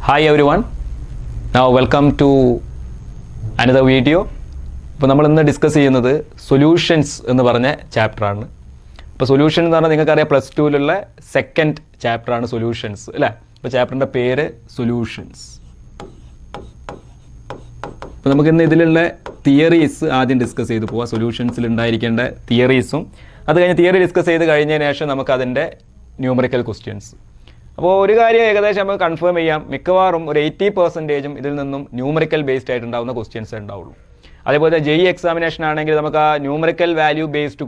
Hi everyone, now welcome to another video. ഇപ്പോൾ നമ്മൾ ഇന്ന് ഡിസ്കസ് ചെയ്യുന്നത് സൊല്യൂഷൻസ് എന്ന് പറഞ്ഞ ചാപ്റ്ററാണ്. ഇപ്പോൾ സൊല്യൂഷൻ എന്ന് പറഞ്ഞാൽ നിങ്ങൾക്കറിയാം പ്ലസ് ടുവിലുള്ള സെക്കൻഡ് ചാപ്റ്ററാണ് സൊല്യൂഷൻസ് അല്ലേ. അപ്പോൾ ചാപ്റ്ററിൻ്റെ പേര് സൊല്യൂഷൻസ്. അപ്പോൾ നമുക്കിന്ന് ഇതിലുള്ള തിയറീസ് ആദ്യം ഡിസ്കസ് ചെയ്ത് പോവാം. സൊല്യൂഷൻസിൽ ഉണ്ടായിരിക്കേണ്ട തിയറീസും അത് കഴിഞ്ഞ് തിയറി ഡിസ്കസ് ചെയ്ത് കഴിഞ്ഞതിന് ശേഷം നമുക്കതിൻ്റെ ന്യൂമറിക്കൽ ക്വസ്റ്റ്യൻസ്. അപ്പോൾ ഒരു കാര്യം ഏകദേശം നമുക്ക് കൺഫേം ചെയ്യാം, മിക്കവാറും ഒരു 80% ഇതിൽ നിന്നും ന്യൂമറിക്കൽ ബേസ്ഡ് ആയിട്ടുണ്ടാവുന്ന ക്വസ്റ്റ്യൻസ് ഉണ്ടാവുള്ളൂ. അതേപോലെ JEE എക്സാമിനേഷൻ ആണെങ്കിൽ നമുക്ക് ആ ന്യൂമറിക്കൽ വാല്യൂ ബേസ്ഡ്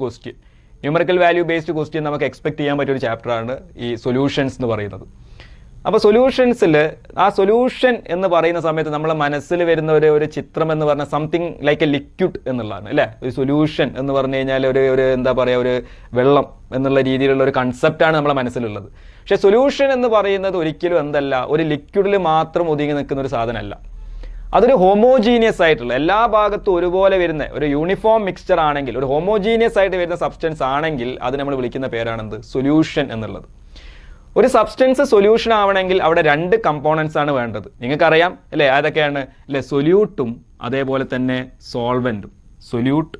ക്വസ്റ്റ്യൻ നമുക്ക് എക്സ്പെക്ട് ചെയ്യാൻ പറ്റിയൊരു ചാപ്റ്ററാണ് ഈ സൊല്യൂഷൻസ് എന്ന് പറയുന്നത്. അപ്പോൾ സൊല്യൂഷൻസിൽ ആ സൊല്യൂഷൻ എന്ന് പറയുന്ന സമയത്ത് നമ്മളെ മനസ്സിൽ വരുന്ന ഒരു ചിത്രം എന്ന് പറഞ്ഞാൽ സംതിങ് ലൈക്ക് എ ലിക്വിഡ് എന്നുള്ളതാണ് അല്ലേ. ഒരു സൊല്യൂഷൻ എന്ന് പറഞ്ഞു കഴിഞ്ഞാൽ ഒരു എന്താ പറയുക, ഒരു വെള്ളം എന്നുള്ള രീതിയിലുള്ള ഒരു കൺസെപ്റ്റാണ് നമ്മളെ മനസ്സിലുള്ളത്. പക്ഷേ സൊല്യൂഷൻ എന്ന് പറയുന്നത് ഒരിക്കലും എന്തല്ല, ഒരു ലിക്വിഡിൽ മാത്രം ഒതുങ്ങി നിൽക്കുന്ന ഒരു സാധനമല്ല. അതൊരു ഹോമോജീനിയസ് ആയിട്ടുള്ള എല്ലാ ഭാഗത്തും ഒരുപോലെ വരുന്ന ഒരു യൂണിഫോം മിക്സ്ചർ ആണെങ്കിൽ, ഒരു ഹോമോജീനിയസ് ആയിട്ട് വരുന്ന സബ്സ്റ്റൻസ് ആണെങ്കിൽ അത് നമ്മൾ വിളിക്കുന്ന പേരാണെന്ത്, സൊല്യൂഷൻ എന്നുള്ളത്. ഒരു സബ്സ്റ്റൻസ് സൊല്യൂഷൻ ആവണമെങ്കിൽ അവിടെ രണ്ട് കമ്പോണൻസ് ആണ് വേണ്ടത്. നിങ്ങൾക്കറിയാം അല്ലേ, അതൊക്കെയാണ് അല്ലേ, സൊല്യൂട്ടും അതേപോലെ തന്നെ സോൾവെന്റും. സൊല്യൂട്ട്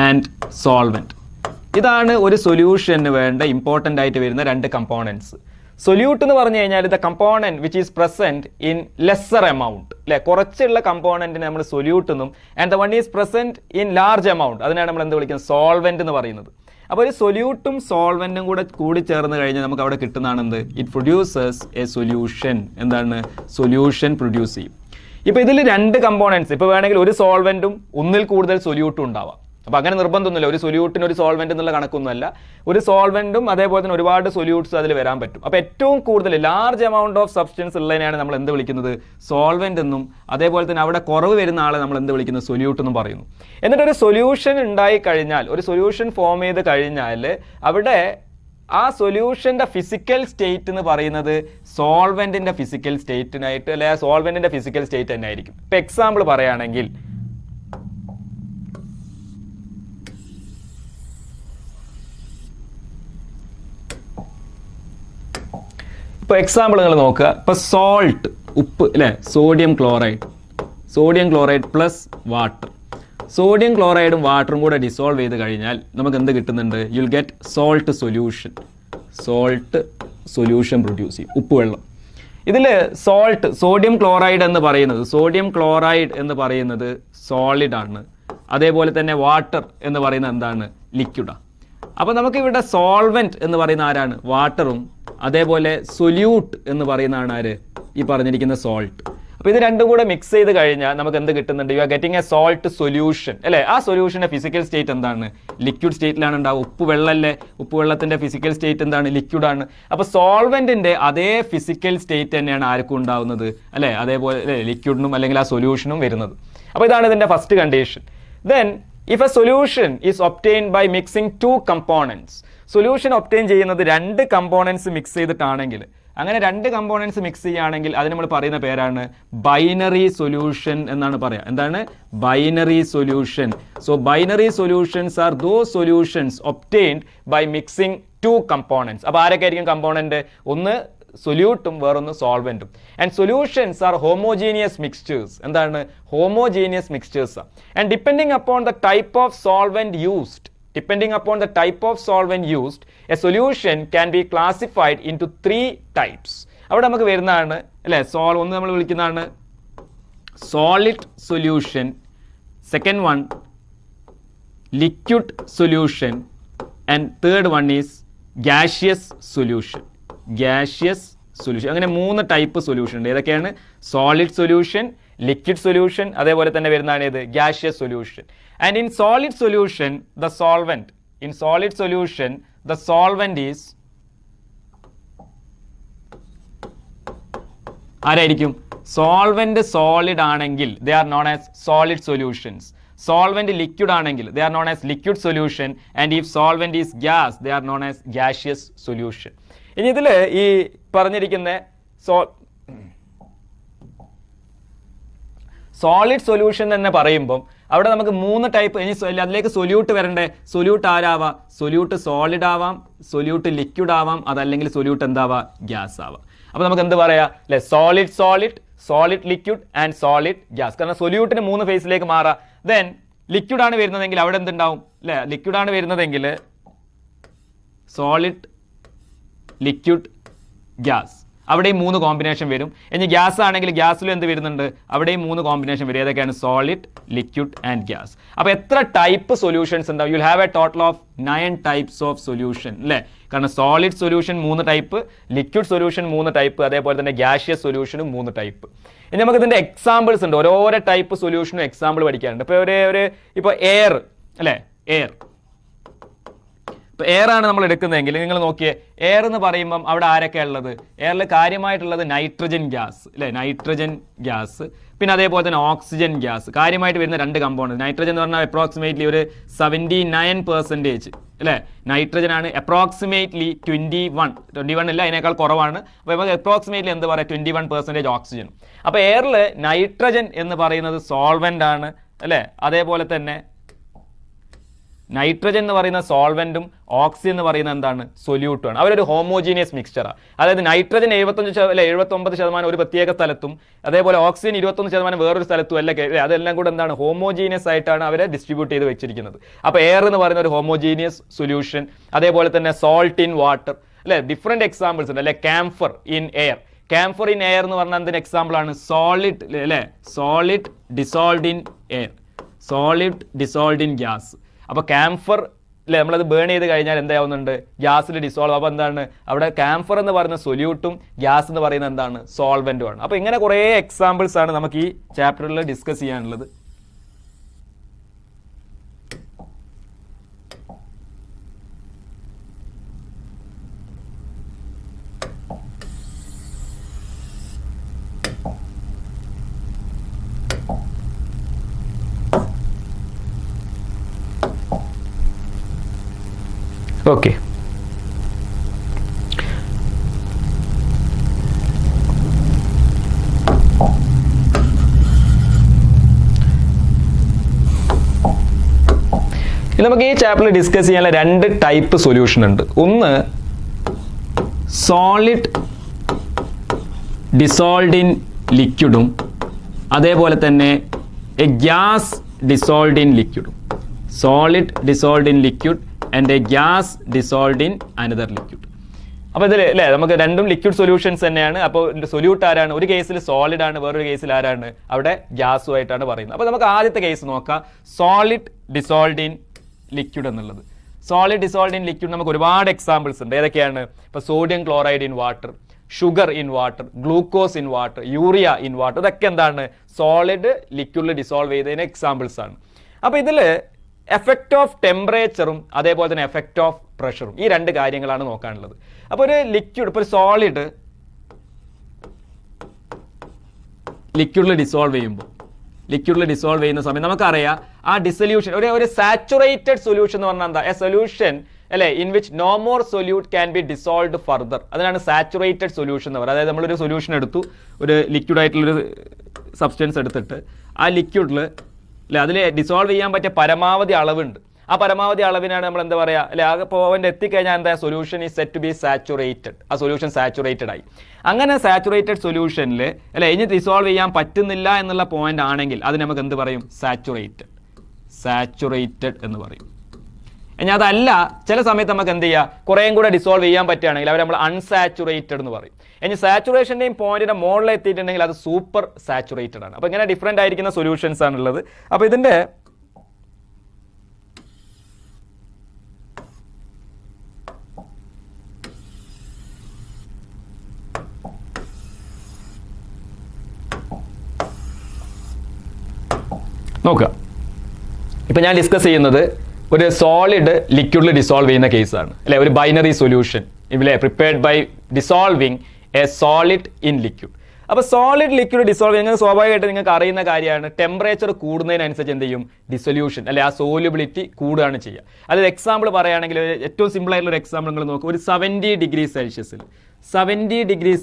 ആൻഡ് സോൾവെന്റ്, ഇതാണ് ഒരു സൊല്യൂഷന് വേണ്ട ഇമ്പോർട്ടൻ്റ് ആയിട്ട് വരുന്ന രണ്ട് കമ്പോണൻസ്. സൊല്യൂട്ട് എന്ന് പറഞ്ഞു കഴിഞ്ഞാൽ the component which is present in lesser amount അല്ലെ, കുറച്ചുള്ള കമ്പോണന്റിനെ നമ്മൾ സൊല്യൂട്ട് എന്നും, and the one is present in large amount, അതിനാണ് നമ്മൾ എന്ത് വിളിക്കുന്നത്, സോൾവെന്റ് എന്ന് പറയുന്നത്. അപ്പോൾ ഒരു സൊല്യൂട്ടും സോൾവെന്റും കൂടി ചേർന്ന് കഴിഞ്ഞാൽ നമുക്ക് അവിടെ കിട്ടുന്നതാണ് എന്ത്, ഇറ്റ് പ്രൊഡ്യൂസേഴ്സ് എ സൊല്യൂഷൻ. എന്താണ്, സൊല്യൂഷൻ പ്രൊഡ്യൂസ് ചെയ്യും. ഇപ്പോൾ ഇതിൽ രണ്ട് കമ്പോണൻസ്, ഇപ്പോൾ വേണമെങ്കിൽ ഒരു സോൾവെന്റും ഒന്നിൽ കൂടുതൽ സൊല്യൂട്ടും ഉണ്ടാവാം. അപ്പോൾ അങ്ങനെ നിർബന്ധമൊന്നുമില്ല, ഒരു സൊല്യൂട്ടിന് ഒരു സോൾവെന്റ് എന്നുള്ള കണക്കൊന്നുമല്ല. ഒരു സോൾവെന്റും അതേപോലെ തന്നെ ഒരുപാട് സൊല്യൂട്ട്സ് അതിൽ വരാൻ പറ്റും. അപ്പോൾ ഏറ്റവും കൂടുതൽ ലാർജ് എമൗണ്ട് ഓഫ് സബ്സ്റ്റൻസ് ഉള്ളതിനെയാണ് നമ്മൾ എന്ത് വിളിക്കുന്നത്, സോൾവെന്റ് എന്നും, അതേപോലെ തന്നെ അവിടെ കുറവ് വരുന്ന ആളെ നമ്മൾ എന്ത് വിളിക്കുന്നത്, സൊല്യൂട്ട് എന്നും പറയുന്നു. എന്നിട്ട് ഒരു സൊല്യൂഷൻ ഉണ്ടായി കഴിഞ്ഞാൽ, ഒരു സൊല്യൂഷൻ ഫോം ചെയ്ത് കഴിഞ്ഞാൽ അവിടെ ആ സൊല്യൂഷൻ്റെ ഫിസിക്കൽ സ്റ്റേറ്റ് എന്ന് പറയുന്നത് സോൾവെന്റിന്റെ ഫിസിക്കൽ സ്റ്റേറ്റിനായിട്ട് അല്ലെ, സോൾവെന്റിന്റെ ഫിസിക്കൽ സ്റ്റേറ്റ് തന്നെ ആയിരിക്കും. ഇപ്പോൾ എക്സാമ്പിൾ പറയുകയാണെങ്കിൽ, ഇപ്പോൾ എക്സാമ്പിൾ നിങ്ങൾ നോക്കുക. ഇപ്പോൾ സോൾട്ട്, ഉപ്പ് അല്ലേ, sodium chloride plus water. Sodium ക്ലോറൈഡും വാട്ടറും കൂടെ ഡിസോൾവ് ചെയ്ത് കഴിഞ്ഞാൽ നമുക്ക് എന്ത് കിട്ടുന്നുണ്ട്, you will get salt solution produce ചെയ്യും, ഉപ്പുവെള്ളം. ഇതിൽ സോഡിയം ക്ലോറൈഡ് എന്ന് പറയുന്നത് സോളിഡ് ആണ്. അതേപോലെ തന്നെ വാട്ടർ എന്ന് പറയുന്നത് എന്താണ്, ലിക്വിഡാണ്. അപ്പോൾ നമുക്കിവിടെ സോൾവെന്റ് എന്ന് പറയുന്ന ആരാണ്, വാട്ടറും, അതേപോലെ സൊല്യൂട്ട് എന്ന് പറയുന്നതാണ് ആര്, ഈ പറഞ്ഞിരിക്കുന്ന സോൾട്ട്. അപ്പോൾ ഇത് രണ്ടും കൂടെ മിക്സ് ചെയ്ത് കഴിഞ്ഞാൽ നമുക്ക് എന്ത് കിട്ടുന്നുണ്ട്, you are getting A salt solution അല്ലേ. ആ സൊല്യൂഷൻ്റെ ഫിസിക്കൽ സ്റ്റേറ്റ് എന്താണ്, ലിക്വിഡ് സ്റ്റേറ്റിലാണ് ഉണ്ടാവുക. ഉപ്പുവെള്ളമല്ലേ, ഉപ്പുവെള്ളത്തിൻ്റെ ഫിസിക്കൽ സ്റ്റേറ്റ് എന്താണ്, ലിക്വിഡാണ്. അപ്പോൾ സോൾവെന്റിൻ്റെ അതേ ഫിസിക്കൽ സ്റ്റേറ്റ് തന്നെയാണ് ആർക്കും ഉണ്ടാവുന്നത് അല്ലേ, അതേപോലെ ലിക്വിഡിനും അല്ലെങ്കിൽ ആ സൊല്യൂഷനും വരുന്നത്. അപ്പോൾ ഇതാണ് ഇതിൻ്റെ first condition. Then if a solution is obtained by mixing two components, solution obtain ചെയ്യുന്നത് രണ്ട് കമ്പോണൻസ് മിക്സ് ചെയ്തിട്ടാണെങ്കിൽ, അങ്ങനെ രണ്ട് കമ്പോണൻസ് മിക്സ് ചെയ്യുകയാണെങ്കിൽ അതിന് നമ്മൾ പറയുന്ന പേരാണ് ബൈനറി സൊല്യൂഷൻ എന്നാണ് പറയുക. എന്താണ്, binary solution. So binary solutions are those solutions obtained by mixing two components. അപ്പോൾ ആരൊക്കെ ആയിരിക്കും കമ്പോണന്റ്, ഒന്ന് സൊല്യൂട്ടും വേറൊന്ന് സോൾവെന്റും. And solutions are homogeneous mixtures. എന്താണ്, homogeneous mixtures. And depending upon the type of solvent used, a solution can be classified into 3 types. അവിടെ നമുക്ക് വരുന്നതാണ് അല്ലേ, ഒന്ന് നമ്മൾ വിളിക്കുന്നതാണ് solid solution, second one liquid solution, and third one is gaseous solution. അങ്ങനെ 3 type solution ഉണ്ട്. ഏതൊക്കെയാണ്, സോളിഡ് സൊല്യൂഷൻ, ലിക്വിഡ് സൊല്യൂഷൻ, അതേപോലെ തന്നെ വരുന്നതാണ് ഏത്, gaseous solution. And in solid solution the solvent is ആരായിരിക്കും, സോൾവെന്റ് സോളിഡ് ആണെങ്കിൽ they are known as solid solutions. Solvent liquid ആണെങ്കിൽ they are known as liquid solution. And if solvent is gas they are known as gaseous solution. ഇനി ഇതിൽ ഈ പറഞ്ഞിരിക്കുന്ന solid solution തന്നെ പറയുമ്പം അവിടെ നമുക്ക് 3 ടൈപ്പ്. ഇനി അതിലേക്ക് സൊല്യൂട്ട് വരണ്ടേ. സൊല്യൂട്ട് ആരാവാം? സൊല്യൂട്ട് സോളിഡ് ആവാം, സൊല്യൂട്ട് ലിക്വിഡ് ആവാം, അതല്ലെങ്കിൽ സൊല്യൂട്ട് എന്താവാം? ഗ്യാസ് ആവാം. അപ്പോൾ നമുക്ക് എന്ത് പറയാം അല്ലേ? Solid solid, solid liquid and solid gas. കാരണം സൊല്യൂട്ടിന് 3 ഫേസിലേക്ക് മാറാം. ദെൻ ലിക്വിഡ് ആണ് വരുന്നതെങ്കിൽ അവിടെ എന്തുണ്ടാവും അല്ലേ? ലിക്വിഡ് ആണ് വരുന്നതെങ്കിൽ സോളിഡ് ലിക്വിഡ് ഗ്യാസ്, അവിടെയും 3 കോമ്പിനേഷൻ വരും. ഇനി ഗ്യാസ് ആണെങ്കിൽ ഗ്യാസിലും എന്ത് വരുന്നുണ്ട്? അവിടെയും 3 കോമ്പിനേഷൻ വരും. ഏതൊക്കെയാണ്? Solid, liquid and gas. അപ്പോൾ എത്ര ടൈപ്പ് സൊല്യൂഷൻസ് ഉണ്ടാവും? You will have A total of 9 types of solution അല്ലേ? കാരണം solid solution 3 type, liquid solution 3 type, അതേപോലെ തന്നെ ഗ്യാഷ്യസ് സൊല്യൂഷനും 3 ടൈപ്പ്. ഇനി നമുക്ക് ഇതിൻ്റെ എക്സാമ്പിൾസ് ഉണ്ട്. ഓരോരോ ടൈപ്പ് സൊല്യൂഷനും എക്സാമ്പിൾ പഠിക്കാറുണ്ട്. ഇപ്പോൾ എയർ അല്ലേ? എയർ. ഇപ്പോൾ എയർ ആണ് നമ്മൾ എടുക്കുന്നതെങ്കിൽ നിങ്ങൾ നോക്കിയേ, എയർ എന്ന് പറയുമ്പം അവിടെ ആരൊക്കെയാണ് ഉള്ളത്? എയറിൽ കാര്യമായിട്ടുള്ളത് നൈട്രജൻ ഗ്യാസ് അല്ലേ? നൈട്രജൻ ഗ്യാസ്, പിന്നെ അതേപോലെ തന്നെ ഓക്സിജൻ ഗ്യാസ്. കാര്യമായിട്ട് വരുന്ന 2 കമ്പോണൻറ്റ്. നൈട്രജൻ എന്ന് പറഞ്ഞാൽ അപ്രോക്സിമേറ്റ്ലി ഒരു 79% അല്ലേ? നൈട്രജൻ ആണ്. അപ്രോക്സിമേറ്റ്ലി 21 ഇല്ല, അതിനേക്കാൾ കുറവാണ്. അപ്പോൾ നമുക്ക് അപ്രോക്സിമേറ്റ്ലി എന്ത് പറയാം? 21% ഓക്സിജൻ. അപ്പോൾ എയറിൽ നൈട്രജൻ എന്ന് പറയുന്നത് സോൾവെൻ്റ് ആണ് അല്ലേ? അതേപോലെ തന്നെ നൈട്രജൻ എന്ന് പറയുന്ന സോൾവെന്റും ഓക്സിജൻ എന്ന് പറയുന്ന എന്താണ്? സൊല്യൂട്ടുമാണ്. അവരൊരു ഹോമോജീനിയസ് മിക്സ്ചറാണ്. അതായത് നൈട്രജൻ 79% ഒരു പ്രത്യേക സ്ഥലത്തും, അതേപോലെ ഓക്സിജൻ 21% വേറൊരു സ്ഥലത്തും അല്ല. അതെല്ലാം കൂടെ എന്താണ്? ഹോമോജീനിയസ് ആയിട്ടാണ് അവരെ ഡിസ്ട്രിബ്യൂട്ട് ചെയ്ത് വെച്ചിരിക്കുന്നത്. അപ്പോൾ എയർ എന്ന് പറയുന്ന ഒരു ഹോമോജീനിയസ് സൊല്യൂഷൻ. അതേപോലെ തന്നെ സോൾട്ട് ഇൻ വാട്ടർ അല്ലെ? ഡിഫറെന്റ് എക്സാമ്പിൾസ് ഉണ്ട് അല്ലെ? Camphor in air. Camphor in air എന്ന് പറഞ്ഞാൽ എന്തിന് എക്സാമ്പിൾ ആണ്? സോളിഡ് അല്ലെ? Solid dissolved in air, solid dissolved in gas. അപ്പോൾ കാംഫർ അല്ലേ? നമ്മളത് ബേൺ ചെയ്ത് കഴിഞ്ഞാൽ എന്താവുന്നുണ്ട്? ഗ്യാസിൽ ഡിസോൾവ്. അപ്പോൾ എന്താണ് അവിടെ? കാംഫർ എന്ന് പറയുന്ന സൊല്യൂട്ടും ഗ്യാസ് എന്ന് പറയുന്നത് എന്താണ്? സോൾവെന്റുമാണ്. അപ്പോൾ ഇങ്ങനെ കുറേ എക്സാമ്പിൾസ് ആണ് നമുക്ക് ഈ ചാപ്റ്ററിൽ ഡിസ്കസ് ചെയ്യാനുള്ളത്. ഓക്കെ, നമുക്ക് ഈ ചാപ്റ്ററിൽ ഡിസ്കസ് ചെയ്യാനുള്ള 2 ടൈപ്പ് സൊല്യൂഷൻ ഉണ്ട്. ഒന്ന് സോളിഡ് ഡിസോൾഡ് ഇൻ ലിക്വിഡും, അതേപോലെ തന്നെ എ ഗ്യാസ് ഡിസോൾഡ് ഇൻ ലിക്വിഡും. Solid dissolved in liquid and a gas dissolved in another liquid. അപ്പോൾ ഇതിൽ അല്ലേ നമുക്ക് രണ്ടും ലിക്വിഡ് സൊല്യൂഷൻസ് തന്നെയാണ്. അപ്പോൾ സൊല്യൂട്ട് ആരാണ്? ഒരു കേസിൽ സോളിഡ് ആണ്, വേറൊരു കേസിൽ ആരാണ്? അവിടെ ഗ്യാസുമായിട്ടാണ് പറയുന്നത്. അപ്പോൾ നമുക്ക് ആദ്യത്തെ കേസ് നോക്കാം, സോളിഡ് ഡിസോൾഡ് ഇൻ ലിക്വിഡ് എന്നുള്ളത്. സോളിഡ് ഡിസോൾഡ് ഇൻ ലിക്വിഡ് നമുക്ക് ഒരുപാട് എക്സാമ്പിൾസ് ഉണ്ട്. ഏതൊക്കെയാണ്? ഇപ്പോൾ sodium chloride in water, sugar in water, glucose in water, urea in water. ഇതൊക്കെ എന്താണ്? സോളിഡ് ലിക്വിഡിൽ ഡിസോൾവ് ചെയ്തതിന് എക്സാമ്പിൾസ് ആണ്. അപ്പോൾ ഇതിൽ എഫക്റ്റ് ഓഫ് ടെമ്പറേച്ചറും അതേപോലെ തന്നെ എഫക്റ്റ് ഓഫ് പ്രഷറും, ഈ 2 കാര്യങ്ങളാണ് നോക്കാനുള്ളത്. അപ്പോൾ ഒരു ലിക്വിഡ്, ഇപ്പോൾ ഒരു സോളിഡ് ലിക്വിഡിൽ ഡിസോൾവ് ചെയ്യുന്ന സമയം നമുക്കറിയാം ആ ഡിസൊല്യൂഷൻ ഒരു സാച്ചുറേറ്റഡ് സൊല്യൂഷൻ എന്ന് പറഞ്ഞാൽ എന്താ? എ സൊല്യൂഷൻ അല്ലേ in which no more solute can be dissolved further. അതിനാണ് സാച്ചുറേറ്റഡ് സൊല്യൂഷൻ എന്ന് പറയുന്നത്. അതായത് നമ്മളൊരു സൊല്യൂഷൻ എടുത്തു, ഒരു ലിക്വിഡ് ആയിട്ടുള്ളൊരു സബ്സ്റ്റൻസ് എടുത്തിട്ട് ആ ലിക്വിഡിൽ അല്ലെ അതിൽ ഡിസോൾവ് ചെയ്യാൻ പറ്റിയ പരമാവധി അളവുണ്ട്. ആ പരമാവധി അളവിനാണ് നമ്മൾ എന്താ പറയുക അല്ലെ? ആകെ പോയിന്റ് എത്തിക്കഴിഞ്ഞാൽ എന്താ? Solution is set to be saturated. ആ സൊല്യൂഷൻ സാച്ചുറേറ്റഡ് ആയി. അങ്ങനെ സാച്ചുറേറ്റഡ് സൊല്യൂഷനിൽ അല്ലെ ഇനി ഡിസോൾവ് ചെയ്യാൻ പറ്റുന്നില്ല എന്നുള്ള പോയിന്റ് ആണെങ്കിൽ അത് നമുക്ക് എന്ത് പറയും? സാച്ചുറേറ്റഡ് എന്ന് പറയും. ഇനി അതല്ല, ചില സമയത്ത് നമുക്ക് എന്ത് ചെയ്യുക? കുറേയും കൂടെ ഡിസോൾവ് ചെയ്യാൻ പറ്റുകയാണെങ്കിൽ അവർ നമ്മൾ അൺസാച്ചുറേറ്റഡ് എന്ന് പറയും. ഇനി സാച്ചുറേഷൻ്റെയും പോയിന്റിന്റെ മുകളിൽ എത്തിയിട്ടുണ്ടെങ്കിൽ അത് സൂപ്പർ സാച്ചുറേറ്റഡ് ആണ്. അപ്പോൾ ഇങ്ങനെ ഡിഫറെൻ്റ് ആയിരിക്കുന്ന സൊല്യൂഷൻസ് ആണുള്ളത്. അപ്പോൾ ഇതിൻ്റെ നോക്കുക. ഇപ്പം ഞാൻ ഡിസ്കസ് ചെയ്യുന്നത് ഒരു സോളിഡ് ലിക്വിഡിൽ ഡിസോൾവ് ചെയ്യുന്ന കേസാണ് അല്ലെ? ഒരു ബൈനറി സൊല്യൂഷൻ ഇവിടെ prepared by dissolving a solid in liquid. അപ്പോൾ സോളിഡ് ലിക്വിഡ് ഡിസോൾവ് ചെയ്യുന്നത് സ്വാഭാവികമായിട്ട് നിങ്ങൾക്ക് അറിയുന്ന കാര്യമാണ്. ടെമ്പറേച്ചർ കൂടുന്നതിനനുസരിച്ച് എന്ത് ചെയ്യും? ഡിസൊല്യൂഷൻ അല്ലെ ആ സോല്യൂബിലിറ്റി കൂടുകയാണ് ചെയ്യുക. അതൊരു എക്സാമ്പിൾ പറയുകയാണെങ്കിൽ ഏറ്റവും സിമ്പിൾ ആയിട്ടുള്ള ഒരു എക്സാമ്പിൾ നിങ്ങൾ നോക്കുക. ഒരു 70 ഡിഗ്രി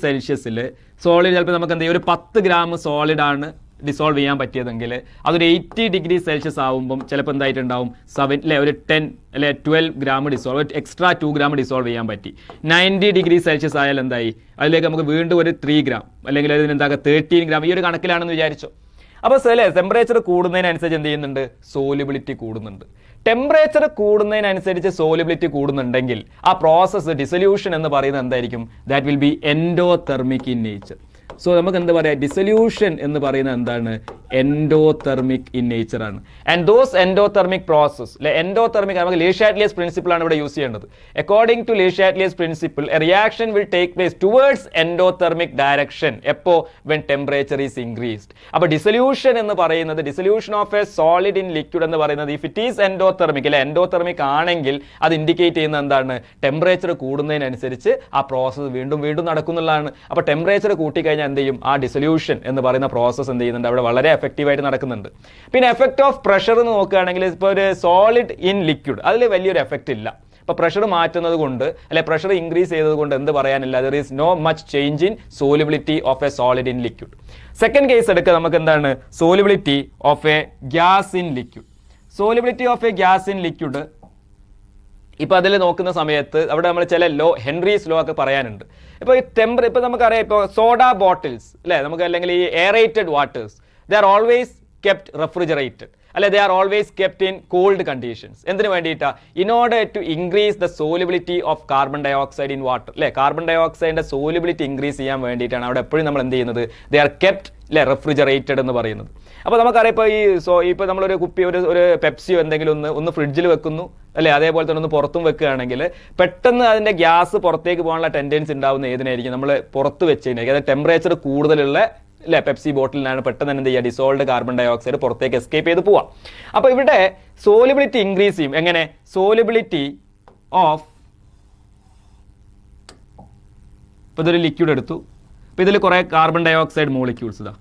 സെൽഷ്യസിൽ സോളിഡ് ചിലപ്പോൾ നമുക്ക് എന്ത് ചെയ്യും? ഒരു 10 ഗ്രാം സോളിഡാണ് ഡിസോൾവ് ചെയ്യാൻ പറ്റിയതെങ്കിൽ അതൊരു 80 ഡിഗ്രി സെൽഷ്യസ് ആകുമ്പം ചിലപ്പോൾ എന്തായിട്ടുണ്ടാവും 7 അല്ലെ ഒരു 10 അല്ലെ 12 gram dissolve, extra 2 gram dissolve ചെയ്യാൻ പറ്റി. 90 ഡിഗ്രി സെൽഷ്യസ് ആയാൽ എന്തായി, അതിലേക്ക് നമുക്ക് വീണ്ടും ഒരു 3 ഗ്രാം അല്ലെങ്കിൽ അതിന് എന്താക്കുക 13 ഗ്രാം, ഈ ഒരു കണക്കിലാണെന്ന് വിചാരിച്ചോ. അപ്പോൾ ടെമ്പറേച്ചർ കൂടുന്നതിനനുസരിച്ച് എന്ത് ചെയ്യുന്നുണ്ട്, സോലിബിലിറ്റി കൂടുന്നുണ്ട്. ടെമ്പറേച്ചർ കൂടുന്നതിനനുസരിച്ച് സോലിബിലിറ്റി കൂടുന്നുണ്ടെങ്കിൽ ആ പ്രോസസ്സ് ഡിസൊല്യൂഷൻ എന്ന് പറയുന്നത് എന്തായിരിക്കും, that will be endothermic in nature. So നമുക്ക് എന്താ പറയുക, ഡിസൊല്യൂഷൻ എന്ന് പറയുന്നത് എന്താണ്, എൻഡോതെർമിക് ഇൻ നേച്ചർ ആണ്. And those endothermic process endothermic നമുക്ക് ലീ ഷാറ്റ്ലിയസ് പ്രിൻസിപ്പിൾ ആണ് ഇവിടെ യൂസ് ചെയ്യേണ്ടത്. According to Le Chatelier's principle a reaction will take place towards endothermic direction എപ്പോ, വെൻ ടെമ്പറേച്ചർ ഈസ് ഇൻക്രീസ്ഡ്. അപ്പോൾ ഡിസൊല്യൂഷൻ എന്ന് പറയുന്നത്, dissolution of a solid in liquid എന്ന് പറയുന്നത് ഇഫ് ഇറ്റ് ഈസ് എൻഡോതെർമിക് അല്ലെ എൻഡോതെർമിക് ആണെങ്കിൽ അത് ഇൻഡിക്കേറ്റ് ചെയ്യുന്നത് എന്താണ്, ടെമ്പറേച്ചർ കൂടുന്നതിനനുസരിച്ച് ആ പ്രോസസ്സ് വീണ്ടും വീണ്ടും നടക്കുന്നുള്ളതാണ്. അപ്പോൾ ടെമ്പറേച്ചർ കൂട്ടിക്കഴിഞ്ഞാൽ എന്ത് ചെയ്യും, ആ ഡിസൊല്യൂഷൻ എന്ന് പറയുന്ന പ്രോസസ്സ് എന്ത് ചെയ്യുന്നുണ്ട്, അവിടെ വളരെ എഫക്റ്റീവായിട്ട് നടക്കുന്നുണ്ട്. പിന്നെ എഫക്റ്റ് ഓഫ് പ്രഷർ എന്ന് നോക്കുകയാണെങ്കിൽ ഇപ്പോൾ ഒരു സോളിഡ് ഇൻ ലിക്വിഡ് അതിൽ വലിയൊരു എഫക്റ്റ് ഇല്ല. ഇപ്പോൾ പ്രഷർ മാറ്റുന്നത് കൊണ്ട് അല്ലെ പ്രഷർ ഇൻക്രീസ് ചെയ്തത് കൊണ്ട് എന്ത് പറയാനില്ല, there is no much change in solubility of a solid in liquid. Second case എടുക്കുക നമുക്ക് എന്താണ്, solubility of a gas in liquid. Solubility of a gas in liquid ഇപ്പോൾ അതിൽ നോക്കുന്ന സമയത്ത് അവിടെ നമ്മൾ ചില ഹെൻറീസ് ലോ ഒക്കെ പറയാനുണ്ട്. ഇപ്പോൾ ഈ ഇപ്പോൾ നമുക്കറിയാം, ഇപ്പോൾ സോഡ ബോട്ടിൽസ് അല്ലേ, നമുക്ക് അല്ലെങ്കിൽ ഈ aerated waters they are always kept refrigerated അല്ലെ, they are always kept in cold conditions. എന്തിനു വേണ്ടിയിട്ടാണ്, in order to increase the solubility of carbon dioxide in water അല്ലെ, കാർബൺ ഡൈ ഓക്സൈഡിന്റെ സോലിബിലിറ്റി ഇൻക്രീസ് ചെയ്യാൻ വേണ്ടിയിട്ടാണ് അവിടെ എപ്പോഴും നമ്മൾ എന്ത് ചെയ്യുന്നത്, ദേ ആർ കെപ്റ്റ് അല്ലെ റെഫ്രിജറേറ്റഡ് എന്ന് പറയുന്നത്. അപ്പോൾ നമുക്കറിയാം ഇപ്പോൾ ഇപ്പോൾ നമ്മളൊരു കുപ്പി ഒരു പെപ്സിയോ എന്തെങ്കിലും ഒന്ന് ഫ്രിഡ്ജിൽ വെക്കുന്നു അല്ലെ, അതേപോലെ തന്നെ ഒന്ന് പുറത്തും വെക്കുകയാണെങ്കിൽ പെട്ടെന്ന് അതിൻ്റെ ഗ്യാസ് പുറത്തേക്ക് പോകാനുള്ള ടെൻഡൻസി ഉണ്ടാവുന്ന ഏതിനായിരിക്കും, നമ്മൾ പുറത്ത് വെച്ചതിനായിരിക്കും. അതായത് ടെമ്പറേച്ചർ കൂടുതലുള്ള അല്ലെ പെപ്സി ബോട്ടിലിനാണ് പെട്ടെന്ന് തന്നെ എന്ത് ചെയ്യുക, ഡിസോൾഡ് കാർബൺ ഡൈ ഓക്സൈഡ് പുറത്തേക്ക് എസ്കേപ്പ് ചെയ്ത് പോവാം. അപ്പോൾ ഇവിടെ സോലിബിലിറ്റി ഇൻക്രീസ് ചെയ്യും. എങ്ങനെ, സോലിബിലിറ്റി ഓഫ് ഇപ്പോൾ ഇതൊരു ലിക്വിഡ് എടുത്തു, അപ്പോൾ ഇതിൽ കുറേ carbon dioxide molecules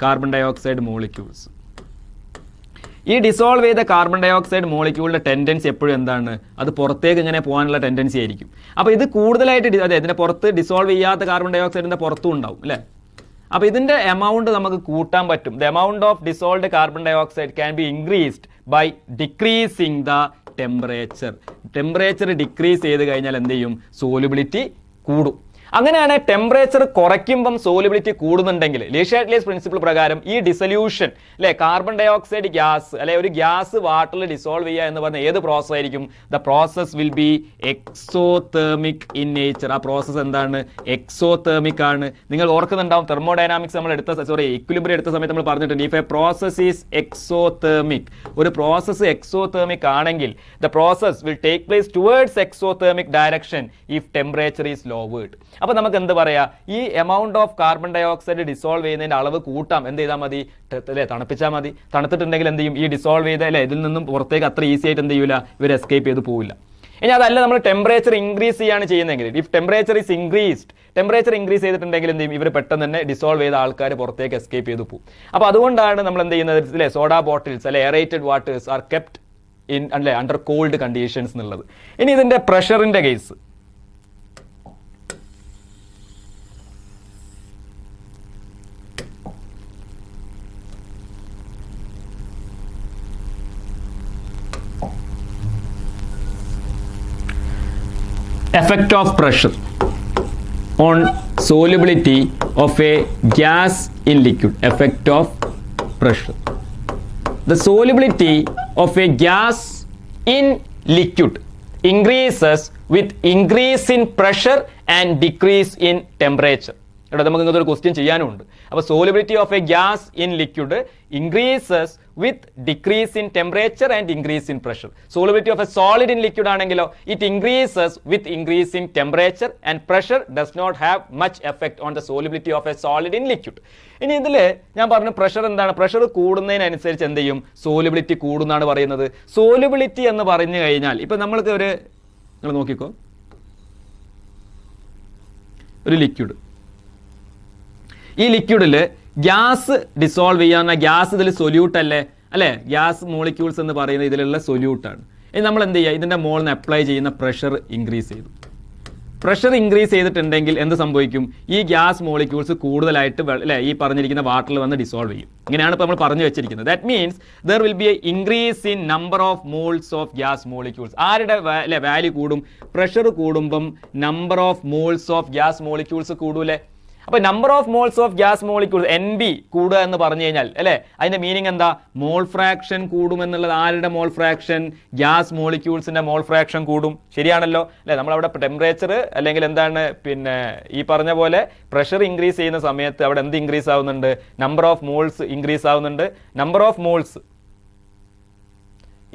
carbon dioxide molecules. ഈ ഡിസോൾവ് ചെയ്ത കാർബൺ ഡൈ ഓക്സൈഡ് മോളിക്യൂളിൻ്റെ ടെൻഡൻസി എപ്പോഴും എന്താണ്, അത് പുറത്തേക്ക് ഇങ്ങനെ പോകാനുള്ള ടെൻഡൻസി ആയിരിക്കും. അപ്പോൾ ഇത് കൂടുതലായിട്ട് അതെ ഇതിൻ്റെ പുറത്ത് ഡിസോൾവ് ചെയ്യാത്ത കാർബൺ ഡൈ ഓക്സൈഡിൻ്റെ പുറത്തും ഉണ്ടാവും അല്ലേ. അപ്പോൾ ഇതിൻ്റെ എമൗണ്ട് നമുക്ക് കൂട്ടാൻ പറ്റും. The amount of dissolved carbon dioxide can be increased by decreasing the temperature. Temperature decrease ചെയ്ത് കഴിഞ്ഞാൽ എന്ത് ചെയ്യും, സോലിബിലിറ്റി കൂടും. അങ്ങനെയാണ് ടെമ്പറേച്ചർ കുറയ്ക്കുമ്പം സോലിബിലിറ്റി കൂടുന്നുണ്ടെങ്കിൽ ലീ ഷാറ്റ്ലിയസ് പ്രിൻസിപ്പിൾ പ്രകാരം ഈ ഡിസൊല്യൂഷൻ അല്ലെ കാർബൺ ഡൈ ഓക്സൈഡ് ഗ്യാസ് അല്ലെ ഒരു ഗ്യാസ് വാട്ടറിൽ ഡിസോൾവ് ചെയ്യുക എന്ന് പറഞ്ഞാൽ ഏത് പ്രോസസ് ആയിരിക്കും, the process will be exothermic in nature. ആ പ്രോസസ് എന്താണ്, എക്സോതെർമിക് ആണ്. നിങ്ങൾ ഓർക്കുന്നുണ്ടാവും തെർമോഡൈനാമിക്സ് നമ്മൾ ഇക്വിലിബ്രിയം എടുത്ത സമയത്ത് നമ്മൾ പറഞ്ഞിട്ടുണ്ട്, if a process is exothermic, ഒരു പ്രോസസ് എക്സോതെർമിക് ആണെങ്കിൽ the process will take place towards exothermic direction if temperature is lowered. അപ്പോൾ നമുക്ക് എന്ത് പറയാ, ഈ amount of carbon dioxide dissolve ചെയ്യുന്നതിന്റെ അളവ് കൂട്ടാം. എന്ത് ചെയ്താൽ മതി, അല്ലെ തണുപ്പിച്ചാൽ മതി. തണുത്തിട്ടുണ്ടെങ്കിൽ എന്ത് ചെയ്യും, ഈ ഡിസോൾവ് ചെയ്ത അല്ലെ ഇതിൽ നിന്നും പുറത്തേക്ക് അത്ര ഈസി ആയിട്ട് എന്ത് ചെയ്യൂല, ഇവർ എസ്കേപ്പ് ചെയ്ത് പോവില്ല. ഇനി അതല്ല നമ്മൾ ടെമ്പറേച്ചർ ഇൻക്രീസ് ചെയ്യാണ് ചെയ്യുന്നതെങ്കിൽ, if temperature is increased, temperature increase ചെയ്തിട്ടുണ്ടെങ്കിൽ എന്ത് ചെയ്യും, ഇവർ പെട്ടെന്ന് തന്നെ ഡിസോൾവ് ചെയ്ത ആൾക്കാർ പുറത്തേക്ക് എസ്കേപ്പ് ചെയ്ത് പോകും. അപ്പോൾ അതുകൊണ്ടാണ് നമ്മൾ എന്ത് ചെയ്യുന്നത്, അല്ലെ സോഡ ബോട്ടിൽസ് അല്ലെ aerated waters R kept in അല്ലെ അണ്ടർ കോൾഡ് കണ്ടീഷൻസ് എന്നുള്ളത്. ഇനി ഇതിന്റെ പ്രഷറിന്റെ case, effect of pressure on solubility of a gas in liquid. Effect of pressure. The solubility of a gas in liquid increases with increase in pressure and decrease in temperature. ഇവിടെ നമുക്ക് ഇങ്ങനത്തെ ഒരു question ചെയ്യാനുണ്ട്. അപ്പോൾ solubility of a gas in liquid increases with decrease in temperature and increase in pressure. Solubility of a solid in liquid ആണെങ്കിലോ it increases with increase in temperature and pressure does not have much effect on the solubility of a solid in liquid. ഇനി ഇതിൽ ഞാൻ പറഞ്ഞു pressure എന്താണ്, pressure കൂടുന്നതിനനുസരിച്ച് എന്ത് ചെയ്യും, solubility കൂടുന്നാണ് പറയുന്നത്. സോലിബിലിറ്റി എന്ന് പറഞ്ഞു കഴിഞ്ഞാൽ ഇപ്പം നമ്മൾക്ക് നിങ്ങൾ നോക്കിക്കോ, ഒരു ലിക്വിഡ്, ഈ ലിക്വിഡിൽ ഗ്യാസ് ഡിസോൾവ് ചെയ്യാവുന്ന ഗ്യാസ് ഇതിൽ സൊല്യൂട്ട് അല്ലേ ഗ്യാസ് മോളിക്യൂൾസ് എന്ന് പറയുന്നത് ഇതിലുള്ള സൊല്യൂട്ടാണ്. ഇനി നമ്മൾ എന്ത് ചെയ്യുക, ഇതിൻ്റെ മുകളിൽ നിന്ന് അപ്ലൈ ചെയ്യുന്ന പ്രഷർ ഇൻക്രീസ് ചെയ്തു. പ്രഷർ ഇൻക്രീസ് ചെയ്തിട്ടുണ്ടെങ്കിൽ എന്ത് സംഭവിക്കും? ഈ ഗ്യാസ് മോളിക്യൂൾസ് കൂടുതലായിട്ട് അല്ലെ ഈ പറഞ്ഞിരിക്കുന്ന വാട്ടറിൽ വന്ന് ഡിസോൾവ് ചെയ്യും. ഇങ്ങനെയാണ് ഇപ്പോൾ നമ്മൾ പറഞ്ഞു വെച്ചിരിക്കുന്നത്. That means there will be a increase in number of moles of gas molecules. ആരുടെ വാല്യൂ കൂടും? പ്രഷർ കൂടുമ്പം number of moles of gas molecules കൂടൂലേ? അപ്പോൾ number of moles of gas molecules NB കൂടുക എന്ന് പറഞ്ഞു കഴിഞ്ഞാൽ അല്ലേ അതിന്റെ മീനിങ് എന്താ? മോൾ ഫ്രാക്ഷൻ കൂടുമെന്നുള്ളത്. ആരുടെ മോൾ ഫ്രാക്ഷൻ? ഗ്യാസ് മോളിക്യൂൾസിന്റെ മോൾ ഫ്രാക്ഷൻ കൂടും. ശരിയാണല്ലോ അല്ലേ? നമ്മളവിടെ ടെമ്പറേച്ചർ അല്ലെങ്കിൽ എന്താണ് പിന്നെ ഈ പറഞ്ഞ പോലെ പ്രഷർ ഇൻക്രീസ് ചെയ്യുന്ന സമയത്ത് അവിടെ എന്ത് ഇൻക്രീസ് ആവുന്നുണ്ട്? നമ്പർ ഓഫ് മോൾസ് ഇൻക്രീസ് ആവുന്നുണ്ട്. നമ്പർ ഓഫ് മോൾസ്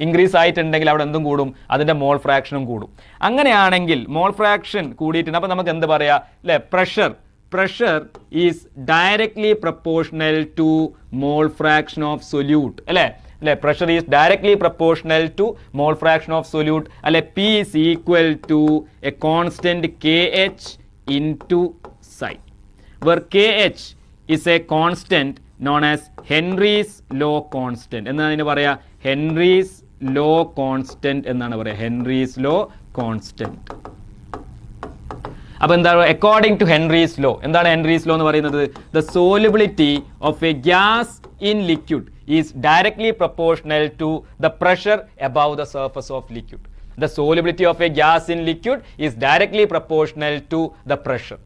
ഇൻക്രീസ് ആയിട്ടുണ്ടെങ്കിൽ അവിടെ എന്തും കൂടും? അതിന്റെ മോൾ ഫ്രാക്ഷനും കൂടും. അങ്ങനെയാണെങ്കിൽ മോൾ ഫ്രാക്ഷൻ കൂടിയിട്ടുണ്ട്. അപ്പോൾ നമുക്ക് എന്ത് പറയാം അല്ലേ? Pressure is directly proportional to mole fraction of solute. അല്ലേ? Pressure is directly proportional to mole fraction of solute. അല്ലെ? P is equal to a constant KH into psi, where KH is a constant known as Henry's law constant. എന്നാണ് ഇതിനെ പറയാ? Henry's law constant എന്നാണ് പറയാ. Henry's law constant. അപ്പോൾ എന്താണ്? According to Henry's law. എന്താണ് Henry's law എന്ന് പറയുന്നത്? The solubility of a gas in liquid is directly proportional to the pressure above the surface of liquid. The solubility of a gas in liquid is directly proportional to the pressure.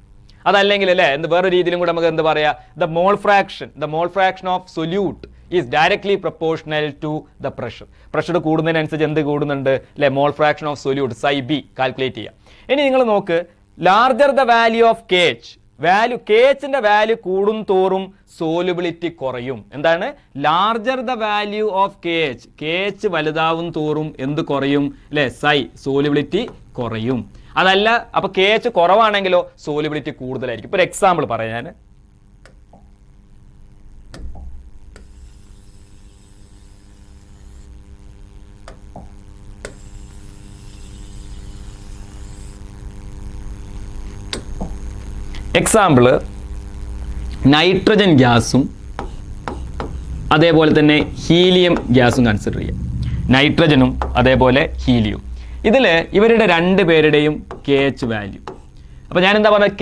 അതല്ലെങ്കിൽ അല്ലേ വേറെ രീതിയിലും കൂടെ നമുക്ക് എന്ത് പറയാം? The mole fraction of solute is directly proportional to the pressure. Pressure കൂടുന്നതിനനുസരിച്ച് എന്ത് കൂടുന്നുണ്ട് അല്ലേ? Mole fraction of solute psi calculate ചെയ്യാം. ഇനി നിങ്ങൾ നോക്ക്, ലാർജർ ദ വാല്യൂ ഓഫ് KHന്റെ വാല്യൂ കൂടും തോറും സോലുബിലിറ്റി കുറയും. എന്താണ്? Larger the value of KH വലുതാവും തോറും എന്ത് കുറയും അല്ലെ? psi സോലുബിലിറ്റി കുറയും. അതല്ല അപ്പൊ KH കുറവാണെങ്കിലോ സോലുബിലിറ്റി കൂടുതലായിരിക്കും. ഇപ്പൊ ഒരു എക്സാമ്പിൾ പറയാം ഞാൻ. എക്സാമ്പിള് നൈട്രജൻ ഗ്യാസും അതേപോലെ തന്നെ ഹീലിയം ഗ്യാസും കൺസിഡർ ചെയ്യാം. നൈട്രജനും അതേപോലെ ഹീലിയം. ഇതിൽ ഇവരുടെ രണ്ട് പേരുടെയും KH വാല്യൂ. അപ്പോൾ ഞാൻ എന്താ പറഞ്ഞത്?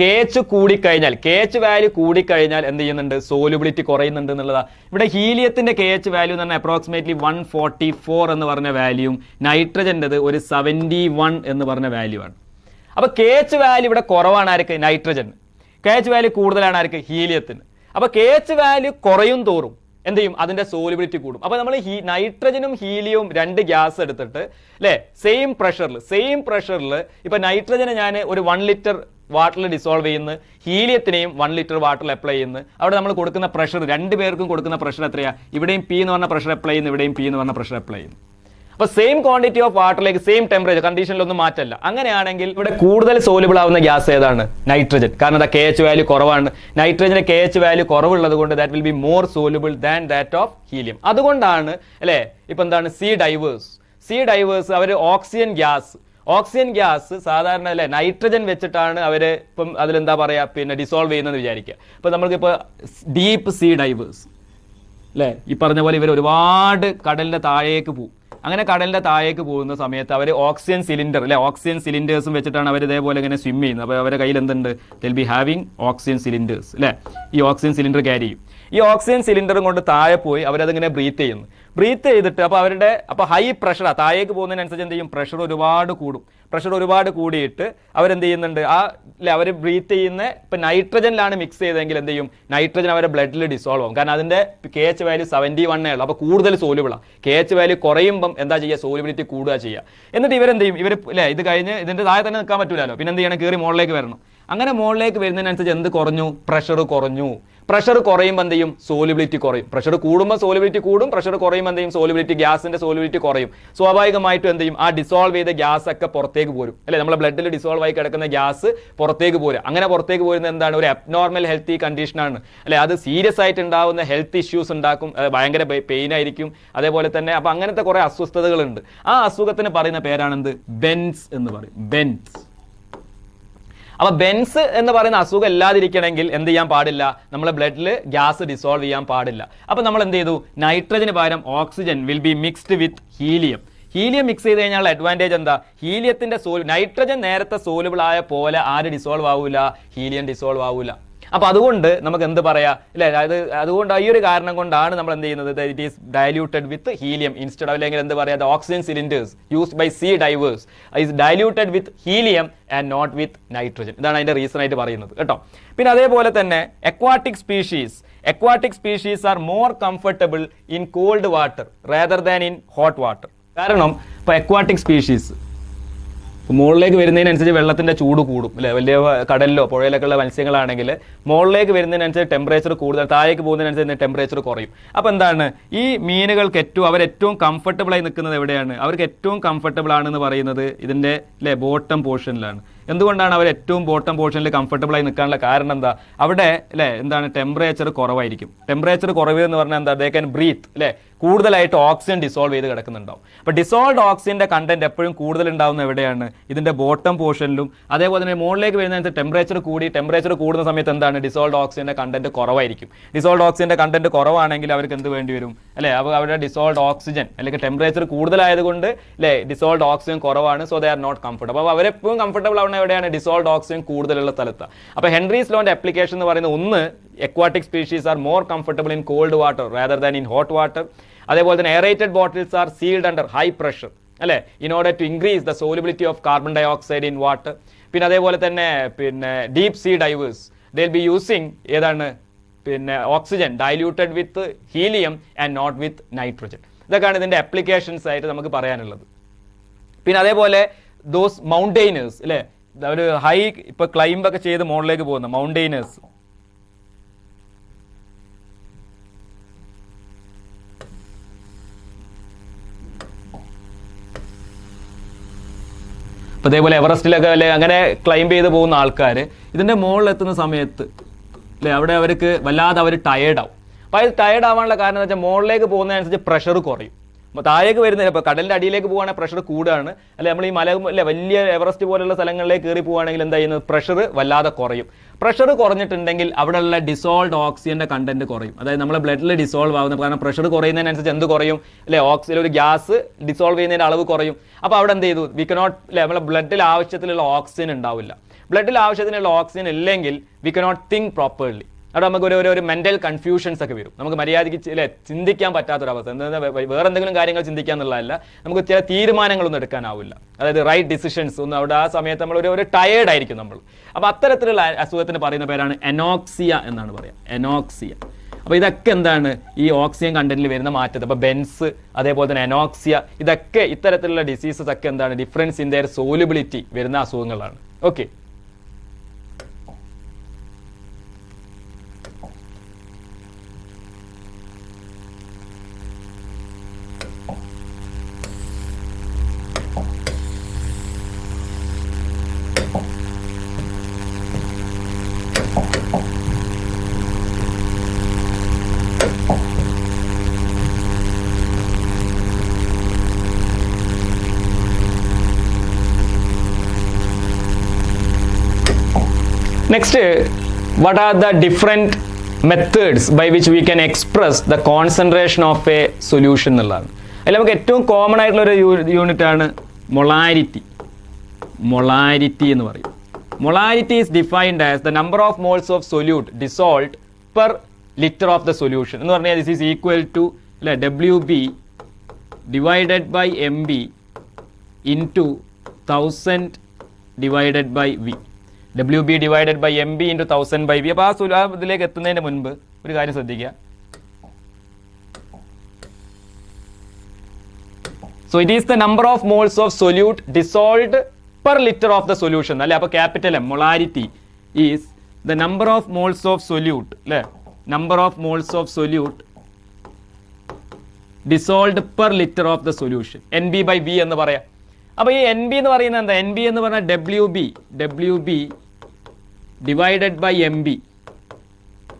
KH വാല്യൂ കൂടിക്കഴിഞ്ഞാൽ എന്ത് ചെയ്യുന്നുണ്ട്? സോലുബിലിറ്റി കുറയുന്നുണ്ട് എന്നുള്ളതാണ്. ഇവിടെ ഹീലിയത്തിൻ്റെ KH വാല്യൂ എന്ന് പറഞ്ഞാൽ അപ്രോക്സിമേറ്റ്ലി 144 എന്ന് പറഞ്ഞ വാല്യൂവും നൈട്രജൻ്റെത് ഒരു 71 എന്ന് പറഞ്ഞ വാല്യൂ ആണ്. അപ്പോൾ KH വാല്യൂ ഇവിടെ കുറവാണ് ആർക്ക്? നൈട്രജന്. KH വാല്യൂ കൂടുതലാണ് ആർക്ക്? ഹീലിയത്തിന്. അപ്പോൾ KH വാല്യൂ കുറയും തോറും എന്ത് ചെയ്യും? അതിന്റെ സോലുബിലിറ്റി കൂടും. അപ്പോൾ നമ്മൾ നൈട്രജനും ഹീലിയവും രണ്ട് ഗ്യാസ് എടുത്തിട്ട് അല്ലേ സെയിം പ്രഷറിൽ ഇപ്പൊ നൈട്രജനെ ഞാൻ ഒരു 1 ലിറ്റർ വാട്ടറിൽ ഡിസോൾവ് ചെയ്യുന്നു, ഹീലിയത്തിനെയും 1 ലിറ്റർ വാട്ടറിൽ അപ്ലൈ ചെയ്യുന്നു. അവിടെ നമ്മൾ കൊടുക്കുന്ന പ്രഷർ, രണ്ടുപേർക്കും കൊടുക്കുന്ന പ്രഷർ എത്രയാ? ഇവിടെയും P എന്ന് പറഞ്ഞ പ്രഷർ അപ്ലൈ ചെയ്യുന്നു, ഇവിടെയും P എന്ന് പറഞ്ഞ പ്രഷർ അപ്ലൈ ചെയ്യുന്നു. അപ്പോൾ സെയിം ക്വാണ്ടിറ്റി ഓഫ് വാട്ടറിലേക്ക് സെയിം ടെമ്പറേച്ചർ കണ്ടീഷനിലൊന്നും മാറ്റല്ല. അങ്ങനെയാണെങ്കിൽ ഇവിടെ കൂടുതൽ സോലുബിൾ ആവുന്ന ഗ്യാസ് ഏതാണ്? നൈട്രജൻ. കാരണം KH വാല്യൂ കുറവാണ്. നൈട്രജന് KH വാല്യൂ കുറവുള്ളത് കൊണ്ട് that will be more soluble than that of helium. അതുകൊണ്ടാണ് അല്ലേ ഇപ്പൊ എന്താണ് സി ഡൈവേഴ്സ് അവർ ഓക്സിജൻ ഗ്യാസ് സാധാരണ അല്ലേ നൈട്രജൻ വെച്ചിട്ടാണ് അവര് ഇപ്പം അതിലെന്താ പറയാ പിന്നെ ഡിസോൾവ് ചെയ്യുന്നത് വിചാരിക്കുക. ഇപ്പൊ നമ്മൾക്കിപ്പോൾ ഡീപ്പ് സീ ഡൈവേഴ്സ് അല്ലേ ഈ പറഞ്ഞ പോലെ ഇവർ ഒരുപാട് കടലിന്റെ താഴേക്ക് പോകും. അങ്ങനെ കടലിന്റെ താഴേക്ക് പോകുന്ന സമയത്ത് അവർ ഓക്സിജൻ സിലിണ്ടേഴ്സും വെച്ചിട്ടാണ് അവർ ഇതേപോലെ ഇങ്ങനെ സ്വിം ചെയ്യുന്നത്. അപ്പോൾ അവരുടെ കയ്യിൽ എന്തുണ്ട്? ദിൽ ബി ഹാവിങ് ഓക്സിജൻ സിലിണ്ടേഴ്സ് അല്ലേ. ഈ ഓക്സിജൻ സിലിണ്ടർ ക്യാരി ചെയ്യും. ഈ ഓക്സിജൻ സിലിണ്ടറും കൊണ്ട് താഴെ പോയി അവരതിങ്ങനെ ബ്രീത്ത് ചെയ്തിട്ട് അപ്പോൾ ഹൈ പ്രഷറാണ് താഴേക്ക് പോകുന്നതിനനുസരിച്ച് എന്ത് ചെയ്യും? പ്രഷർ ഒരുപാട് കൂടിയിട്ട് അവരെന്ത് ചെയ്യുന്നുണ്ട്? അവർ ബ്രീത്ത് ചെയ്യുന്ന ഇപ്പം നൈട്രജനിലാണ് മിക്സ് ചെയ്തെങ്കിൽ എന്ത് ചെയ്യും? നൈട്രജൻ അവരുടെ ബ്ലഡിൽ ഡിസോൾവ് ആവും. കാരണം അതിന്റെ KH വാല്യൂ 71 ഉള്ളൂ. അപ്പോൾ കൂടുതൽ സോലുബിളാണ്. KH വാല്യൂ കുറയുമ്പം എന്താ ചെയ്യുക? സോലുബിലിറ്റി കൂടുക ചെയ്യുക. എന്നിട്ട് ഇവരെന്ത് ചെയ്യും? ഇത് കഴിഞ്ഞ് ഇതിന്റെ താഴെ തന്നെ നിൽക്കാൻ പറ്റില്ലല്ലോ. പിന്നെ എന്ത് ചെയ്യണം? കയറി മുകളിലേക്ക് വരണം. അങ്ങനെ മുകളിലേക്ക് വരുന്നതിനനുസരിച്ച് എന്ത് കുറഞ്ഞു? പ്രഷർ കുറയുമ്പോൾ എന്ത് ചെയ്യും? സോലുബിലിറ്റി കുറയും. പ്രഷർ കൂടുമ്പോൾ സോലുബിലിറ്റി കൂടും, പ്രഷർ കുറയുമ്പോൾ എന്ത് ചെയ്യും? ഗ്യാസിന്റെ സോലുബിലിറ്റി കുറയും. സ്വാഭാവികമായിട്ടും എന്ത് ചെയ്യും? ആ ഡിസോൾവ് ചെയ്ത ഗ്യാസ് ഒക്കെ പുറത്തേക്ക് പോരും അല്ലെ. നമ്മുടെ ബ്ലഡിൽ ഡിസോൾവ് ആയി കിടക്കുന്ന ഗ്യാസ് പുറത്തേക്ക് പോരും. അങ്ങനെ പുറത്തേക്ക് പോരുന്നത് എന്താണ്? ഒരു അബ്നോർമൽ ഹെൽത്തി കണ്ടീഷനാണ് അല്ലെ. അത് സീരിയസ് ആയിട്ട് ഉണ്ടാവുന്ന ഹെൽത്ത് ഇഷ്യൂസ് ഉണ്ടാക്കും. ഭയങ്കര പെയിൻ ആയിരിക്കും. അതേപോലെ തന്നെ അപ്പൊ അങ്ങനത്തെ കുറെ അസ്വസ്ഥതകളുണ്ട്. ആ അസുഖത്തിന് പറയുന്ന പേരാണെന്ത്? ബെൻസ് എന്ന് പറയും. അപ്പോൾ ബെൻസ് എന്ന് പറയുന്ന അസുഖം ഇല്ലാതിരിക്കണമെങ്കിൽ എന്ത് ചെയ്യാൻ പാടില്ല? നമ്മളെ ബ്ലഡിൽ ഗ്യാസ് ഡിസോൾവ് ചെയ്യാൻ പാടില്ല. അപ്പോൾ നമ്മൾ എന്ത് ചെയ്തു? നൈട്രജന് പകരം oxygen will be mixed with helium mix ചെയ്ത് കഴിഞ്ഞാൽ അഡ്വാൻറ്റേജ് എന്താ? ഹീലിയത്തിന്റെ നൈട്രജൻ നേരത്തെ സോലുബിൾ ആയ പോലെ ആര് ഡിസോൾവ് ആവൂല? ഹീലിയം ഡിസോൾവ് ആവൂല. അപ്പൊ അതുകൊണ്ട് നമുക്ക് എന്ത് പറയാ അല്ലെ? അതുകൊണ്ട് ഈ ഒരു കാരണം കൊണ്ടാണ് നമ്മൾ എന്ത് ചെയ്യുന്നത്? It is diluted with helium instead, അല്ലെങ്കിൽ എന്ത് പറയാ, oxygen cylinders used by sea divers is diluted with helium and not with nitrogen. ഇതാണ് അതിന്റെ റീസൺ ആയിട്ട് പറയുന്നത് കേട്ടോ. പിന്നെ അതേപോലെ തന്നെ aquatic species are more comfortable in cold water rather than in hot water. കാരണം ഇപ്പൊ aquatic species മുകളിലേക്ക് വരുന്നതിനനുസരിച്ച് വെള്ളത്തിന്റെ ചൂട് കൂടും അല്ലെ? വലിയ കടലിലോ പുഴയിലൊക്കെ ഉള്ള മത്സ്യങ്ങളാണെങ്കിൽ മുകളിലേക്ക് വരുന്നതിനനുസരിച്ച് ടെമ്പറേച്ചർ കൂടുതൽ, താഴേക്ക് പോകുന്നതിനനുസരിച്ച് ടെമ്പറേച്ചർ കുറയും. അപ്പോൾ എന്താണ് ഈ മീനുകൾക്ക് അവരേറ്റവും കംഫർട്ടബിൾ ആയി നിൽക്കുന്നത് എവിടെയാണ്? അവർക്ക് ഏറ്റവും കംഫർട്ടബിൾ ആണെന്ന് പറയുന്നത് ഇതിന്റെ അല്ലെ ബോട്ടം പോർഷനിലാണ്. എന്തുകൊണ്ടാണ് അവർ ഏറ്റവും ബോട്ടം പോർഷനിൽ കംഫർട്ടബിൾ ആയി നിൽക്കാനുള്ള കാരണം എന്താ? അവിടെ അല്ലെ എന്താണ് ടെമ്പറേച്ചർ കുറവായിരിക്കും. ടെമ്പറേച്ചർ കുറവ് എന്ന് പറഞ്ഞാൽ എന്താ? ദേ ക്യാൻ ബ്രീത്ത് അല്ലെ, കൂടുതലായിട്ട് ഓക്സിജൻ ഡിസോൾവ് ചെയ്ത് കിടക്കുന്നുണ്ടാവും. അപ്പോൾ ഡിസോൾവ്ഡ് ഓക്സിജന്റെ കണ്ടന്റ് എപ്പോഴും കൂടുതൽ ഉണ്ടാവുന്ന എവിടെയാണ്? ഇതിന്റെ ബോട്ടം പോർഷനിലും. അതേപോലെ തന്നെ മുകളിലേക്ക് വരുന്നതിനനുസരിച്ച് ടെമ്പറേച്ചർ കൂടുന്ന സമയത്ത് എന്താണ്? ഡിസോൾവ്ഡ് ഓക്സിജന്റെ കണ്ടന്റ് കുറവായിരിക്കും. ഡിസോൾവ്ഡ് ഓക്സിജന്റെ കണ്ടന്റ് കുറവാണെങ്കിൽ അവർക്ക് എന്ത് വേണ്ടി വരും അല്ലെ? അവരുടെ ഡിസോൾവ്ഡ് ഓക്സിജൻ അല്ലെങ്കിൽ ടെമ്പറേച്ചർ കൂടുതലായതുകൊണ്ട് അല്ലെ ഡിസോൾവ്ഡ് ഓക്സിജൻ കുറവാണ്. So they are not comfortable. അപ്പോൾ അവരെപ്പോഴും കംഫർട്ടബിൾ ആവുന്ന എവിടെയാണ്? ഡിസോൾവ്ഡ് ഓക്സിജൻ കൂടുതലുള്ള സ്ഥലത്ത്. അപ്പോൾ ഹെൻറീസ് ലോന്റെ അപ്ലിക്കേഷൻ എന്ന് പറയുന്നത് ഒന്ന്, aquatic species are more comfortable in cold water rather than in hot water. അതേപോലെ തന്നെ aerated bottles are sealed under high pressure അല്ലെ, in order to increase the solubility of carbon dioxide in water. പിന്നെ അതേപോലെ തന്നെ deep sea divers they'll be using ഏതാണ് oxygen diluted with helium and not with nitrogen. ഇതൊക്കെയാണ് ഇതിന്റെ applications ആയിട്ട് നമുക്ക് പറയാനുള്ളത്. പിന്നെ അതേപോലെ those mountaineers അല്ലെ, ഒരു ഹൈ ഇപ്പൊ ക്ലൈംബ് ഒക്കെ ചെയ്ത് മുകളിലേക്ക് പോകുന്ന മൗണ്ടൈനേഴ്സ്, അപ്പോൾ അതേപോലെ എവറസ്റ്റിലൊക്കെ അല്ലെ അങ്ങനെ ക്ലൈംബ് ചെയ്ത് പോകുന്ന ആൾക്കാർ ഇതിന്റെ മുകളിലെത്തുന്ന സമയത്ത് അല്ലെ അവിടെ അവർക്ക് വല്ലാതെ അവർ ടയേർഡാവും. അപ്പോൾ അത് ടയേർഡ് ആവാനുള്ള കാരണം എന്ന് വെച്ചാൽ മുകളിലേക്ക് പോകുന്നതനുസരിച്ച് പ്രഷർ കുറയും. അപ്പോൾ താഴേക്ക് വരുന്നില്ല, ഇപ്പോൾ കടലിൻ്റെ അടിയിലേക്ക് പോകുകയാണെങ്കിൽ പ്രഷർ കൂടുകയാണ് അല്ലെ. നമ്മൾ ഈ അല്ലെ വലിയ എവറസ്റ്റ് പോലുള്ള സ്ഥലങ്ങളിലേക്ക് കയറി പോവുകയാണെങ്കിൽ എന്താ ചെയ്യുന്നത്? പ്രഷർ വല്ലാതെ കുറയും. പ്രഷർ കുറഞ്ഞിട്ടുണ്ടെങ്കിൽ അവിടെയുള്ള ഡിസോൾവ്ഡ് ഓക്സിജന്റെ കണ്ടന്റ് കുറയും. അതായത് നമ്മുടെ ബ്ലഡിൽ ഡിസോൾവ് ആവുന്നത്, കാരണം പ്രഷർ കുറയുന്നതിനനുസരിച്ച് എന്ത് കുറയും അല്ലെ? ഓക്സിജൻ, ഒരു ഗ്യാസ് ഡിസോൾവ് ചെയ്യുന്നതിന്റെ അളവ് കുറയും. അപ്പോൾ അവിടെ എന്ത് ചെയ്തു? വി കനോട്ട് അല്ലെ, നമ്മുടെ ബ്ലഡിൽ ആവശ്യത്തിലുള്ള ഓക്സിജൻ ഉണ്ടാവില്ല. ബ്ലഡിൽ ആവശ്യത്തിനുള്ള ഓക്സിജൻ ഇല്ലെങ്കിൽ വി കനോട്ട് തിങ്ക് പ്രോപ്പർലി. അവിടെ നമുക്ക് ഒരു മെന്റൽ കൺഫ്യൂഷൻസ് ഒക്കെ വരും. നമുക്ക് മര്യാദയ്ക്ക് അല്ലെ ചിന്തിക്കാൻ പറ്റാത്തൊരവസ്ഥ. എന്താ വേറെ എന്തെങ്കിലും കാര്യങ്ങൾ ചിന്തിക്കാൻ എന്നുള്ളതല്ല, നമുക്ക് ചില തീരുമാനങ്ങളൊന്നും എടുക്കാനാവില്ല. അതായത് റൈറ്റ് ഡിസിഷൻസ് ഒന്നും അവിടെ ആ സമയത്ത് നമ്മൾ ഒരു ടയേർഡ് ആയിരിക്കും നമ്മൾ. അപ്പോൾ അത്തരത്തിലുള്ള അസുഖത്തിന് പറയുന്ന പേരാണ് അനോക്സിയ എന്നാണ് പറയുക, അനോക്സിയ. അപ്പോൾ ഇതൊക്കെ എന്താണ്? ഈ ഓക്സിജൻ കണ്ടന്റിൽ വരുന്ന മാറ്റം. അപ്പോൾ ബെൻസ്, അതേപോലെ തന്നെ അനോക്സിയ, ഇതൊക്കെ ഇത്തരത്തിലുള്ള ഡിസീസസ് ഒക്കെ എന്താണ്? ഡിഫറൻസ് ഇൻ ദെയർ സോലുബിലിറ്റി വരുന്ന അസുഖങ്ങളാണ്. Okay. Next, what are the different methods by which we can express the concentration of a solution എന്നുള്ളതാണ്. അതിൽ നമുക്ക് ഏറ്റവും കോമൺ ആയിട്ടുള്ള ഒരു യൂണിറ്റ് ആണ് മൊളാരിറ്റി. മൊളാരിറ്റി എന്ന് പറയും. Molarity is defined as the number of moles of solute dissolved per liter of the solution. എന്ന് പറഞ്ഞാൽ this is equal to WB divided by MB into 1000 divided by V. WB divided by MB into 1000 by V. അപ്പോൾ ആ ഇതിലേക്ക് എത്തുന്നതിന് മുൻപ് ഒരു കാര്യം ശ്രദ്ധിക്കുക. So it is the number of moles of solute dissolved per liter of the solution അല്ലെ. അപ്പോൾ capital M, molarity is the number of moles of solute അല്ലെ, number of moles of solute dissolved per liter of the solution, NB by V എന്ന് പറയാം. അപ്പോൾ ഈ NB എന്ന് പറയുന്നത് എന്താ? NB എന്ന് പറഞ്ഞാൽ WB divided by MB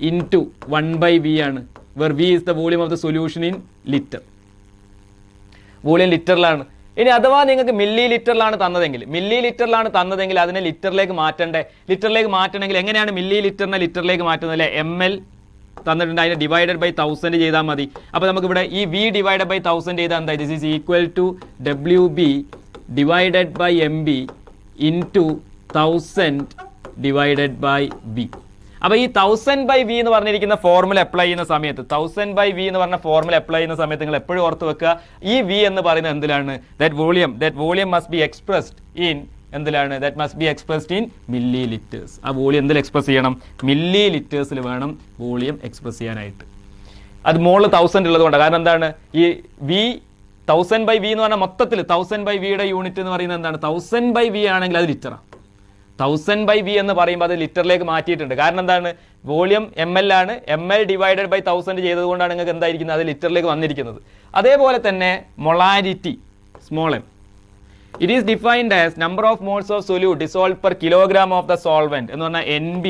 into 1 by V ആണ്, where V is the volume of the solution in liter. Volume ലിറ്ററിലാണ്. ഇനി അഥവാ നിങ്ങൾക്ക് മില്ലി ലിറ്ററിലാണ് തന്നതെങ്കിൽ അതിനെ ലിറ്ററിലേക്ക് മാറ്റണ്ടേ? ലിറ്ററിലേക്ക് മാറ്റണമെങ്കിൽ എങ്ങനെയാണ് മില്ലി ലിറ്ററിനെ ലിറ്ററിലേക്ക് മാറ്റുന്നത് അല്ലേ? ML തന്നിട്ടുണ്ട്, അതിനെ ഡിവൈഡഡ് ബൈ 1000 ചെയ്താൽ മതി. അപ്പോൾ നമുക്കിവിടെ ഈ V ഡിവൈഡഡ് ബൈ 1000 ചെയ്താൽ എന്തായി? This is equal to WB divided by MB into 1000 divided by V. അപ്പോൾ ഈ 1000/V എന്ന് പറഞ്ഞിരിക്കുന്ന ഫോർമുല അപ്ലൈ ചെയ്യുന്ന സമയത്ത്, 1000/V എന്ന് പറഞ്ഞ ഫോർമുല അപ്ലൈ ചെയ്യുന്ന സമയത്ത് നിങ്ങൾ എപ്പോഴും ഓർത്ത് വെക്കുക, ഈ V എന്ന് പറയുന്നത് എന്തിലാണ്? That volume must be expressed in എന്തിലാണ്? That must be expressed in millilitres. ആ വോളിയം എന്തിൽ എക്സ്പ്രസ് ചെയ്യണം? മില്ലി ലിറ്റേഴ്സിൽ വേണം വോളിയം എക്സ്പ്രസ് ചെയ്യാനായിട്ട്. അത് മോളിൽ 1000 ഉള്ളതുകൊണ്ട്. കാരണം എന്താണ്? ഈ V 1000/V എന്ന് പറഞ്ഞാൽ മൊത്തത്തിൽ 1000/Vയുടെ യൂണിറ്റ് എന്ന് പറയുന്നത് എന്താണ്? 1000/V ആണെങ്കിൽ അത് ലിറ്ററാണ്. 1000/V എന്ന് പറയുമ്പോൾ അത് ലിറ്ററിലേക്ക് മാറ്റിയിട്ടുണ്ട്. കാരണം എന്താണ്? വോളിയം ml ആണ്, ml ഡിവൈഡഡ് ബൈ 1000 ചെയ്തതുകൊണ്ടാണ് നിങ്ങൾക്ക് എന്തായിരിക്കുന്നത്? അത് ലിറ്ററിലേക്ക് വന്നിരിക്കുന്നത്. അതേപോലെ തന്നെ molarity small m, it is defined as number of moles of solute dissolve per kilogram of the solvent എന്ന് പറഞ്ഞാൽ NB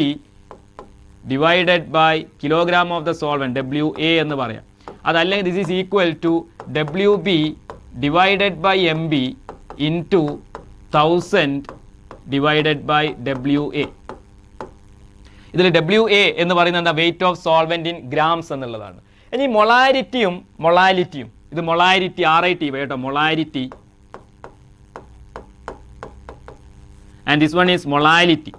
divided by kilogram of the solvent WA എന്ന് പറയാം. അതല്ലെങ്കിൽ this is equal to WB divided by MB into 1000 divided by WA. ഇതിൽ WA എന്ന് പറയുന്നത് എന്താ? Weight of solvent in grams എന്നുള്ളതാണ്. ഇനി മൊളാരിറ്റിയും മൊളാലിറ്റിയും, ഇത് മൊളാരിറ്റി RIT കേട്ടോ, molarity, and this one is molality.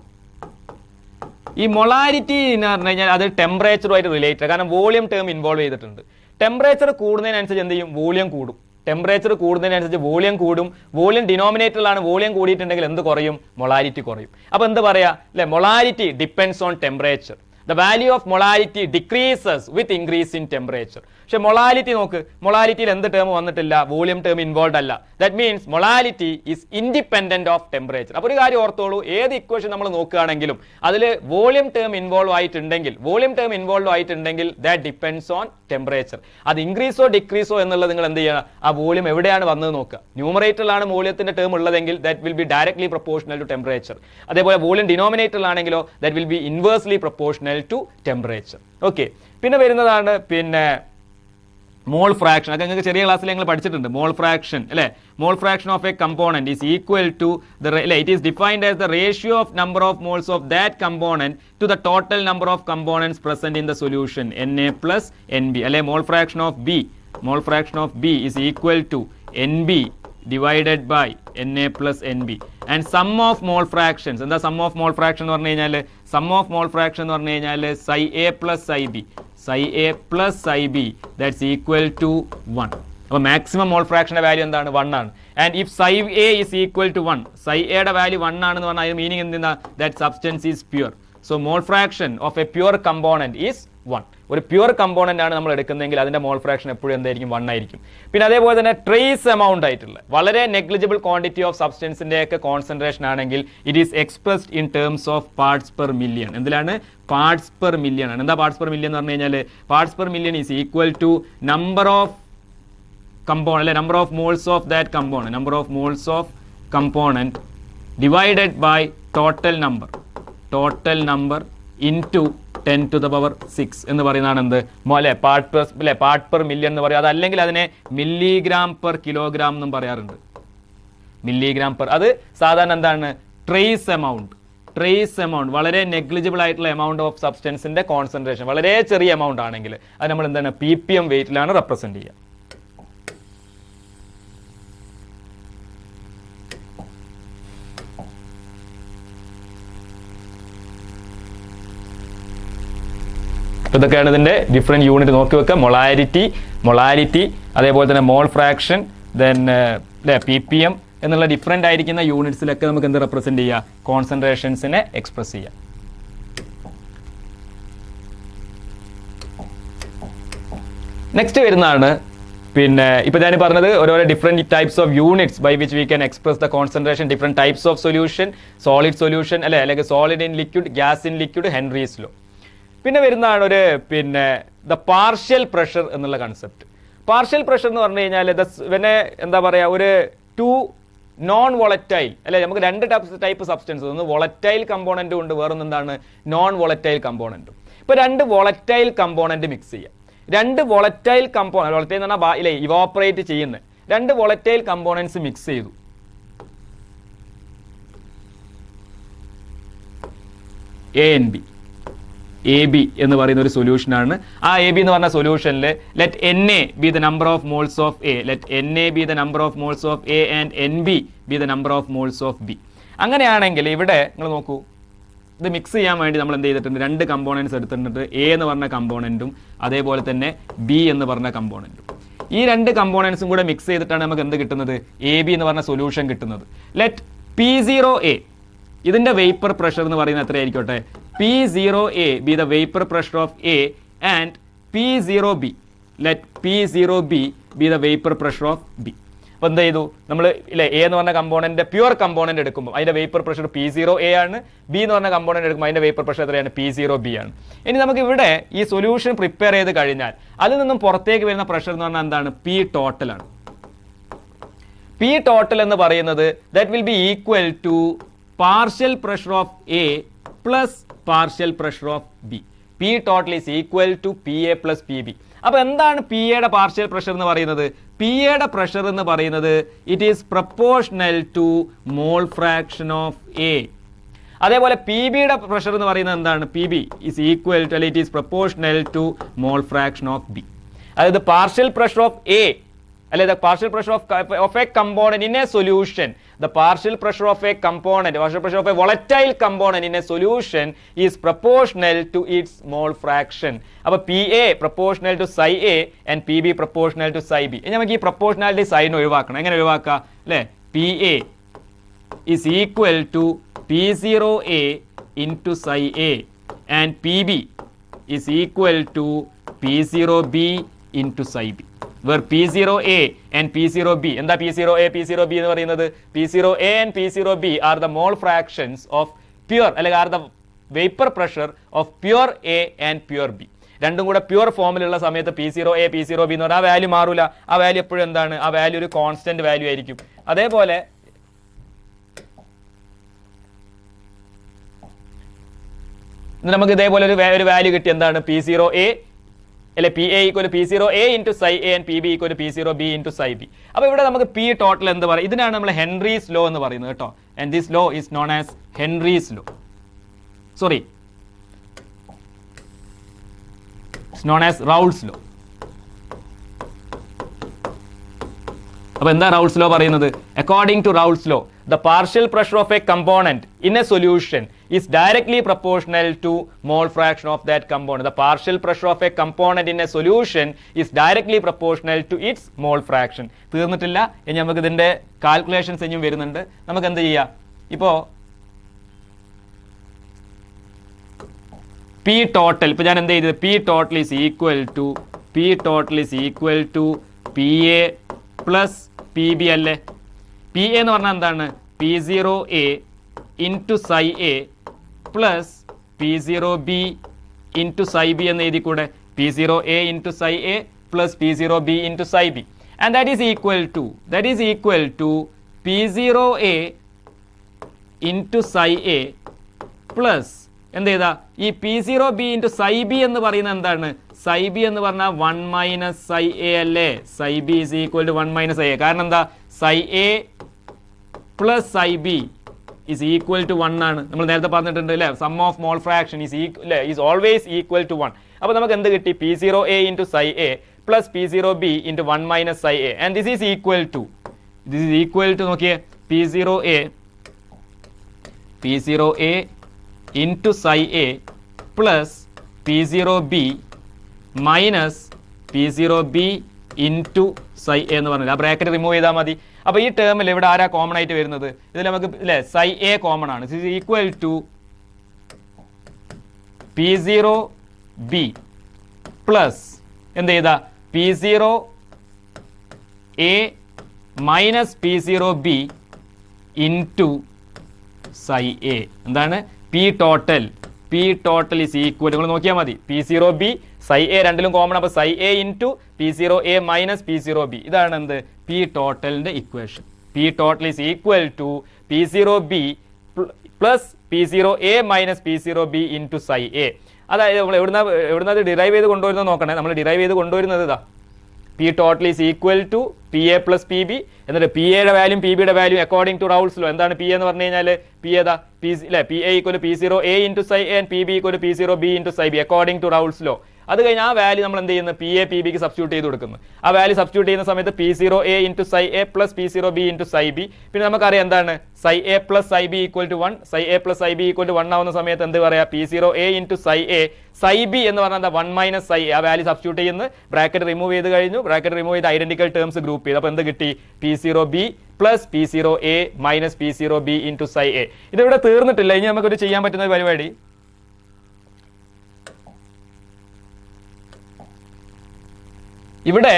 ഈ മൊളാരിറ്റി എന്ന് പറഞ്ഞു കഴിഞ്ഞാൽ അത് ടെമ്പറേച്ചറുമായിട്ട് റിലേറ്റഡ്, കാരണം വോളിയം ടേം ഇൻവോൾവ് ചെയ്തിട്ടുണ്ട്. ടെമ്പറേച്ചർ കൂടുന്നതിനനുസരിച്ച് എന്ത് ചെയ്യും? വോളിയം കൂടും. ടെമ്പറേച്ചർ കൂടുന്നതിനനുസരിച്ച് വോളിയം കൂടും. വോളിയം ഡിനോമിനേറ്ററിലാണ്. വോളിയം കൂടിയിട്ടുണ്ടെങ്കിൽ എന്ത് കുറയും? മൊളാരിറ്റി കുറയും. അപ്പോൾ എന്ത് പറയാ അല്ലെ? Molarity depends on temperature. The value of molality decreases with increase in temperature. പക്ഷേ മൊളാലിറ്റി നോക്ക്, മൊളാലിറ്റിയിൽ എന്ത് ടേം വന്നിട്ടില്ല? വോളിയം ടേം ഇൻവോൾവ് അല്ല. That means molality is independent of temperature. അപ്പോൾ ഒരു കാര്യം ഓർത്തോളൂ, ഏത് ഇക്വേഷൻ നമ്മൾ നോക്കുകയാണെങ്കിലും അതിൽ വോളിയം ടേം ഇൻവോൾവ് ആയിട്ടുണ്ടെങ്കിൽ ദാറ്റ് ഡിപ്പെൻഡ്സ് ഓൺ ടെമ്പറേച്ചർ. അത് ഇൻക്രീസോ ഡിക്രീസോ എന്നുള്ളത് നിങ്ങൾ എന്ത് ചെയ്യണം? ആ വോളിയം എവിടെയാണ് വന്നത് നോക്കുക. ന്യൂമറേറ്ററിലാണ് വോളിയത്തിന്റെ ടേം ഉള്ളതെങ്കിൽ that will be directly proportional to temperature. അതേപോലെ വോളിയം ഡിനോമിനേറ്ററിലാണെങ്കിലോ that will be inversely proportional to temperature. Okay, പിന്നെ വരുന്നതാണ് മോൾ ഫ്രാക്ഷൻ. അതൊക്കെ നിങ്ങൾക്ക് ചെറിയ ക്ലാസ്സിൽ നിങ്ങൾ പഠിച്ചിട്ടുണ്ട്. മോൾ ഫ്രാക്ഷൻ അല്ലേ? Mole fraction of a component is equal to it is defined as the ratio of number of moles of that component to the total number of components present in the solution Na plus Nb. അല്ലെ mole fraction of B is equal to Nb divided by Na plus Nb. And sum of mole fractions, എന്താ sum of mole fraction എന്ന് പറഞ്ഞു കഴിഞ്ഞാൽ? sum of mole fraction എന്ന് പറഞ്ഞു കഴിഞ്ഞാൽ psi A plus psi B that's equal to 1. അപ്പോൾ maximum മോൾ ഫ്രാക്ഷന്റെ value എന്താണ്? 1 ആണ്. And if psi A is equal to 1, psi A യുടെ വാല്യൂ 1 ആണെന്ന് പറഞ്ഞാൽ അതിന് മീനിങ് എന്താണ്? That substance is pure. So mall fraction of A pure component is 1. ഒരു pure component ആണ് നമ്മൾ എടുക്കുന്നതെങ്കിൽ അതിന്റെ മോൾ ഫ്രാക്ഷൻ എപ്പോഴും എന്തായിരിക്കും? 1 ആയിരിക്കും. പിന്നെ അതേപോലെ തന്നെ ട്രേസ് എമൗണ്ട് ആയിട്ടുള്ള വളരെ നെഗ്ലിജിബിൾ ക്വാണ്ടിറ്റി ഓഫ് സബ്സ്റ്റൻസിന്റെ ഒക്കെ കോൺസെൻട്രേഷൻ ആണെങ്കിൽ it is expressed in terms of parts per million. എന്തിലാണ്? പാർട്സ് പെർ മില്യൺ ആണ്. എന്താ പാർട്സ് പെർ മില്യൺ എന്ന് പറഞ്ഞു കഴിഞ്ഞാൽ? Parts per million is equal to number of component, അല്ലെ number of moles of that component divided by total number into 10 to the power 6 എന്ന് പറയുന്നതാണ് എന്ത്? പാർട്ട് പെർ മില്യൺ എന്ന് പറയും. അതല്ലെങ്കിൽ അതിനെ മില്ലിഗ്രാം പെർ കിലോഗ്രാം എന്നും പറയാറുണ്ട്. മില്ലിഗ്രാം പെർ, അത് സാധാരണ എന്താണ്? ട്രേസ് എമൗണ്ട് വളരെ നെഗ്ലിജിബിൾ ആയിട്ടുള്ള എമൗണ്ട് ഓഫ് സബ്സ്റ്റൻസിന്റെ കോൺസെൻട്രേഷൻ വളരെ ചെറിയ എമൗണ്ട് ആണെങ്കിൽ അത് നമ്മൾ എന്താണ്? ppm വെയിറ്റിലാണ് റെപ്രസെന്റ് ചെയ്യുക. ഇതൊക്കെയാണ് ഇതിന്റെ ഡിഫറെന്റ് യൂണിറ്റ് നോക്കി വെക്കുക. മൊളാരിറ്റി അതേപോലെ തന്നെ മോൾ ഫ്രാക്ഷൻ, ദെൻ ppm എന്നുള്ള ഡിഫറെന്റ് ആയിരിക്കുന്ന യൂണിറ്റ്സിലൊക്കെ നമുക്ക് എന്ത് റെപ്രസെന്റ് ചെയ്യാം? കോൺസെൻട്രേഷൻസിനെ എക്സ്പ്രസ് ചെയ്യാം. നെക്സ്റ്റ് വരുന്നതാണ് ഇപ്പൊ ഞാൻ പറഞ്ഞത് ഓരോരോ different types of units by which we can express the concentration, different types of solution, solid solution അല്ലെ, അല്ലെങ്കിൽ solid in liquid, gas in liquid, Henry's law. പിന്നെ വരുന്നതാണ് ദ പാർഷ്യൽ പ്രഷർ എന്നുള്ള കൺസെപ്റ്റ്. പാർഷ്യൽ പ്രഷർ എന്ന് പറഞ്ഞു കഴിഞ്ഞാൽ എന്താ പറയുക, ഒരു ടു നോൺ വോളറ്റൈൽ അല്ലെ, നമുക്ക് രണ്ട് ടൈപ്പ് സബ്സ്റ്റൻസ്, ഒന്ന് വോളറ്റൈൽ കമ്പോണന്റും ഉണ്ട്, വേറൊന്നും എന്താണ്? നോൺ വോളറ്റൈൽ കമ്പോണന്റും. ഇപ്പൊ രണ്ട് വോളറ്റൈൽ കമ്പോണന്റ് മിക്സ് ചെയ്യാം. രണ്ട് വോളറ്റൈൽ എന്ന് പറഞ്ഞാൽ ഇവോപ്പറേറ്റ് ചെയ്യുന്ന രണ്ട് വോളറ്റൈൽ കമ്പോണന്റ്സ് മിക്സ് ചെയ്തു. A and B. A B എന്ന് പറയുന്ന ഒരു സൊല്യൂഷനാണ്. ആ എ ബി എന്ന് പറഞ്ഞ സൊല്യൂഷനിൽ let N A B the number of moles of A, let N A B the number of moles of A and N B B the number of moles of B. അങ്ങനെയാണെങ്കിൽ ഇവിടെ നിങ്ങൾ നോക്കൂ, ഇത് mix ചെയ്യാൻ വേണ്ടി നമ്മൾ എന്ത് ചെയ്തിട്ടുണ്ട്, രണ്ട് കമ്പോണൻസ് എടുത്തിട്ടുണ്ട്. എ എന്ന് പറഞ്ഞ കമ്പോണൻറ്റും അതേപോലെ തന്നെ ബി എന്ന് പറഞ്ഞ കമ്പോണൻറ്റും. ഈ രണ്ട് കമ്പോണൻസും കൂടെ മിക്സ് ചെയ്തിട്ടാണ് നമുക്ക് എന്ത് കിട്ടുന്നത്, എ ബി എന്ന് പറഞ്ഞ സൊല്യൂഷൻ കിട്ടുന്നത്. ലെറ്റ് P0A, ഇതിൻ്റെ വേപ്പർ പ്രഷർ എന്ന് പറയുന്നത് എത്രയായിരിക്കട്ടെ, P0A be the vapor pressure of A and P0B, let P0B be the vapor pressure of B. അപ്പോൾ എന്ത് ചെയ്തു നമ്മൾ ഇല്ലേ, എ എന്ന് പറഞ്ഞ കമ്പോണൻറ്റ് പ്യുവർ കമ്പോണൻറ്റ് എടുക്കുമ്പോൾ അതിൻ്റെ വേപ്പർ പ്രഷർ P0A ആണ്, ബി എന്ന് പറഞ്ഞ കമ്പോണൻറ്റ് എടുക്കുമ്പോൾ അതിൻ്റെ വേപ്പർ പ്രഷർ എത്രയാണ്, P0B ആണ്. ഇനി നമുക്ക് ഇവിടെ ഈ സൊല്യൂഷൻ പ്രിപ്പയർ ചെയ്ത് കഴിഞ്ഞാൽ അതിൽ നിന്നും പുറത്തേക്ക് വരുന്ന പ്രഷർ എന്ന് പറഞ്ഞാൽ എന്താണ്, P ടോട്ടൽ ആണ്. P ടോട്ടൽ എന്ന് പറയുന്നത് that will be equal to partial pressure of A plus partial pressure of B. P total is equal to PA plus PB. അപ്പോൾ എന്താണ് പി എയുടെ പാർഷ്യൽ പ്രഷർ എന്ന് പറയുന്നത്, പി എയുടെ പ്രഷർ എന്ന് പറയുന്നത് it is proportional to mole fraction of A. അതേപോലെ P ബിയുടെ പ്രഷർ എന്ന് പറയുന്നത് എന്താണ്, P B is equal to അല്ലെങ്കിൽ it is proportional to mole fraction of B. അതായത് പാർഷ്യൽ പ്രഷർ ഓഫ് എ അല്ലെ the partial pressure of a component in a solution, the partial pressure of a component, partial pressure of a volatile component in a solution is proportional to its mole fraction. അപ്പോൾ PA proportional to psi A and PB proportional to psi B. ഇനി നമുക്ക് ഈ proportionality sign ഒഴിവാക്കണം. എങ്ങനെ ഒഴിവാക്കുക അല്ലേ, PA is equal to P0A into psi A and PB is equal to P0B into psi B. where P0A and P0B, എന്താ P0A P0B എന്ന് പറയുന്നത്, P0A and P0B are the mole fractions of pure അല്ലെങ്കിൽ are the vapor pressure of pure A and pure B. രണ്ടും കൂടെ pure ഫോമിലുള്ള സമയത്ത് P0A P0B എന്ന് പറഞ്ഞാൽ ആ വാല്യൂ മാറൂല. ആ വാല്യൂ എപ്പോഴും എന്താണ്, ആ വാല്യൂ ഒരു കോൺസ്റ്റന്റ് വാല്യൂ ആയിരിക്കും. അതേപോലെ നമുക്ക് ഇതേപോലെ ഒരു വാല്യൂ കിട്ടി, എന്താണ് P0A അല്ലെ PA equal P0A into psi A and PB equal P0B into psi B. അപ്പോൾ ഇവിടെ നമുക്ക് P ടോട്ടൽ എന്ത് പറയും, ഇതിനാണ് നമ്മൾ ഹെൻറീസ് ലോ എന്ന് പറയുന്നത് കേട്ടോ. And this law is known as Henry's law, sorry it's known as Raoult's law. അപ്പോൾ എന്താ റൗൾസ് ലോ പറയുന്നത്, according to Raoult's law the partial pressure of a component in a solution is directly proportional to mole fraction of that component. The partial pressure of a component in a solution is directly proportional to its mole fraction. തീർന്നിട്ടില്ല, ഇനി നമുക്ക് ഇതിൻ്റെ calculations ഇനിയും വരുന്നുണ്ട്. നമുക്ക് എന്ത് ചെയ്യാം, ഇപ്പോൾ P ടോട്ടൽ, ഇപ്പോൾ ഞാൻ എന്ത് ചെയ്തത്, P total is equal to PA plus PB അല്ലേ. പി എ എന്ന് പറഞ്ഞാൽ എന്താണ്, P0A into psi A plus P0B into psi B എന്ന് എഴുതി കൂടെ, P0A into psi A plus P0B into psi B. And that is equal to P0A into psi A plus എന്ത് ചെയ്താ ഈ P0B ഇൻറ്റു psi B എന്ന് പറയുന്നത് എന്താണ്, psi B എന്ന് പറഞ്ഞാൽ 1 മൈനസ് psi A അല്ലേ. psi B is equal to 1 minus psi A. കാരണം എന്താ, psi A plus psi B is equal to 1 ആണ്. നമ്മൾ നേരത്തെ പറഞ്ഞിട്ടുണ്ട് അല്ലേ, sum of mole fraction is always equal to 1. അപ്പോൾ നമുക്ക് എന്ത് കിട്ടി, P0A into psi A plus P0B into 1 minus psi A and this is equal to നോക്കിയേ, P0A into psi A plus P0B minus P0B into psi A എന്ന് പറഞ്ഞില്ല. ആ bracket remove ചെയ്താൽ മതി. അപ്പോൾ ഈ ടേമിൽ ഇവിടെ ആരാ കോമൺ ആയിട്ട് വരുന്നത്, ഇതിൽ നമുക്ക് അല്ലേ psi A കോമൺ ആണ്. This is equal to P0B plus എന്ത് ചെയ്താ P0A minus P0B into psi A. എന്താണ് P ടോട്ടൽ ഈസ് ഈക്വൽ, നിങ്ങൾ നോക്കിയാൽ മതി, P0B psi A രണ്ടിലും കോമൺ, അപ്പോൾ psi A into P0A minus P0B. ഇതാണ് എന്ത് P ടോട്ടലിൻ്റെ equation. P total is equal to P0B plus P0A minus P0B into psi A. അതായത് നമ്മൾ എവിടുന്ന ഡിറൈവ് ചെയ്ത് കൊണ്ടുവരുന്നത് നോക്കണേ. നമ്മൾ ഡിറൈവ് ചെയ്ത് കൊണ്ടുവരുന്നത് ഇതാ, P total is equal to P A plus P B. എന്നിട്ട് പി എയുടെ വാല്യൂം പി ബിയുടെ വാല്യൂം അക്കോർഡിംഗ് ടു റൗൾസ് ലോ എന്താണ് പി എന്ന് പറഞ്ഞു കഴിഞ്ഞാൽ പി ഏതാ പി അല്ലെ P A equal P zero A into psi A and P B equal P zero B into psi B according to Raoult's law. അത് കഴിഞ്ഞ് ആ വാല്യൂ നമ്മൾ എന്ത് ചെയ്യുന്നു പി എ പി ബിക്ക് സബ്സ്റ്റിറ്റ്യൂട്ട് ചെയ്ത് കൊടുക്കുന്നു. ആ വാല്യൂ സബ്സ്റ്റിറ്റ്യൂട്ട് ചെയ്യുന്ന സമയത്ത് P zero A into psi A plus P zero B into psi B. പിന്നെ നമുക്കറിയാം എന്താണ് psi A plus psi B equal to 1. Psi A plus psi B equal to 1 ആവുന്ന സമയത്ത് എന്ത് പറയാം P zero A into psi A psi B എന്ന് പറഞ്ഞാൽ എന്താ 1 മൈനസ് സൈ എ. ആ വാല്യൂ സബ്സ്റ്റിറ്റ്യൂട്ട് ചെയ്യുന്നു, ബ്രാക്കറ്റ് റിമൂവ് ചെയ്ത് കഴിഞ്ഞു, ബ്രാക്കറ്റ് റിമൂവ് ചെയ്ത് ഐഡന്റിക്കൽ ടേംസ് ഗ്രൂപ്പ് ചെയ്ത് അപ്പോൾ എന്ത് കിട്ടി P zero B plus P zero A minus P zero B into psi A. ഇതിവിടെ തീർന്നിട്ടില്ല. ഇനി നമുക്കൊരു ചെയ്യാൻ പറ്റുന്ന പരിപാടി ഇവിടെ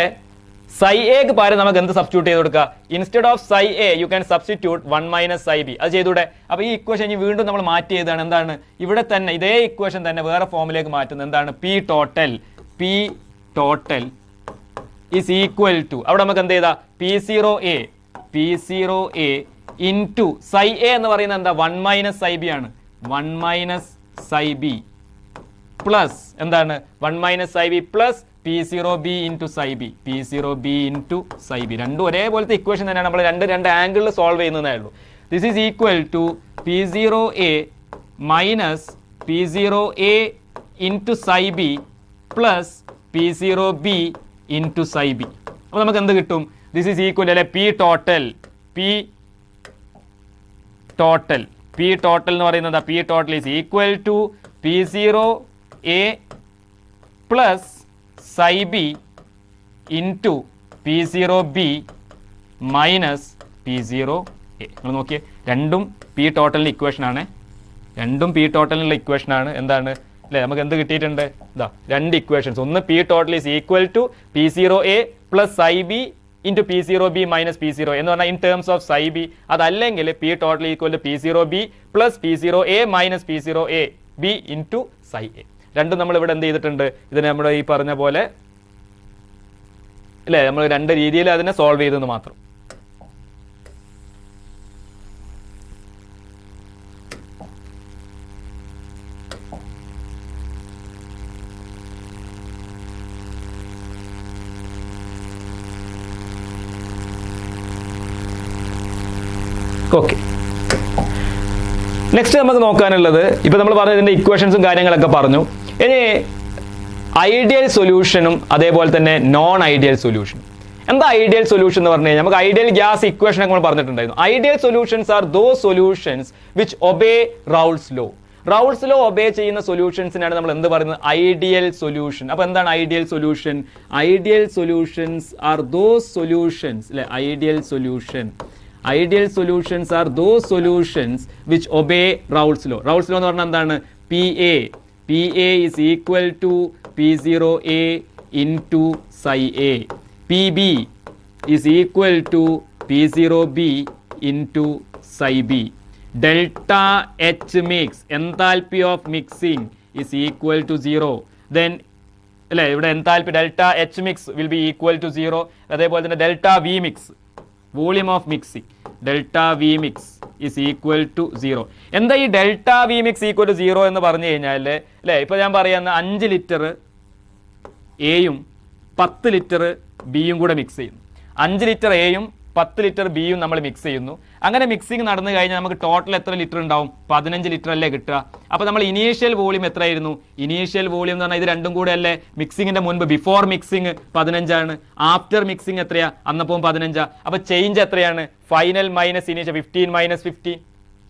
സൈ എക്ക് പകരം നമുക്ക് എന്ത് സബ്സ്റ്റിറ്റ്യൂട്ട് ചെയ്ത് കൊടുക്കുക instead of psi A you can substitute 1 minus psi B. അത് ചെയ്തൂടെ. അപ്പോൾ ഈ ഇക്വേഷൻ ഇനി വീണ്ടും നമ്മൾ മാറ്റി ചെയ്താണ് എന്താണ് ഇവിടെ തന്നെ ഇതേ ഇക്വേഷൻ തന്നെ വേറെ ഫോമിലേക്ക് മാറ്റുന്നത് എന്താണ് P total is equal to അവിടെ നമുക്ക് എന്ത് ചെയ്താ P zero A into psi A എന്ന് പറയുന്നത് എന്താ 1 മൈനസ് സൈ ബി ആണ് 1 മൈനസ് സൈ ബി പ്ലസ് എന്താണ് 1 minus psi B plus P zero B into psi B രണ്ടും ഒരേപോലത്തെ ഇക്വേഷൻ തന്നെയാണ്. നമ്മൾ രണ്ട് ആംഗിളിൽ സോൾവ് ചെയ്യുന്നതേ ഉള്ളൂ. This is equal to P zero A minus P zero A into psi B plus P zero B into psi B. അപ്പോൾ നമുക്ക് എന്ത് കിട്ടും ദിസ് ഈസ് ഈക്വൽ അല്ലെ പി ടോട്ടൽ എന്ന് പറയുന്നത് P total is equal to P zero A plus psi B into P zero B minus P zero A. നിങ്ങൾ നോക്കിയേ രണ്ടും പി ടോട്ടലിൻ്റെ ഇക്വേഷൻ ആണ്. എന്താണ് അല്ലേ നമുക്ക് എന്ത് കിട്ടിയിട്ടുണ്ട് ഇതാ രണ്ട് ഇക്വേഷൻസ്. ഒന്ന് P total is equal to P zero A plus psi B into P zero B minus P zero എന്ന് പറഞ്ഞാൽ in terms of psi B. അതല്ലെങ്കിൽ P total equal to P zero B plus P zero A minus P zero A B into psi A. രണ്ടും നമ്മൾ ഇവിടെ എന്ത് ചെയ്തിട്ടുണ്ട് ഇതിനെ നമ്മൾ ഈ പറഞ്ഞ പോലെ അല്ലേ നമ്മൾ രണ്ട് രീതിയിൽ അതിനെ സോൾവ് ചെയ്തെന്ന് മാത്രം. ഓക്കെ നെക്സ്റ്റ് നമുക്ക് നോക്കാനുള്ളത് ഇപ്പൊ നമ്മൾ പറഞ്ഞ ഇതിന്റെ ഇക്വേഷൻസും കാര്യങ്ങളൊക്കെ പറഞ്ഞു. ഇനി ഐഡിയൽ സൊല്യൂഷനും അതേപോലെ തന്നെ നോൺ ഐഡിയൽ സൊല്യൂഷനും. എന്താ ഐഡിയൽ സൊല്യൂഷൻ എന്ന് പറഞ്ഞു കഴിഞ്ഞാൽ നമുക്ക് ഐഡിയൽ ഗ്യാസ് ഇക്വേഷൻ ഒക്കെ നമ്മൾ പറഞ്ഞിട്ടുണ്ടായിരുന്നു. Ideal solutions are those solutions which obey Raoult's law. Raoult's law obey ചെയ്യുന്ന സൊല്യൂഷൻസിനാണ് നമ്മൾ എന്ത് പറയുന്നത് ഐഡിയൽ സൊല്യൂഷൻ. അപ്പോൾ എന്താണ് ideal solution? Ideal solutions are those solutions അല്ലെ ideal solutions are those solutions which obey Raoult's law. Raoult's law എന്ന് പറഞ്ഞാൽ എന്താണ് P A is equal to P0A into psi A. PB is equal to P0B into psi B. Delta H mix, enthalpy of mixing is equal to 0. Then അല്ലേ ഇവിടെ enthalpy delta H mix will be equal to 0. അതേപോലെ തന്നെ delta V mix, volume of mixing, delta V mix is equal to 0. എന്താ ഈ delta V mix equal to 0 എന്ന് പറഞ്ഞു കഴിഞ്ഞാൽ അല്ലേ ഇപ്പോൾ ഞാൻ പറയുന്ന 5 ലിറ്റർ എയും 10 ലിറ്റർ ബിയും കൂടെ മിക്സ് ചെയ്യുന്നു. 5 ലിറ്റർ എയും 10 ലിറ്റർ ബിയും നമ്മൾ മിക്സ് ചെയ്യുന്നു. അങ്ങനെ മിക്സിങ് നടന്നു കഴിഞ്ഞാൽ നമുക്ക് ടോട്ടൽ എത്ര ലിറ്റർ ഉണ്ടാവും? 15 ലിറ്റർ അല്ലേ കിട്ടുക. അപ്പോൾ നമ്മൾ ഇനീഷ്യൽ വോളിയം എത്രയായിരുന്നു? ഇനീഷ്യൽ വോളിയം എന്ന് പറഞ്ഞാൽ ഇത് രണ്ടും കൂടെ അല്ലേ മിക്സിങ്ങിന്റെ മുൻപ് ബിഫോർ മിക്സിങ് 15 ആണ്, ആഫ്റ്റർ മിക്സിങ് എത്രയാ? അന്നപ്പോൾ 15. അപ്പോൾ ചേഞ്ച് എത്രയാണ്? ഫൈനൽ മൈനസ് ഇനീഷ്യൽ 15 മൈനസ് 15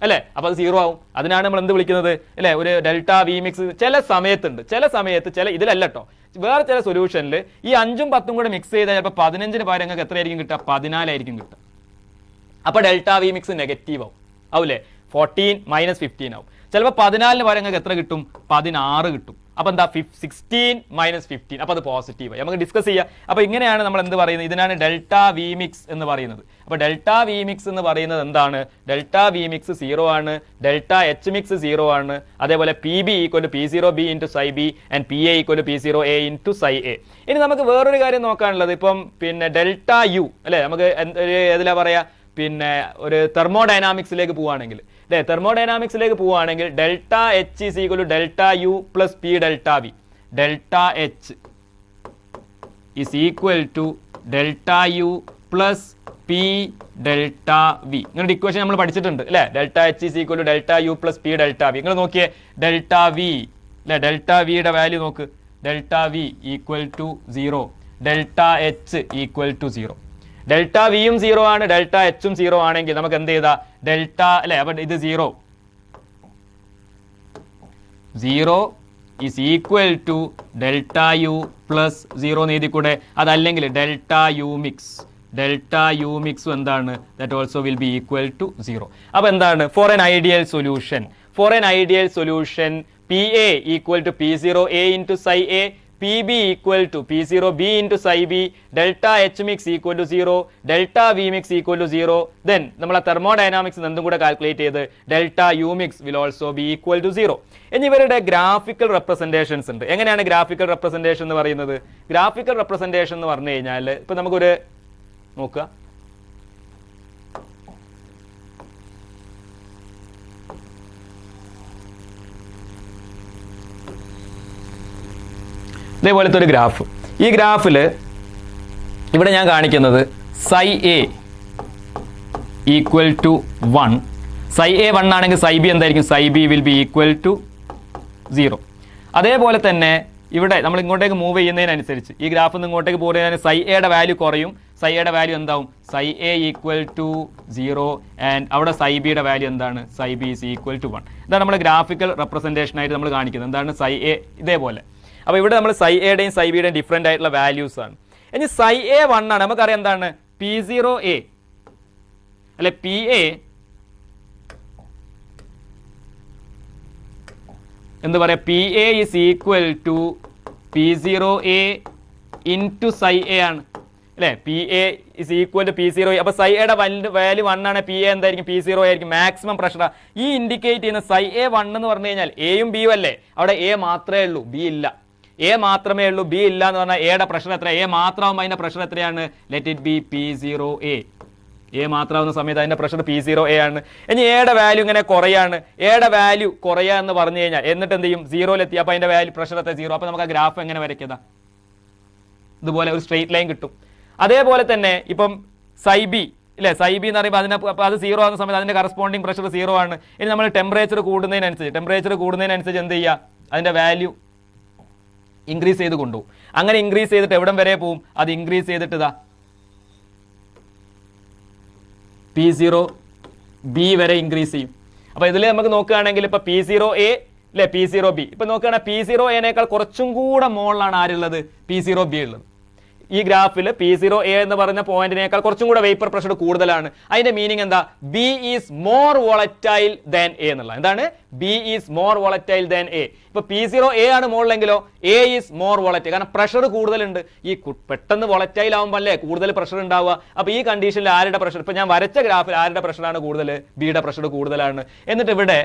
അല്ലേ, അപ്പോൾ അത് 0 ആവും. അതിനാണ് നമ്മൾ എന്ത് വിളിക്കുന്നത് അല്ലേ ഒരു ഡെൽറ്റ വി മിക്സ്. ചില സമയത്ത് ചില ഇതിലല്ല കേട്ടോ, വേറെ ചില സൊല്യൂഷനിൽ ഈ 5ഉം 10ഉം കൂടെ മിക്സ് ചെയ്താൽ ചിലപ്പോൾ 15ന് പകരം നിങ്ങൾക്ക് എത്രയായിരിക്കും കിട്ടുക? 14 ആയിരിക്കും കിട്ടുക. അപ്പോൾ ഡെൽറ്റ വി മിക്സ് നെഗറ്റീവ് ആവൂല്ലേ, 14 മൈനസ് 15 ആവും. ചിലപ്പോൾ 14ന് പകരം നിങ്ങൾക്ക് എത്ര കിട്ടും? 16 കിട്ടും. അപ്പോൾ എന്താ 16 മൈനസ് 15, അപ്പോൾ അത് പോസിറ്റീവ്. നമുക്ക് ഡിസ്കസ് ചെയ്യാം. അപ്പോൾ ഇങ്ങനെയാണ് നമ്മൾ എന്ത് പറയുന്നത്, ഇതിനാണ് ഡെൽറ്റ വി മിക്സ് എന്ന് പറയുന്നത്. അപ്പോൾ ഡെൽറ്റ വി മിക്സ് എന്ന് പറയുന്നത് എന്താണ്? ഡെൽറ്റ വി മിക്സ് 0 ആണ്, ഡെൽറ്റ എച്ച് മിക്സ് 0 ആണ്, അതേപോലെ P B equal to P0B into psi B and P A equal to P0A into psi A. ഇനി നമുക്ക് വേറൊരു കാര്യം നോക്കാനുള്ളത്, ഇപ്പം പിന്നെ ഡെൽറ്റ യു അല്ലേ, നമുക്ക് ഏതിലാ പറയാ, പിന്നെ ഒരു തെർമോഡൈനാമിക്സിലേക്ക് പോവുകയാണെങ്കിൽ തെർമോഡൈനാമിക്സിലേക്ക് പോവുകയാണെങ്കിൽ delta H is equal to delta U plus P delta V. Delta H is equal to delta u plus p delta v. ഇങ്ങനെ ഇക്വേഷൻ നമ്മൾ പഠിച്ചിട്ടുണ്ട് അല്ലേ? Delta H is equal to delta U plus P delta V. നിങ്ങൾ നോക്കിയേ delta V അല്ലേ? Delta വിയുടെ value നോക്ക്. Delta V equal to 0, delta H equal to 0. Delta വിയും 0 ആണ്, ഡെൽറ്റ എച്ചും 0 ആണെങ്കിൽ നമുക്ക് എന്ത് ചെയ്താ ഡെൽറ്റ അല്ലേ? അപ്പൊ ഇത് 0 is equal to delta u plus 0 എന്ന് എഴുതിക്കൂടെ? അതല്ലെങ്കിൽ delta U mix, delta U mix എന്താണ്? That also will be equal to 0. അപ്പോൾ എന്താണ്? For an ideal solution PA equal to P0A into psi A, PB equal to P0B into psi B, delta H mix equal to 0, delta V mix equal to 0. Then നമ്മൾ thermodynamics എന്തും കൂടെ calculate ചെയ്ത് delta U mix will also be equal to 0. ഇനി ഇവരുടെ graphical representations ഉണ്ട്. എങ്ങനെയാണ് graphical representation എന്ന് പറയുന്നത്? ഗ്രാഫിക്കൽ റെപ്രസെൻറ്റേഷൻ എന്ന് പറഞ്ഞു കഴിഞ്ഞാൽ ഇപ്പം നമുക്കൊരു നോക്കുക, ഇതേപോലത്തെ ഒരു ഗ്രാഫ്. ഈ ഗ്രാഫിൽ ഇവിടെ ഞാൻ കാണിക്കുന്നത് psi A equal to 1, psi A 1 ആണെങ്കിൽ സൈ ബി എന്തായിരിക്കും? Psi B will be equal to 0. അതേപോലെ തന്നെ ഇവിടെ നമ്മൾ ഇങ്ങോട്ടേക്ക് മൂവ് ചെയ്യുന്നതിനനുസരിച്ച് ഈ ഗ്രാഫിൽ നിന്ന് ഇങ്ങോട്ടേക്ക് പോകുന്നതിന് സൈ എയുടെ വാല്യൂ കുറയും. സൈ എയുടെ വാല്യൂ എന്താവും? Psi A equal to 0 and അവിടെ സൈ ബിയുടെ വാല്യൂ എന്താണ്? Psi B is equal to 1. ഇതാണ് നമ്മൾ ഗ്രാഫിക്കൽ റെപ്രസെൻറ്റേഷൻ ആയിട്ട് നമ്മൾ കാണിക്കുന്നത്. എന്താണ്? സൈ എ ഇതേപോലെ. അപ്പോൾ ഇവിടെ നമ്മൾ സൈ എയുടെയും സൈ ബിയുടെയും ഡിഫറെൻ്റ് ആയിട്ടുള്ള വാല്യൂസ് ആണ്. ഇനി സൈ എ 1 ആണ്. നമുക്കറിയാം എന്താണ്? P0A അല്ലെ? PA എന്ത് പറയാ? PA is equal to P0A into psi A ആണ് അല്ലേ? PA is equal to P0A. അപ്പോൾ സൈ എയുടെ വാല്യൂ 1 ആണ്, PA എന്തായിരിക്കും? P0 ആയിരിക്കും. മാക്സിമം പ്രഷർ ഈ ഇൻഡിക്കേറ്റ് ചെയ്യുന്ന സൈ എ 1 എന്ന് പറഞ്ഞു കഴിഞ്ഞാൽ എയും ബിയും അല്ലേ? അവിടെ എ മാത്രമേ ഉള്ളൂ, ബി ഇല്ല. എ മാത്രമേ ഉള്ളൂ, ബി ഇല്ല എന്ന് പറഞ്ഞാൽ എയുടെ പ്രഷർ എത്ര? എ മാത്രമാകുമ്പോൾ അതിൻ്റെ പ്രഷർ എത്രയാണ്? Let it be P0A. A മാത്രമാവുന്ന സമയത്ത് അതിൻ്റെ പ്രഷർ P0A ആണ്. ഇനി എയുടെ വാല്യൂ ഇങ്ങനെ കുറയാണ്. എയുടെ വാല്യൂ കുറയുക എന്ന് പറഞ്ഞു കഴിഞ്ഞാൽ എന്നിട്ട് എന്ത് ചെയ്യും? 0-ലെത്തി. അപ്പോൾ അതിൻ്റെ വാല്യൂ പ്രഷർ എത്ര? 0. അപ്പോൾ നമുക്ക് ആ ഗ്രാഫ് എങ്ങനെ വരയ്ക്കുക? ഇതുപോലെ ഒരു സ്ട്രെയിറ്റ് ലൈൻ കിട്ടും. അതേപോലെ തന്നെ ഇപ്പം സൈ ബി ഇല്ലേ? സൈ ബി എന്ന് പറയുമ്പോൾ അത് 0 ആകുന്ന സമയത്ത് അതിൻ്റെ കറസ്പോണ്ടിങ് പ്രഷർ 0 ആണ്. ഇനി നമ്മൾ ടെമ്പറേച്ചർ കൂടുന്നതിനനുസരിച്ച് എന്ത് ചെയ്യുക? അതിൻ്റെ വാല്യൂ ഇൻക്രീസ് ചെയ്ത് കൊണ്ടുപോകും. അങ്ങനെ ഇൻക്രീസ് ചെയ്തിട്ട് എവിടം വരെ പോവും? അത് ഇൻക്രീസ് ചെയ്തിട്ട് ഇതാ P0B വരെ ഇൻക്രീസ് ചെയ്യും. അപ്പോൾ ഇതിൽ നമുക്ക് നോക്കുകയാണെങ്കിൽ ഇപ്പോൾ P0A അല്ലേ? P0B ഇപ്പം നോക്കുകയാണെങ്കിൽ P0A കുറച്ചും കൂടെ മുകളിലാണ് ആരുള്ളത്? P0B ഉള്ളത്. ഈ ഗ്രാഫിൽ P0A എന്ന് പറയുന്ന പോയിന്റിനേക്കാൾ കുറച്ചും കൂടെ വേപ്പർ പ്രഷർ കൂടുതലാണ്. അതിന്റെ മീനിങ് എന്താ? B is more volatile than A എന്നുള്ള. എന്താണ്? B is more volatile than A. ഇപ്പൊ P0A ആണ് മുകളിലെങ്കിലോ A ഈസ് മോർ വോളറ്റൈൽ. കാരണം പ്രഷർ കൂടുതലുണ്ട്. ഈ പെട്ടെന്ന് വോളറ്റൈൽ ആവുമ്പോൾ അല്ലേ കൂടുതൽ പ്രഷർ ഉണ്ടാവുക. അപ്പൊ ഈ കണ്ടീഷനിൽ ആരുടെ പ്രഷർ? ഇപ്പൊ ഞാൻ വരച്ച ഗ്രാഫിൽ ആരുടെ പ്രഷറാണ് കൂടുതൽ? ബിയുടെ പ്രഷർ കൂടുതലാണ്. എന്നിട്ട് ഇവിടെ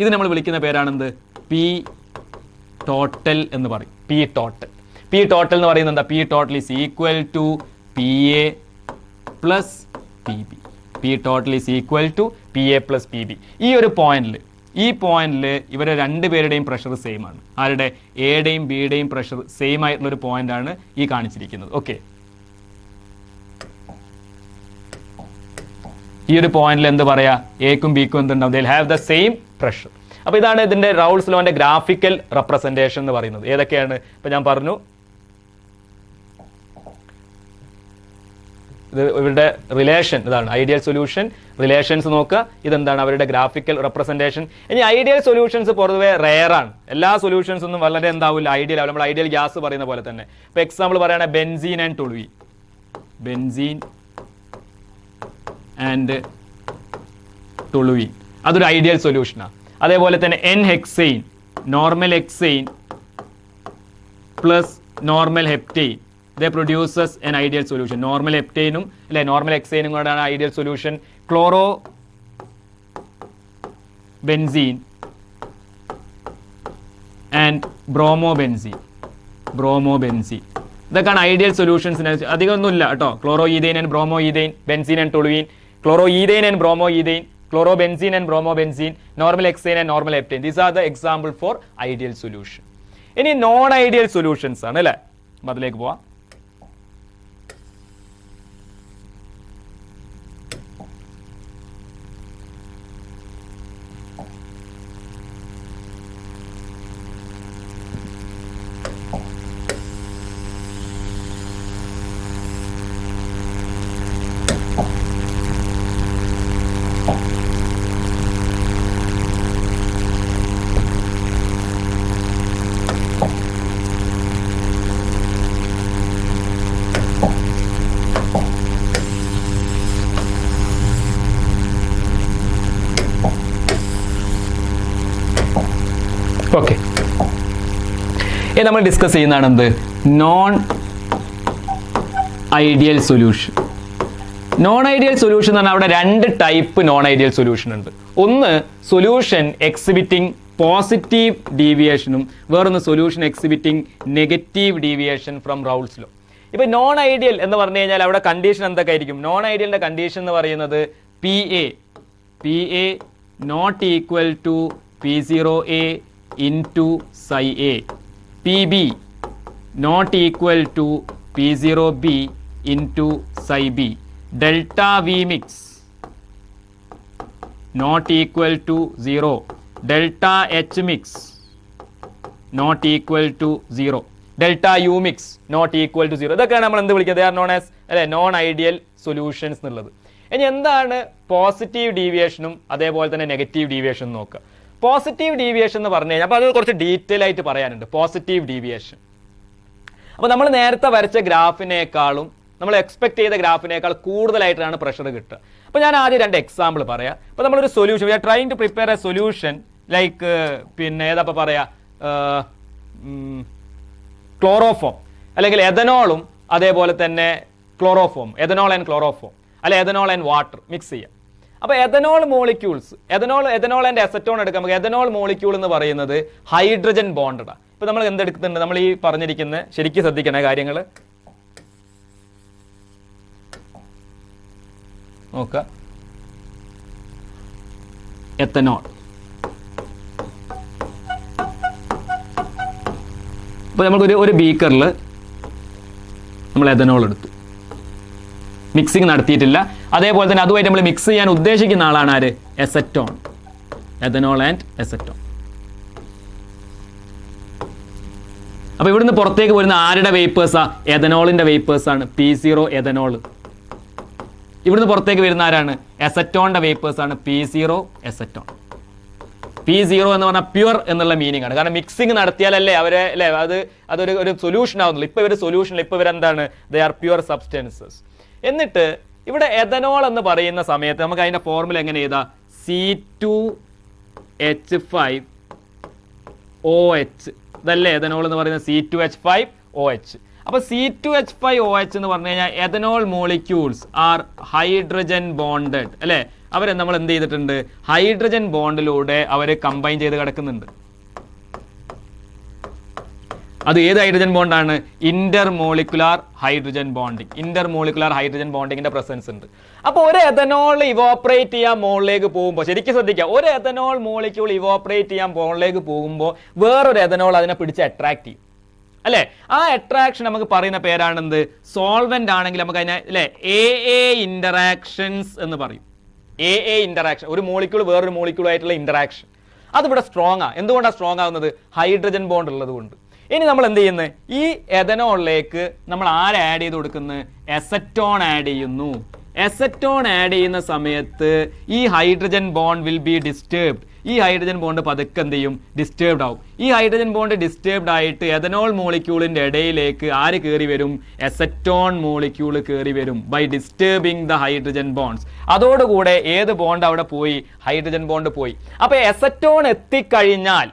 ഇത് നമ്മൾ വിളിക്കുന്ന പേരാണെന്ത്? പി ടോട്ടൽ എന്ന് പറയും. പി ടോട്ടൽ എന്ന് പറയുന്നത് എന്താ? P total is equal to PA plus PB. P total is equal to PA plus PB. ഈ പോയിന്റിൽ ഇവരെ രണ്ടുപേരുടെയും പ്രഷർ സെയിം ആണ്. ആരുടെ? എയുടെയും ബിയുടെയും പ്രഷർ സെയിം ആയിട്ടുള്ള ഒരു പോയിന്റ് ആണ് ഈ കാണിച്ചിരിക്കുന്നത്. ഓക്കെ, ഈ ഒരു പോയിന്റിൽ എന്ത് പറയാ? എക്കും ബിക്കും എന്തുണ്ടാവും? They will have the same pressure. അപ്പോൾ ഇതാണ് ഇതിന്റെ റൗൾസ് ലോന്റെ ഗ്രാഫിക്കൽ റെപ്രസെന്റേഷൻ എന്ന് പറയുന്നത്. ഏതൊക്കെയാണ്? ഇപ്പൊ ഞാൻ പറഞ്ഞു ഇത് ഇവരുടെ റിലേഷൻ ഇതാണ്. ഐഡിയൽ സൊല്യൂഷൻ റിലേഷൻസ് നോക്കുക. ഇതെന്താണ്? അവരുടെ ഗ്രാഫിക്കൽ റെപ്രസെന്റേഷൻ. ഇനി ഐഡിയൽ സൊല്യൂഷൻസ് പൊതുവെ റെയർ ആണ്. എല്ലാ സൊല്യൂഷൻസ് ഒന്നും വളരെ എന്താവില്ല, ഐഡിയൽ ആവില്ല. നമ്മൾ ഐഡിയൽ ഗ്യാസ് പറയുന്ന പോലെ തന്നെ. ഇപ്പൊ എക്സാമ്പിൾ പറയുകയാണെങ്കിൽ benzene and toluene. Benzene and toluene അതൊരു ഐഡിയൽ സൊല്യൂഷനാണ്. അതേപോലെ തന്നെ n hexane, normal hexane plus normal heptane, they produces an ideal solution. Normal ഹെപ്റ്റെയിനും അല്ലെ നോർമൽ ഹെക്സെയിനും കൂടെയാണ് ideal solution. Chlorobenzene and bromobenzene ഇതൊക്കെയാണ് ഐഡിയൽ സൊല്യൂഷൻസിന്. അധികം ഒന്നുമില്ല കേട്ടോ. Chloroethane and bromoethane, benzene and toluene, chloroethane and bromoethane, chlorobenzene and bromobenzene, normal hexane and normal heptane. These are the example for ideal solution. ഇനി non ideal solutions ആണ് അല്ലേ, അതിലേക്ക് പോവാം. Okay, ഇനി നമ്മൾ discuss ചെയ്യുന്നതാണ് എന്ത്, non ideal solution. Non ideal solution എന്ന് പറഞ്ഞാൽ അവിടെ രണ്ട് ടൈപ്പ് നോൺ ഐഡിയൽ സൊല്യൂഷൻ ഉണ്ട്. ഒന്ന് സൊല്യൂഷൻ എക്സിബിറ്റിംഗ് പോസിറ്റീവ് ഡീവിയേഷനും വേറൊന്ന് solution exhibiting negative deviation from റൗൾസ് law. ഇപ്പൊ നോൺ ഐഡിയൽ എന്ന് പറഞ്ഞു കഴിഞ്ഞാൽ അവിടെ കണ്ടീഷൻ എന്തൊക്കെ ആയിരിക്കും? നോൺ ഐഡിയലിന്റെ കണ്ടീഷൻ എന്ന് പറയുന്നത് P A naught equal to P0A into psi A, PB not equal to P0B into psi B, delta V mix not equal to 0, delta H mix not equal to 0, delta U mix not equal to 0. ഇതൊക്കെയാണ് നമ്മൾ എന്ത് വിളിക്കുക? They are known as അല്ലെ non ideal solutions എന്നുള്ളത്. ഇനി എന്താണ് positive ഡീവിയേഷനും അതേപോലെ തന്നെ നെഗറ്റീവ് ഡീവിയേഷനും നോക്കുക. പോസിറ്റീവ് ഡീവിയേഷൻ എന്ന് പറഞ്ഞു കഴിഞ്ഞാൽ അപ്പോൾ അത് കുറച്ച് ഡീറ്റെയിൽ ആയിട്ട് പറയാനുണ്ട്. പോസിറ്റീവ് ഡീവിയേഷൻ അപ്പോൾ നമ്മൾ നേരത്തെ വരച്ച ഗ്രാഫിനേക്കാളും നമ്മൾ എക്സ്പെക്ട് ചെയ്ത ഗ്രാഫിനേക്കാൾ കൂടുതലായിട്ടാണ് പ്രഷർ കിട്ടുക. അപ്പോൾ ഞാൻ ആദ്യം രണ്ട് എക്സാമ്പിൾ പറയാം. അപ്പോൾ നമ്മളൊരു solution, we are trying to prepare a solution like പിന്നെ ഏതാപ്പോൾ പറയാ ക്ലോറോഫോം അല്ലെങ്കിൽ എഥനോളും അതേപോലെ തന്നെ ക്ലോറോഫോം, എഥനോൾ ആൻഡ് ക്ലോറോഫോം അല്ലെ എഥനോൾ ആൻഡ് വാട്ടർ മിക്സ് ചെയ്യാം. അപ്പോൾ ethanol molecules, ethanol and acetone എടുക്കാം. നമുക്ക് എഥനോൾ മോളിക്യൂൾ എന്ന് പറയുന്നത് ഹൈഡ്രജൻ ബോണ്ടഡാണ്. ഇപ്പോൾ നമ്മൾ എന്തെടുക്കുന്നുണ്ട്, നമ്മൾ ഈ പറഞ്ഞിരിക്കുന്ന ശരിക്കും ശ്രദ്ധിക്കണ കാര്യങ്ങൾ നോക്കുക. എഥനോൾ, ഇപ്പോൾ നമുക്ക് ഒരു ബീക്കറിൽ നമ്മൾ എഥനോൾ എടുത്തു, മിക്സിങ് നടത്തിയിട്ടില്ല. അതേപോലെ തന്നെ അതുമായിട്ട് നമ്മൾ മിക്സ് ചെയ്യാൻ ഉദ്ദേശിക്കുന്ന ആളാണ് ആര്? എസറ്റോൺ, എഥനോൾ ആൻഡ് എസറ്റോൺ. അപ്പോൾ ഇവിടുന്ന് പുറത്തേക്ക് വരുന്ന ആരുടെ വേപ്പേഴ്സാ? എഥനോളിന്റെ വേപ്പേഴ്സ് ആണ്, P0 എഥനോൾ. ഇവിടുന്ന് പുറത്തേക്ക് വരുന്ന ആരാണ്? എസറ്റോണിന്റെ വേപ്പേഴ്സ് ആണ്, P0 എസറ്റോൺ. P0 എന്ന് പറഞ്ഞാൽ പ്യുവർ എന്നുള്ള മീനിങ് ആണ്. കാരണം മിക്സിങ് നടത്തിയാലല്ലേ അവരെ അല്ലേ അതൊരു സൊല്യൂഷൻ ആവുന്നുള്ളൂ. ഇപ്പോൾ ഇവർ സൊല്യൂഷനിൽ ഇപ്പോൾ ഇവരെന്താണ്? They are pure substances. എന്നിട്ട് ഇവിടെ എഥനോൾ എന്ന് പറയുന്ന സമയത്ത് നമുക്ക് അതിന്റെ ഫോർമുല എങ്ങനെ എഴുതാം? C2H5OH. ഇതല്ലേ എഥനോൾ എന്ന് പറയുന്നത്, C2H5OH. അപ്പോൾ C2H5OH എന്ന് പറഞ്ഞു കഴിഞ്ഞാൽ ethanol molecules R hydrogen bonded അല്ലേ. അവരെ നമ്മൾ എന്ത് ചെയ്തിട്ടുണ്ട്? ഹൈഡ്രജൻ ബോണ്ടിലൂടെ അവർ കമ്പൈൻ ചെയ്ത് കിടക്കുന്നുണ്ട്. അത് ഏത് ഹൈഡ്രജൻ ബോണ്ടാണ്? Intermolecular hydrogen bonding. Intermolecular hydrogen ബോണ്ടിങ്ങിന്റെ പ്രസൻസ് ഉണ്ട്. അപ്പോൾ ഒരു എഥനോൾ ഇവോപ്പറേറ്റ് ചെയ്യാൻ മുകളിലേക്ക് പോകുമ്പോൾ ശരിക്കും ശ്രദ്ധിക്കുക, ഒരു എഥനോൾ മോളിക്യൂൾ ഇവോപ്പറേറ്റ് ചെയ്യാൻ മുകളിലേക്ക് പോകുമ്പോൾ വേറൊരു എഥനോൾ അതിനെ പിടിച്ച് അട്രാക്ട് ചെയ്യും അല്ലേ. ആ അട്രാക്ഷൻ നമുക്ക് പറയുന്ന പേരാണെന്ത്? സോൾവെന്റ് ആണെങ്കിൽ നമുക്ക് അതിനെ അല്ലേ AA ഇന്ററാക്ഷൻസ് എന്ന് പറയും. AA ഇന്ററാക്ഷൻ, ഒരു മോളിക്യൂൾ വേറൊരു മോളിക്യൂളായിട്ടുള്ള ഇന്ററാക്ഷൻ. അതിവിടെ സ്ട്രോങ് ആണ്. എന്തുകൊണ്ടാണ് സ്ട്രോങ് ആകുന്നത്? ഹൈഡ്രജൻ ബോണ്ട് ഉള്ളത് കൊണ്ട്. ഇനി നമ്മൾ എന്ത് ചെയ്യുന്നത്? ഈ എഥനോളിലേക്ക് നമ്മൾ ആരെ ആഡ് ചെയ്ത് കൊടുക്കുന്നത്? എസറ്റോൺ ആഡ് ചെയ്യുന്നു. എസറ്റോൺ ആഡ് ചെയ്യുന്ന സമയത്ത് ഈ hydrogen bond will be disturbed. ഈ ഹൈഡ്രജൻ ബോണ്ട് പതുക്കെ എന്ത് ചെയ്യും? ഡിസ്റ്റർബ്ഡ് ആവും. ഈ ഹൈഡ്രജൻ ബോണ്ട് ഡിസ്റ്റർബ്ഡ് ആയിട്ട് എഥനോൾ മോളിക്യൂളിന്റെ ഇടയിലേക്ക് ആര് കയറി വരും? എസറ്റോൺ മോളിക്യൂൾ കയറി വരും by disturbing the hydrogen bonds. അതോടുകൂടെ ഏത് ബോണ്ട് അവിടെ പോയി? ഹൈഡ്രജൻ ബോണ്ട് പോയി. അപ്പൊ എസറ്റോൺ എത്തിക്കഴിഞ്ഞാൽ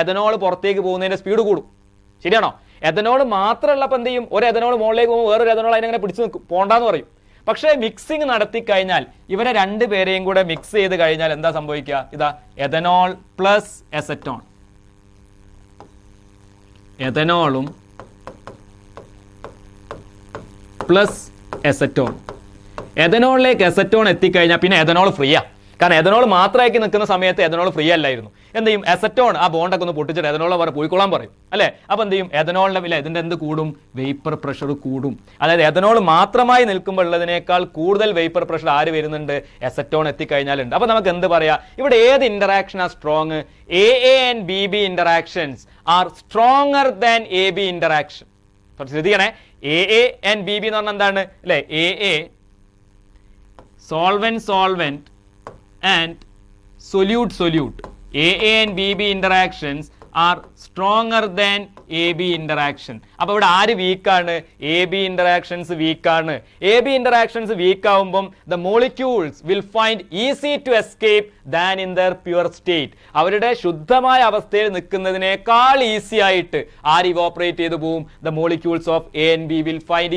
എഥനോൾ പുറത്തേക്ക് പോകുന്നതിന്റെ സ്പീഡ് കൂടും. ശരിയാണോ? എഥനോൾ മാത്രമുള്ളപ്പോൾ എന്ത് ചെയ്യും? ഒരു എഥനോൾ മുകളിലേക്ക് പോകുമ്പോൾ വേറൊരു എഥനോൾ അതിനങ്ങനെ പിടിച്ച് പോണ്ടാന്ന് പറയും. പക്ഷേ മിക്സിങ് നടത്തി കഴിഞ്ഞാൽ ഇവരെ രണ്ടുപേരെയും കൂടെ മിക്സ് ചെയ്ത് കഴിഞ്ഞാൽ എന്താ സംഭവിക്കുക? ഇതാ എഥനോൾ പ്ലസ് എസറ്റോൺ. എഥനോളും പ്ലസ് എസറ്റോൺ. എഥനോളിലേക്ക് എസറ്റോൺ എത്തിക്കഴിഞ്ഞാൽ പിന്നെ എഥനോൾ ഫ്രീയാ. കാരണം എഥനോൾ മാത്രമാക്കി നിൽക്കുന്ന സമയത്ത് എഥനോൾ ഫ്രീ അല്ലായിരുന്നു. എന്ത് ചെയ്യും? അസറ്റോൺ ആ ബോണ്ടൊക്കെ ഒന്ന് പൊട്ടിച്ചിട്ട് എഥനോൾ പറയും പോയിക്കോളാൻ പറയും അല്ലേ. അപ്പോൾ എന്ത് ചെയ്യും? എഥനോളിന്റെ വില ഇതിന്റെ എന്ത് കൂടും? വേപ്പർ പ്രഷർ കൂടും. അതായത് എഥനോൾ മാത്രമായി നിൽക്കുമ്പോൾ ഉള്ളതിനേക്കാൾ കൂടുതൽ വേപ്പർ പ്രഷർ ആര് വരുന്നുണ്ട്? അസറ്റോൺ എത്തിക്കഴിഞ്ഞാലുണ്ട്. അപ്പോൾ നമുക്ക് എന്ത് പറയാം? ഇവിടെ ഏത് ഇന്ററാക്ഷൻ ആ strong? A and B B interactions are stronger than A B interaction. ശ്രദ്ധിക്കണേ, എ ആൻഡ് ബി ബി എന്ന് പറഞ്ഞാൽ എന്താണ് അല്ലേ? A solvent and solute. AA and BB interactions are stronger than AB interaction. അപ്പോൾ ഇവിടെ ആര് വീക്കാണ്? AB interactions വീക്കാണ്. AB interactions വീക്ക് ആവുമ്പം the molecules will find easy to escape than in their pure state. അവരുടെ ശുദ്ധമായ അവസ്ഥയിൽ നിൽക്കുന്നതിനേക്കാൾ ഈസി ആയിട്ട് ആര് ഇവോപ്പറേറ്റ് ചെയ്തു പോവും? The molecules of A and B will find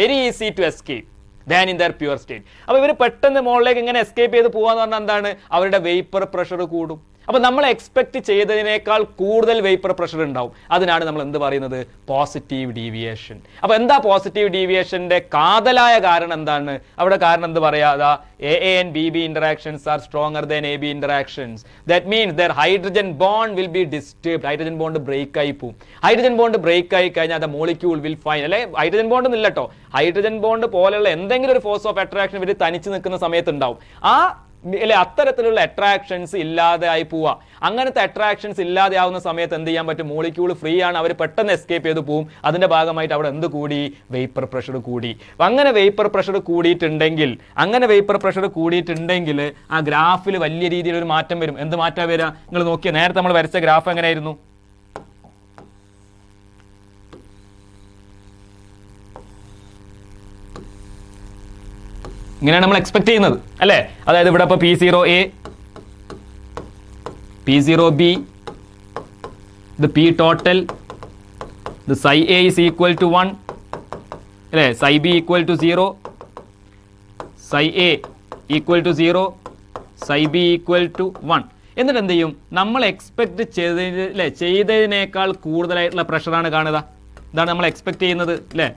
very easy to escape than in their pure state. അപ്പോൾ ഇവർ പെട്ടെന്ന് മുകളിലേക്ക് ഇങ്ങനെ എസ്കേപ്പ് ചെയ്ത് പോകാന്ന് പറഞ്ഞാൽ എന്താണ്? അവരുടെ വേപ്പർ പ്രഷർ കൂടും. അപ്പോൾ നമ്മൾ എക്സ്പെക്ട് ചെയ്തതിനേക്കാൾ കൂടുതൽ വേപ്പർ പ്രഷർ ഉണ്ടാവും. അതിനാണ് നമ്മൾ എന്ത് പറയുന്നത്? Positive deviation. അപ്പോൾ എന്താ പോസിറ്റീവ് ഡീവിയേഷന്റെ കാതലായ കാരണം എന്താണ്? അവിടെ കാരണം എന്ത് പറയാ? A and B B interactions are stronger than A B interactions. That means their hydrogen bond will be disturbed. Hydrogen bond break ആയി പോകും. ഹൈഡ്രജൻ ബോണ്ട് ബ്രേക്ക് ആയി കഴിഞ്ഞാൽ ദ മോളിക്യൂൾ വിൽ ഫൈൻഡ്, അല്ലെ ഹൈഡ്രജൻ ബോണ്ട് എന്നില്ല കേട്ടോ, hydrogen bond പോലെയുള്ള എന്തെങ്കിലും ഒരു ഫോഴ്സ് ഓഫ് അട്രാക്ഷൻ ഇവർ തനിച്ച് നിൽക്കുന്ന സമയത്ത് ഉണ്ടാവും. അല്ലെ അത്തരത്തിലുള്ള അട്രാക്ഷൻസ് ഇല്ലാതെ ആയി പോവുക. അങ്ങനത്തെ അട്രാക്ഷൻസ് ഇല്ലാതെ ആവുന്ന സമയത്ത് എന്ത് ചെയ്യാൻ പറ്റും? മോളിക്യൂൾ ഫ്രീ ആണ്, അവർ പെട്ടെന്ന് എസ്കേപ്പ് ചെയ്ത് പോവും. അതിന്റെ ഭാഗമായിട്ട് അവിടെ എന്ത് കൂടി? വേപ്പർ പ്രഷർ കൂടി. അങ്ങനെ വേപ്പർ പ്രഷർ കൂടിയിട്ടുണ്ടെങ്കിൽ ആ ഗ്രാഫിൽ വലിയ രീതിയിൽ ഒരു മാറ്റം വരും. എന്ത് മാറ്റാ വരിക? നിങ്ങൾ നോക്കിയാൽ നേരത്തെ നമ്മൾ വരച്ച ഗ്രാഫ് എങ്ങനെയായിരുന്നു? ഇങ്ങനെയാണ് നമ്മൾ എക്സ്പെക്ട് ചെയ്യുന്നത് അല്ലേ. അതായത് ഇവിടെ ഇപ്പോൾ P0A, P0B, the P total, the psi A is equal to 1 അല്ലേ, psi B equal to 0, psi A equal to 0, psi B equal to 1. എന്നിട്ട് എന്ത് ചെയ്യും? നമ്മൾ എക്സ്പെക്ട് ചെയ്തതിനേക്കാൾ കൂടുതലായിട്ടുള്ള പ്രഷറാണ് കാണുക. ഇതാണ് നമ്മൾ എക്സ്പെക്ട് ചെയ്യുന്നത് അല്ലേ.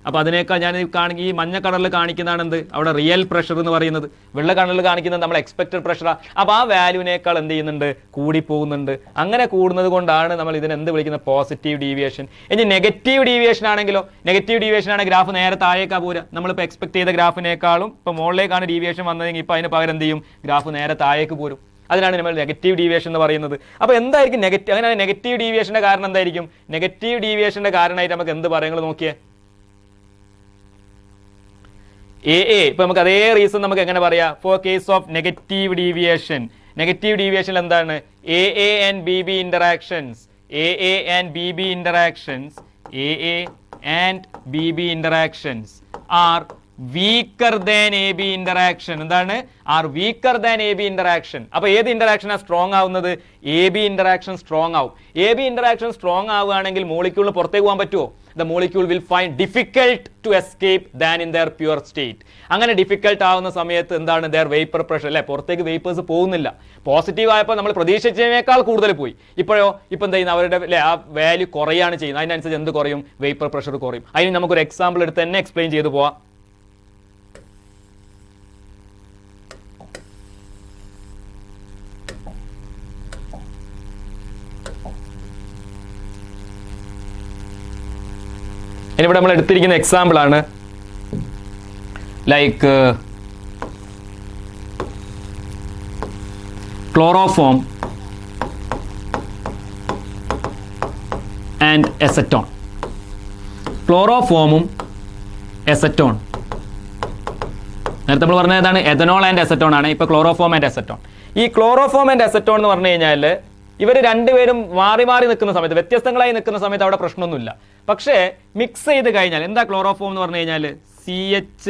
അപ്പോൾ അതിനേക്കാൾ ഞാൻ ഈ മഞ്ഞ കളറിൽ കാണിക്കുന്നതാണ് എന്ത്? അവിടെ റിയൽ പ്രഷർ എന്ന് പറയുന്നത്. വെള്ള കളറിൽ കാണിക്കുന്നത് നമ്മൾ എക്സ്പെക്റ്റഡ് പ്രഷറാണ്. അപ്പോൾ ആ വാല്യൂവിനേക്കാൾ എന്ത് ചെയ്യുന്നുണ്ട്? കൂടിപ്പോകുന്നുണ്ട്. അങ്ങനെ കൂടുന്നത് കൊണ്ടാണ് നമ്മൾ ഇതിനെ എന്ത് വിളിക്കുന്നത്? Positive deviation. ഇനി നെഗറ്റീവ് ഡീവിയേഷൻ ആണെങ്കിലോ? നെഗറ്റീവ് ഡീവിയേഷൻ ആണ് ഗ്രാഫ് നേരെ താഴേക്കാ പോരുക. നമ്മളിപ്പോൾ എക്സ്പെക്ട് ചെയ്ത ഗ്രാഫിനേക്കാളും ഇപ്പോൾ മുകളിലേക്കാണ് ഡീവിയേഷൻ വന്നതെങ്കിൽ ഇപ്പോൾ അതിന് പകരം എന്ത് ചെയ്യും? ഗ്രാഫ് നേരെ താഴേക്ക് പോരും. അതിനാണ് നമ്മൾ നെഗറ്റീവ് ഡീവിയേഷൻ എന്ന് പറയുന്നത്. അപ്പോൾ എന്തായിരിക്കും നെഗറ്റീവ്? അങ്ങനെ നെഗറ്റീവ് ഡീവിയേഷൻ്റെ കാരണം എന്തായിരിക്കും? നെഗറ്റീവ് ഡീവിയേഷൻ്റെ കാരണമായിട്ട് നമുക്ക് എന്ത് പറയാം? നിങ്ങൾ നോക്കിയേ, ഇപ്പൊ നമുക്ക് അതേ റീസൺ നമുക്ക് എങ്ങനെ പറയാം? For case of negative deviation. Negative deviation എന്താണ്? A and B B interactions, A and B B interactions, A and B B interactions are weaker than A B interaction. എന്താണ്? Are weaker than A B interaction. അപ്പൊ ഏത് ഇന്ററാക്ഷനാണ് strong ആവുന്നത്? A B interaction strong ആവും. A B interaction strong ആവുകയാണെങ്കിൽ മോളിക്യൂളിന് പുറത്തേക്ക് പോകാൻ പറ്റുമോ? The molecule will find difficult to escape than in their pure state. അങ്ങനെ ഡിഫിക്കൽട്ട് ആവുന്ന സമയത്ത് എന്താണ്? their vapor pressure അല്ലെ, പുറത്തേക്ക് വേപ്പേഴ്സ് പോകുന്നില്ല. പോസിറ്റീവ് ആയപ്പോൾ നമ്മൾ പ്രതീക്ഷിച്ചതിനേക്കാൾ കൂടുതൽ പോയി. ഇപ്പം എന്ത് ചെയ്യുന്ന? അവരുടെ ആ വാല്യൂ കുറയാണ് ചെയ്യുന്നത്. അതിനനുസരിച്ച് എന്ത് കുറയും? വേപ്പർ പ്രഷർ കുറയും. അതിന് നമുക്കൊരു എക്സാമ്പിൾ എടുത്ത് തന്നെ എക്സ്പ്ലെയിൻ ചെയ്തു പോവാം. ഇവിടെ നമ്മൾ എടുത്തിരിക്കുന്ന എക്സാമ്പിൾ ആണ് ലൈക്ക് ക്ലോറോഫോം ആൻഡ് എസറ്റോൺ. ക്ലോറോഫോമും എസറ്റോൺ നേരത്തെ നമ്മൾ പറഞ്ഞത് ഏതാണ്? എഥനോൾ ആൻഡ് എസറ്റോൺ ആണ്. ഇപ്പോൾ ക്ലോറോഫോം ആൻഡ് എസറ്റോൺ. ഈ ക്ലോറോഫോം ആൻഡ് എസറ്റോൺ എന്ന് പറഞ്ഞു കഴിഞ്ഞാൽ ഇവർ രണ്ടുപേരും മാറി മാറി നിൽക്കുന്ന സമയത്ത്, വ്യത്യസ്തങ്ങളായി നിൽക്കുന്ന സമയത്ത് അവിടെ പ്രശ്നമൊന്നുമില്ല. പക്ഷേ മിക്സ് ചെയ്ത് കഴിഞ്ഞാൽ എന്താ ക്ലോറോഫോം എന്ന് പറഞ്ഞു കഴിഞ്ഞാൽ? CH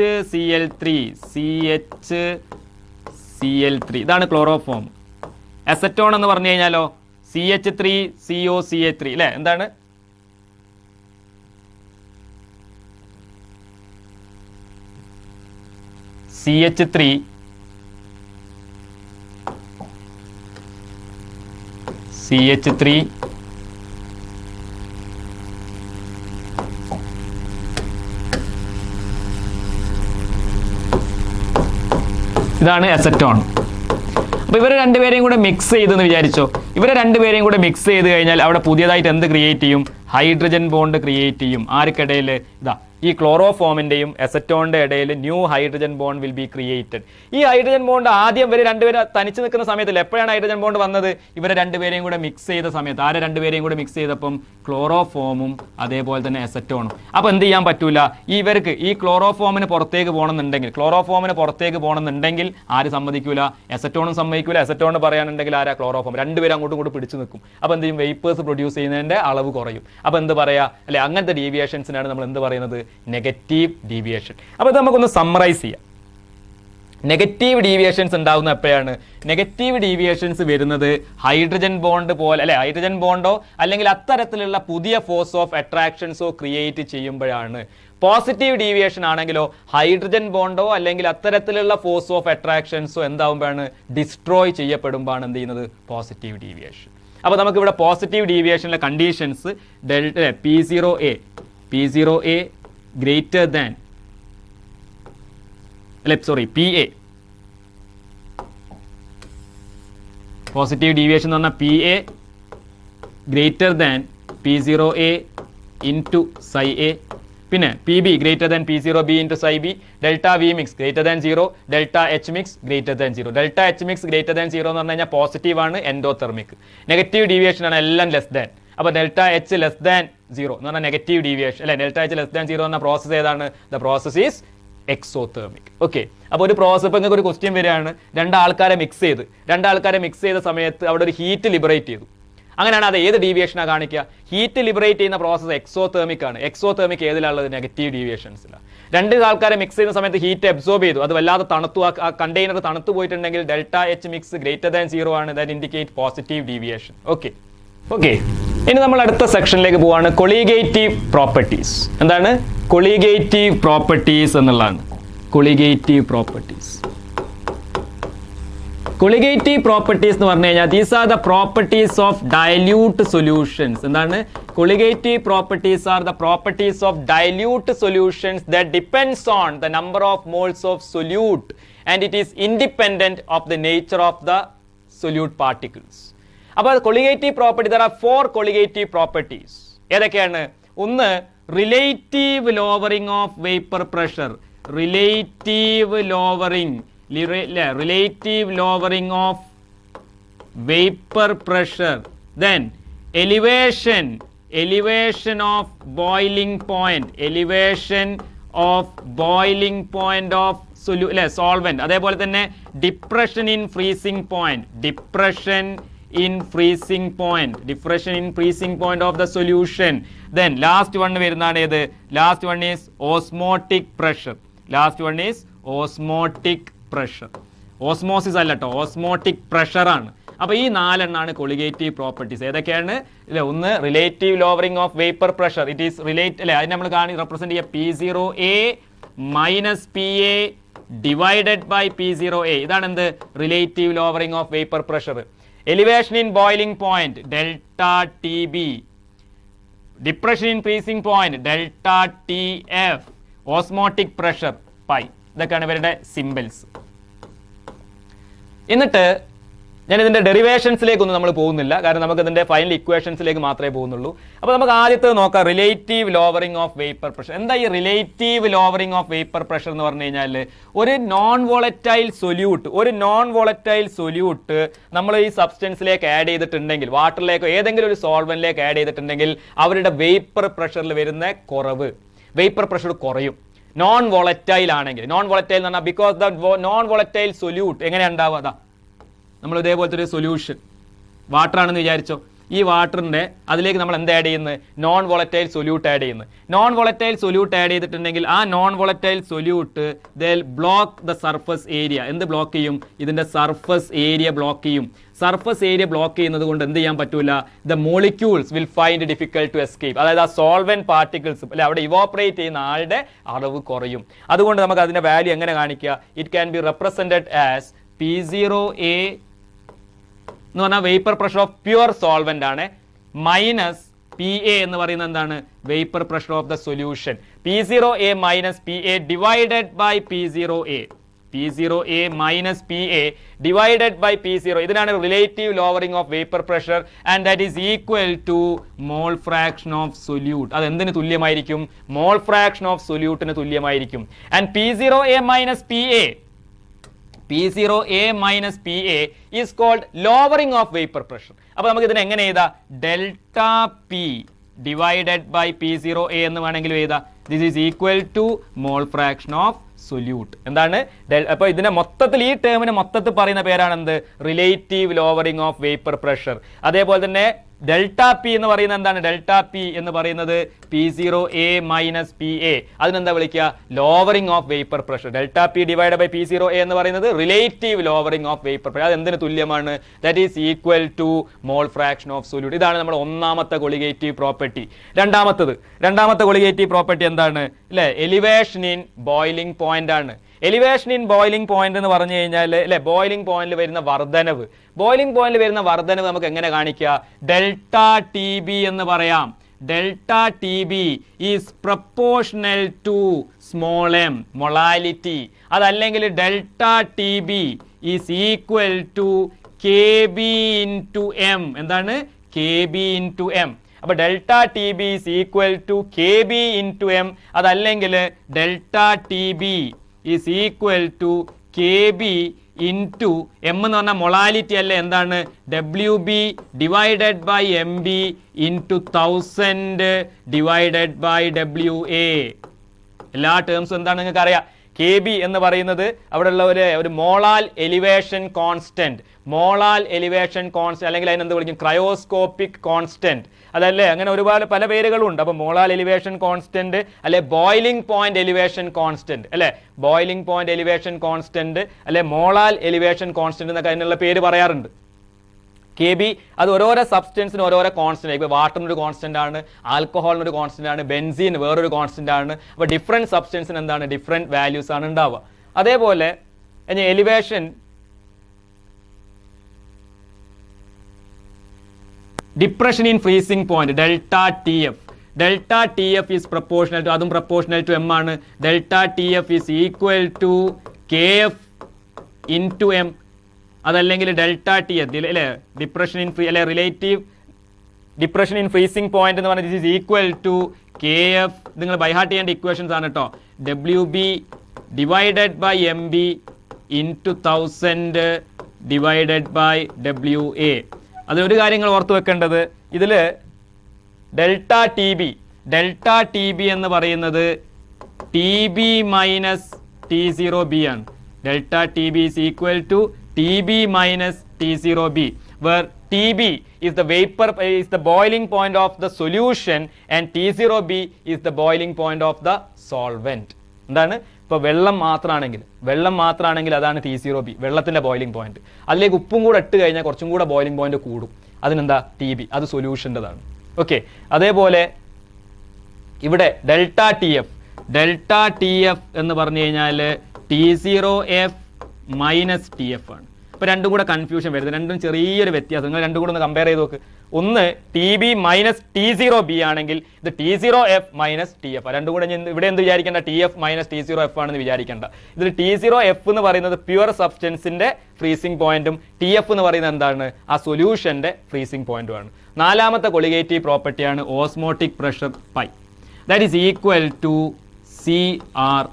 ഇതാണ് ക്ലോറോഫോം. എസറ്റോൺ എന്ന് പറഞ്ഞു കഴിഞ്ഞാലോ? CH3COCH3 അല്ലേ. എന്താണ്? CH3 ഇതാണ് എസറ്റോൺ. അപ്പോൾ ഇവരെ രണ്ടുപേരെയും കൂടെ മിക്സ് ചെയ്തെന്ന് വിചാരിച്ചോ. ഇവരെ രണ്ടുപേരെയും കൂടെ മിക്സ് ചെയ്ത് കഴിഞ്ഞാൽ അവിടെ പുതിയതായിട്ട് എന്ത് ക്രിയേറ്റ് ചെയ്യും? ഹൈഡ്രജൻ ബോണ്ട് ക്രിയേറ്റ് ചെയ്യും. ആർക്കിടയിൽ? ഇതാ ഈ ക്ലോറോഫോമിൻ്റെയും എസറ്റോണിൻ്റെ ഇടയിൽ new hydrogen bond will be created. ഈ ഹൈഡ്രജൻ ബോണ്ട് ആദ്യം ഇവർ രണ്ടുപേരും തനിച്ച് നിൽക്കുന്ന സമയത്തിൽ എപ്പോഴാണ് ഹൈഡ്രജൻ ബോണ്ട് വന്നത്? ഇവരെ രണ്ടുപേരെയും കൂടെ മിക്സ് ചെയ്ത സമയത്ത്. ആരെ രണ്ടുപേരെയും കൂടെ മിക്സ് ചെയ്തപ്പം? ക്ലോറോഫോമും അതേപോലെ തന്നെ എസറ്റോണും. അപ്പോൾ എന്ത് ചെയ്യാൻ പറ്റൂല? ഇവർക്ക് ഈ ക്ലോറോഫോമിന് പുറത്തേക്ക് പോകണമെന്നുണ്ടെങ്കിൽ ആര് സമ്മതിക്കൂല? എസറ്റോണും സമ്മതിക്കൂല. എസറ്റോണ് പറയാനുണ്ടെങ്കിൽ ആരാ? ക്ലോറോഫോം. രണ്ടുപേരും അങ്ങോട്ടും ഇങ്ങോട്ട് പിടിച്ചു നിൽക്കും. അപ്പോൾ എന്ത് ചെയ്യും? വേപ്പേഴ്സ് പ്രൊഡ്യൂസ് ചെയ്യുന്നതിൻ്റെ അളവ് കുറയും. അപ്പോൾ എന്ത് പറയാ? അല്ലെ, അങ്ങനത്തെ ഡീവിയേഷൻസിനാണ് നമ്മൾ എന്ത് പറയുന്നത്? Negative deviation. അപ്പോൾ ഇത് നമുക്കൊന്ന് സമ്മറൈസ് ചെയ്യാം. നെഗറ്റീവ് ഡീവിയേഷൻസ് ഉണ്ടാകുന്ന എപ്പോഴാണ്? നെഗറ്റീവ് ഡീവിയേഷൻസ് വരുന്നത് ഹൈഡ്രജൻ ബോണ്ട് പോലെ, അല്ലെ, ഹൈഡ്രജൻ ബോണ്ടോ അല്ലെങ്കിൽ അത്തരത്തിലുള്ള പുതിയ ഫോഴ്സ് ഓഫ് അട്രാക്ഷൻസോ ക്രിയേറ്റ് ചെയ്യുമ്പോഴാണ്. പോസിറ്റീവ് ഡീവിയേഷൻ ആണെങ്കിലോ ഹൈഡ്രജൻ ബോണ്ടോ അല്ലെങ്കിൽ അത്തരത്തിലുള്ള ഫോഴ്സ് ഓഫ് അട്രാക്ഷൻസോ എന്താകുമ്പോഴാണ്? ഡിസ്ട്രോയ് ചെയ്യപ്പെടുമ്പോഴാണ് എന്ത് ചെയ്യുന്നത്? Positive deviation. അപ്പോൾ നമുക്കിവിടെ പോസിറ്റീവ് ഡീവിയേഷനിലെ conditions P0A greater than, PA. Positive deviation എന്ന് പറഞ്ഞാൽ PA greater than P0A into psi A. പിന്നെ PB greater than P0B into psi B. Delta V mix greater than 0. Delta H mix greater than 0. Delta H mix greater than 0 എന്ന് പറഞ്ഞു കഴിഞ്ഞാൽ positive ആണ്, endothermic. Negative deviation ആണ് എല്ലാം less than. അപ്പോൾ delta H less than 0 എന്ന് പറഞ്ഞാൽ negative deviation, അല്ലെ. ഡെൽറ്റ എച്ച് ലെസ് ദാൻ 0 എന്ന പ്രോസസ് ഏതാണ്? The process is exothermic. Okay. അപ്പോൾ ഒരു പ്രോസസ്, ഇപ്പോൾ നിങ്ങൾക്ക് ഒരു ക്വസ്റ്റ്യൻ വരികയാണ്, രണ്ടാൾക്കാരെ മിക്സ് ചെയ്ത സമയത്ത് അവിടെ ഒരു ഹീറ്റ് ലിബറേറ്റ് ചെയ്തു. അങ്ങനെയാണ് അത് ഏത് ഡീവിയേഷനാണ് കാണിക്കുക? ഹീറ്റ് ലിബറേറ്റ് ചെയ്യുന്ന പ്രോസസ് എക്സോതെർമിക് ആണ്. എക്സോതെർമിക് ഏതിലുള്ളത്? നെഗറ്റീവ് ഡീവിയേഷൻസിലാണ്. രണ്ട് ആൾക്കാരെ മിക്സ് ചെയ്യുന്ന സമയത്ത് ഹീറ്റ് അബ്സോർബ് ചെയ്തു, അത് വല്ലാതെ തണുത്തു, ആ കണ്ടെയ്നർ തണുത്തു പോയിട്ടുണ്ടെങ്കിൽ delta H mix greater than 0 ആണ്. That indicate positive deviation. Okay. ഇനി നമ്മൾ അടുത്ത സെക്ഷനിലേക്ക് പോവാണ്. Colligative properties. എന്താണ്? കൊളീഗേറ്റീവ് പ്രോപ്പർട്ടീസ് എന്നുള്ളതാണ്. കൊളീഗേറ്റീവ് പ്രോപ്പർട്ടീസ് എന്ന് പറഞ്ഞു കഴിഞ്ഞാൽ these are the properties of dilute solutions. എന്താണ്? Colligative properties are the properties of dilute solutions that depends on the number of moles of solute and it is independent of the nature of the solute particles. അപ്പോൾ colligative property, there are 4 colligative properties. ഏതൊക്കെയാണ്? ഒന്ന്, relative lowering of vapour pressure. Relative lowering of vapour pressure. Then elevation of boiling point of solvent. അതേപോലെ തന്നെ depression in freezing point of the solution. Then last one വരുന്നതാണ് ഏത്? Last one is osmotic pressure. Osmosis അല്ല കേട്ടോ, osmotic pressure ആണ്. അപ്പോൾ ഈ 4 എണ്ണാണ് colligative properties. ഏതൊക്കെയാണ്? ഒന്ന്, relative lowering of vapour pressure. It is relate, അല്ലെ, അതിന് നമ്മൾ റെപ്രസെന്റ് ചെയ്യുക P0A minus PA divided by P0A. ഇതാണ് എന്ത്? Relative lowering of vapour pressure. Elevation in boiling point delta TB. Depression in freezing point delta TF. Osmotic pressure pi. ഇതൊക്കെയാണ് ഇവരുടെ symbols. എന്നിട്ട് ഞാൻ ഇതിന്റെ ഡെറിവേഷൻസിലേക്കൊന്നും നമ്മൾ പോകുന്നില്ല, കാരണം നമുക്ക് ഇതിന്റെ ഫൈനൽ ഇക്വേഷൻസിലേക്ക് മാത്രമേ പോകുന്നുള്ളൂ. അപ്പോൾ നമുക്ക് ആദ്യത്തെ നോക്കാം, relative lowering of vapour pressure. എന്താ ഈ relative lowering of vapour pressure എന്ന് പറഞ്ഞു കഴിഞ്ഞാൽ? ഒരു നോൺ വോളറ്റൈൽ സൊല്യൂട്ട് നമ്മൾ ഈ സബ്സ്റ്റൻസിലേക്ക് ആഡ് ചെയ്തിട്ടുണ്ടെങ്കിൽ, വാട്ടറിലേക്കോ ഏതെങ്കിലും ഒരു സോൾവെന്റിലേക്ക് ആഡ് ചെയ്തിട്ടുണ്ടെങ്കിൽ അവരുടെ വേപ്പർ പ്രഷറിൽ വരുന്ന വേപ്പർ പ്രഷർ കുറയും. നോൺ വോളറ്റൈൽ ആണെങ്കിൽ, നോൺ വോളറ്റൈൽ എന്ന് പറഞ്ഞാൽ because the non volatile solute എങ്ങനെയാണ് ഉണ്ടാവുക? നമ്മൾ ഇതേപോലത്തെ ഒരു സൊല്യൂഷൻ വാട്ടർ ആണെന്ന് വിചാരിച്ചോ. ഈ വാട്ടറിൻ്റെ അതിലേക്ക് നമ്മൾ എന്ത് ആഡ് ചെയ്യുന്നത്? നോൺ വോളറ്റൈൽ സൊല്യൂട്ട് ആഡ് ചെയ്യുന്നത്. നോൺ വോളറ്റൈൽ സൊല്യൂട്ട് ആഡ് ചെയ്തിട്ടുണ്ടെങ്കിൽ ആ non volatile solute they block the surface area. എന്ത് ബ്ലോക്ക് ചെയ്യും? ഇതിൻ്റെ സർഫസ് ഏരിയ ബ്ലോക്ക് ചെയ്യും. സർഫസ് ഏരിയ ബ്ലോക്ക് ചെയ്യുന്നത് കൊണ്ട് എന്ത് ചെയ്യാൻ പറ്റൂല? The molecules will find difficult to escape. അതായത് ആ സോൾവെന്റ് പാർട്ടിക്കിൾസ്, അല്ലെ, അവിടെ ഇവോപ്പറേറ്റ് ചെയ്യുന്ന ആളുടെ അളവ് കുറയും. അതുകൊണ്ട് നമുക്ക് അതിന്റെ വാല്യൂ എങ്ങനെ കാണിക്കുക? It can be represented as P0A എന്ന് പറഞ്ഞാൽ vapour pressure of pure solvent ആണ്, മൈനസ് PA എന്ന് പറയുന്നത് എന്താണ്? Vapour pressure of the solution. P0A minus PA divided by P0A. P0A minus PA divided by P0. ഇതിനാണ് relative lowering of vapour pressure and that is equal to mole fraction of solute. അത് എന്തിന് തുല്യമായിരിക്കും? Mole fraction of സൊല്യൂട്ടിന് തുല്യമായിരിക്കും. And P0A minus PA is called lowering of vapor pressure. അപ്പോൾ നമുക്ക് ഇതിനെ എങ്ങനെ എഴുതാം? Delta P divided by P0A എന്ന് വേണമെങ്കിൽ എഴുതാം. This is equal to mole fraction of solute. എന്താണ്? അപ്പോൾ ഇതിനെ മൊത്തത്തിൽ ഈ ടേമിനെ മൊത്തത്തിൽ പറയുന്ന പേരാണ് എന്ത്? Relative lowering of vapour pressure. അതേപോലെ തന്നെ ഡെൽറ്റ പി എന്ന് പറയുന്നത് എന്താണ്? ഡെൽറ്റ പി എന്ന് പറയുന്നത് P0A മൈനസ് PA. അതിനെന്താ വിളിക്കുക? Lowering of vapour pressure. Delta P divide by P0A എന്ന് പറയുന്നത് relative lowering of vapour pressure. അത് എന്തിന് തുല്യമാണ്? That is equal to mole fraction of solute. ഇതാണ് നമ്മുടെ ഒന്നാമത്തെ കൊളിഗേറ്റീവ് പ്രോപ്പർട്ടി. രണ്ടാമത്തെ കൊളിഗേറ്റീവ് പ്രോപ്പർട്ടി എന്താണ്? അല്ലേ, എലിവേഷൻ ഇൻ ബോയിലിംഗ് പോയിന്റ് ആണ്. എലിവേഷൻ ഇൻ ബോയിലിംഗ് പോയിന്റ് എന്ന് പറഞ്ഞു കഴിഞ്ഞാൽ അല്ലെ, ബോയിലിംഗ് പോയിന്റിൽ വരുന്ന വർധനവ്. ബോയിലിംഗ് പോയിന്റിൽ വരുന്ന വർധനവ് നമുക്ക് എങ്ങനെ കാണിക്കുക? ഡെൽറ്റ TB എന്ന് പറയാം. Delta TB is proportional to small m molality. അതല്ലെങ്കിൽ delta TB is equal to KB into m. എന്താണ്? KB into m. അപ്പോൾ delta TB is equal to KB into m. അതല്ലെങ്കിൽ delta TB is equal to KB into m എന്ന് പറഞ്ഞാൽ molality അല്ലേ, എന്താണ്? WB divided by MB into 1000 divided by WA. എല്ലാ ടേംസും എന്താണ് നിങ്ങൾക്ക് അറിയാം. KB എന്ന് പറയുന്നത് അവിടെയുള്ള ഒരു മോളാൽ എലിവേഷൻ കോൺസ്റ്റന്റ്. അല്ലെങ്കിൽ അതിനെന്ത് വിളിക്കും? Cryoscopic constant. അതല്ലേ, അങ്ങനെ ഒരുപാട് പല പേരുകളുണ്ട്. അപ്പോൾ മോളാൽ എലിവേഷൻ കോൺസ്റ്റന്റ് അല്ലെ, ബോയിലിംഗ് പോയിന്റ് എലിവേഷൻ കോൺസ്റ്റന്റ് അല്ലെ, ബോയിലിംഗ് പോയിന്റ് എലിവേഷൻ കോൺസ്റ്റന്റ് അല്ലെ, മോളാൽ എലിവേഷൻ കോൺസ്റ്റന്റ് എന്നൊക്കെ അതിനുള്ള പേര് പറയാറുണ്ട്. KB അത് ഓരോരോ സബ്സ്റ്റൻസിന് ഓരോരോ കോൺസ്റ്റന്റ്. ഇപ്പോൾ വാട്ടറിനൊരു കോൺസ്റ്റന്റ് ആണ്, ആൽക്കഹോളിനൊരു കോൺസ്റ്റന്റ് ആണ്, ബെൻസീൻ വേറൊരു കോൺസ്റ്റന്റ് ആണ്. അപ്പോൾ ഡിഫറെന്റ് സബ്സ്റ്റൻസിന് എന്താണ്? ഡിഫറെന്റ് വാല്യൂസ് ആണ് ഉണ്ടാവുക. അതേപോലെ elevation depression in freezing point delta TF is proportional to, അതും പ്രപ്പോർഷണൽ ടു m ആണ്. Delta TF is equal to KF into m. അതല്ലെങ്കിൽ ഡെൽറ്റ TF അല്ലെ, depression in relative depression in freezing point എന്ന് പറഞ്ഞാൽ this is equal to KF. നിങ്ങൾ by heart ചെയ്യേണ്ട equations ആണ് കേട്ടോ. WB divided by MB into 1000 divided by WA. അതൊരു കാര്യങ്ങൾ ഓർത്ത് വെക്കേണ്ടത്, ഇതിൽ ഡെൽറ്റ TB എന്ന് പറയുന്നത് TB മൈനസ് T0B ആണ്. Delta TB is equal to TB minus T0B, where TB is the boiling point of the solution and T0B is the boiling point of the solvent. എന്താണ്? ഇപ്പോൾ വെള്ളം മാത്രമാണെങ്കിൽ അതാണ് T0B, വെള്ളത്തിൻ്റെ boiling point. അതിലേക്ക് ഉപ്പും കൂടെ ഇട്ട് കഴിഞ്ഞാൽ കുറച്ചും കൂടെ ബോയിലിംഗ് പോയിന്റ് കൂടും. അതിനെന്താ? TB, അത് സൊല്യൂഷൻ്റെതാണ്. ഓക്കെ, അതേപോലെ ഇവിടെ ഡെൽറ്റ TF എന്ന് പറഞ്ഞു കഴിഞ്ഞാൽ T0F മൈനസ് TF ആണ്. ഇപ്പോൾ രണ്ടും കൂടെ കൺഫ്യൂഷൻ വരുന്നത്, രണ്ടും ചെറിയൊരു വ്യത്യാസം. നിങ്ങൾ രണ്ടും കൂടെ ഒന്ന് കമ്പയർ ചെയ്ത് നോക്ക്. ഒന്ന് TB മൈനസ് T0B ആണെങ്കിൽ ഇത് T0F മൈനസ് TF. രണ്ടും കൂടെ ഇവിടെ എന്ത് വിചാരിക്കേണ്ട? TF മൈനസ് T0F ആണെന്ന് വിചാരിക്കേണ്ട. ഇതിൽ T0F എന്ന് പറയുന്നത് പ്യുവർ സബ്സ്റ്റൻസിൻ്റെ ഫ്രീസിംഗ് പോയിന്റും TF എന്ന് പറയുന്നത് എന്താണ്? ആ സൊല്യൂഷൻ്റെ ഫ്രീസിംഗ് പോയിന്റുമാണ്. നാലാമത്തെ കൊളിഗേറ്റീവ് പ്രോപ്പർട്ടിയാണ് osmotic pressure pi. That is equal to CR,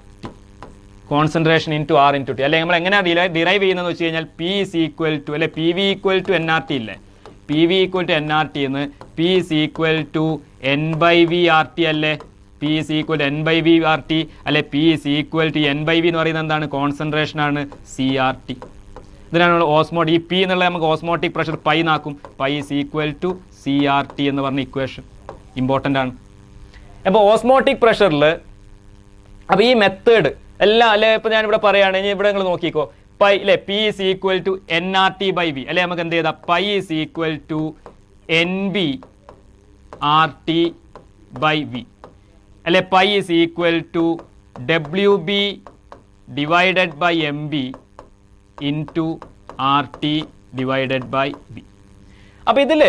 concentration into R into T. അല്ലെങ്കിൽ നമ്മൾ എങ്ങനെയാണ് ഡിറൈവ് ചെയ്യുന്നതെന്ന് വെച്ച് കഴിഞ്ഞാൽ P is equal to അല്ലെ PV equal to nRT ഇല്ലേ, PV equal to nRT എന്ന് P is equal to N/V RT അല്ലേ, P is equal to N/V RT അല്ലെ, P is equal to N/V എന്ന് പറയുന്നത് എന്താണ്? കോൺസെൻട്രേഷൻ ആണ്, CRT. ഇതിനാണ് ഓസ്മോട്ട് ഈ P എന്നുള്ള നമുക്ക് ഓസ്മോട്ടിക് പ്രഷർ പൈ നാക്കും. Pi is equal to CRT എന്ന് പറഞ്ഞ ഇക്വേഷൻ ഇമ്പോർട്ടൻ്റ് ആണ്. അപ്പോൾ ഓസ്മോട്ടിക് പ്രഷറിൽ അപ്പോൾ ഈ മെത്തേഡ് എല്ലാം അല്ലെ, ഇപ്പോൾ ഞാനിവിടെ പറയുകയാണെങ്കിൽ ഇവിടെ നിങ്ങൾ നോക്കിക്കോ, പൈ അല്ലെ, P is equal to nRT by V അല്ലെ, നമുക്ക് എന്ത് ചെയ്താൽ pi is equal to NB RT by V അല്ലെ, pi is equal to WB divided by MB into RT divided by V. അപ്പോൾ ഇതിൽ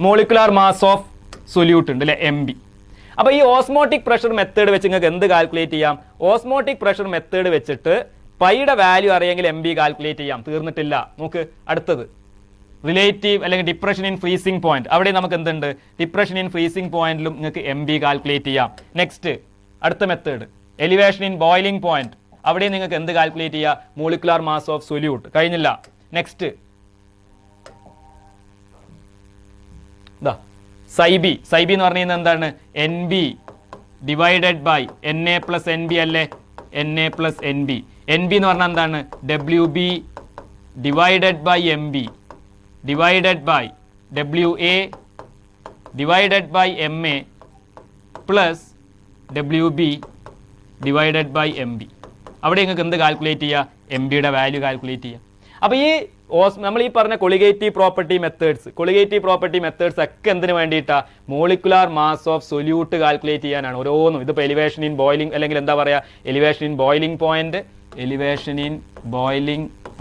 മോളിക്കുലാർ മാസ് ഓഫ് സൊല്യൂട്ട് ഉണ്ട് അല്ലെ, MB. അപ്പോൾ ഈ ഓസ്മോട്ടിക് പ്രഷർ മെത്തേഡ് വെച്ച് നിങ്ങൾക്ക് എന്ത് കാൽക്കുലേറ്റ് ചെയ്യാം? ഓസ്മോട്ടിക് പ്രഷർ മെത്തേഡ് വെച്ചിട്ട് പൈയുടെ വാല്യൂ അറിയെങ്കിൽ MB കാൽക്കുലേറ്റ് ചെയ്യാം. തീർന്നിട്ടില്ല. നോക്ക് അടുത്തത് റിലേറ്റീവ് അല്ലെങ്കിൽ ഡിപ്രഷൻ ഇൻ ഫ്രീസിംഗ് പോയിന്റ്. അവിടെ നമുക്ക് എന്തുണ്ട്? ഡിപ്രഷൻ ഇൻ ഫ്രീസിംഗ് പോയിന്റിലും നിങ്ങൾക്ക് MB കാൽക്കുലേറ്റ് ചെയ്യാം. നെക്സ്റ്റ് അടുത്ത method elevation in boiling point. അവിടെ നിങ്ങൾക്ക് എന്ത് കാൽക്കുലേറ്റ് ചെയ്യാം? Molecular mass of solute. കഴിഞ്ഞില്ല. Next psi B. സൈബി എന്ന് പറഞ്ഞു കഴിഞ്ഞാൽ എന്താണ്? NB divided by NA plus NB അല്ലേ? NA plus NB. NB എന്ന് പറഞ്ഞാൽ എന്താണ്? WB divided by MB divided by WA divided by MA plus WB divided by MB. അവിടെ നിങ്ങൾക്ക് എന്ത് കാൽക്കുലേറ്റ് ചെയ്യുക? MBയുടെ വാല്യൂ കാൽക്കുലേറ്റ് ചെയ്യുക. അപ്പോൾ ഈ നമ്മൾ ഈ പറഞ്ഞ കൊളിഗേറ്റീവ് പ്രോപ്പർട്ടി മെത്തേഡ്സ് ഒക്കെ എന്തിനു വേണ്ടിയിട്ടാണ്? Molecular mass of solute calculate ചെയ്യാനാണ് ഓരോന്നും. ഇതിപ്പോൾ എലിവേഷൻ ഇൻ ബോയിലിംഗ് അല്ലെങ്കിൽ എന്താ പറയുക? Elevation in boiling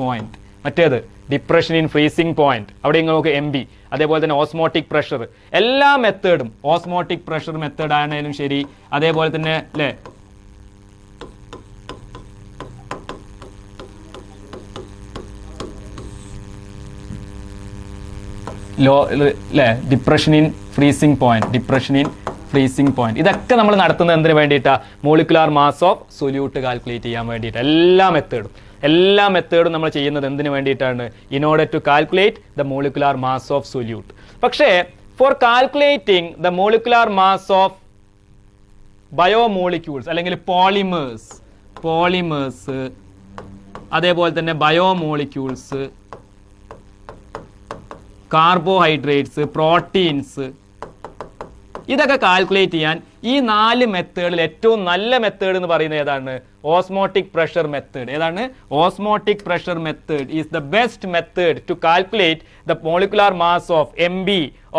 point. മറ്റേത് ഡിപ്രഷൻ ഇൻ ഫ്രീസിംഗ് പോയിന്റ്. അവിടെ നിങ്ങൾക്ക് MB. അതേപോലെ തന്നെ ഓസ്മോട്ടിക് പ്രഷർ. എല്ലാ മെത്തേഡും ഓസ്മോട്ടിക് പ്രഷർ മെത്തേഡ് ആണെങ്കിലും ശരി, അതേപോലെ തന്നെ അല്ലേ ഡിപ്രഷൻ ഇൻ ഫ്രീസിംഗ് പോയിന്റ്. ഇതൊക്കെ നമ്മൾ നടത്തുന്നത് എന്തിനു വേണ്ടിയിട്ടാണ്? Molecular mass of solute calculate ചെയ്യാൻ വേണ്ടിയിട്ട്. എല്ലാ മെത്തേഡും നമ്മൾ ചെയ്യുന്നത് എന്തിനു വേണ്ടിയിട്ടാണ്? In order to calculate the molecular mass of solute. പക്ഷേ for calculating the molecular mass of biomolecules അല്ലെങ്കിൽ പോളിമേഴ്സ് അതേപോലെ തന്നെ ബയോമോളിക്യൂൾസ്, കാർബോഹൈഡ്രേറ്റ്സ്, പ്രോട്ടീൻസ്, ഇതൊക്കെ കാൽക്കുലേറ്റ് ചെയ്യാൻ ഈ 4 മെത്തേഡിൽ ഏറ്റവും നല്ല മെത്തേഡ് എന്ന് പറയുന്നത് ഏതാണ്? Osmotic pressure method. ഏതാണ്? Osmotic pressure method is the best method to calculate the molecular mass of MB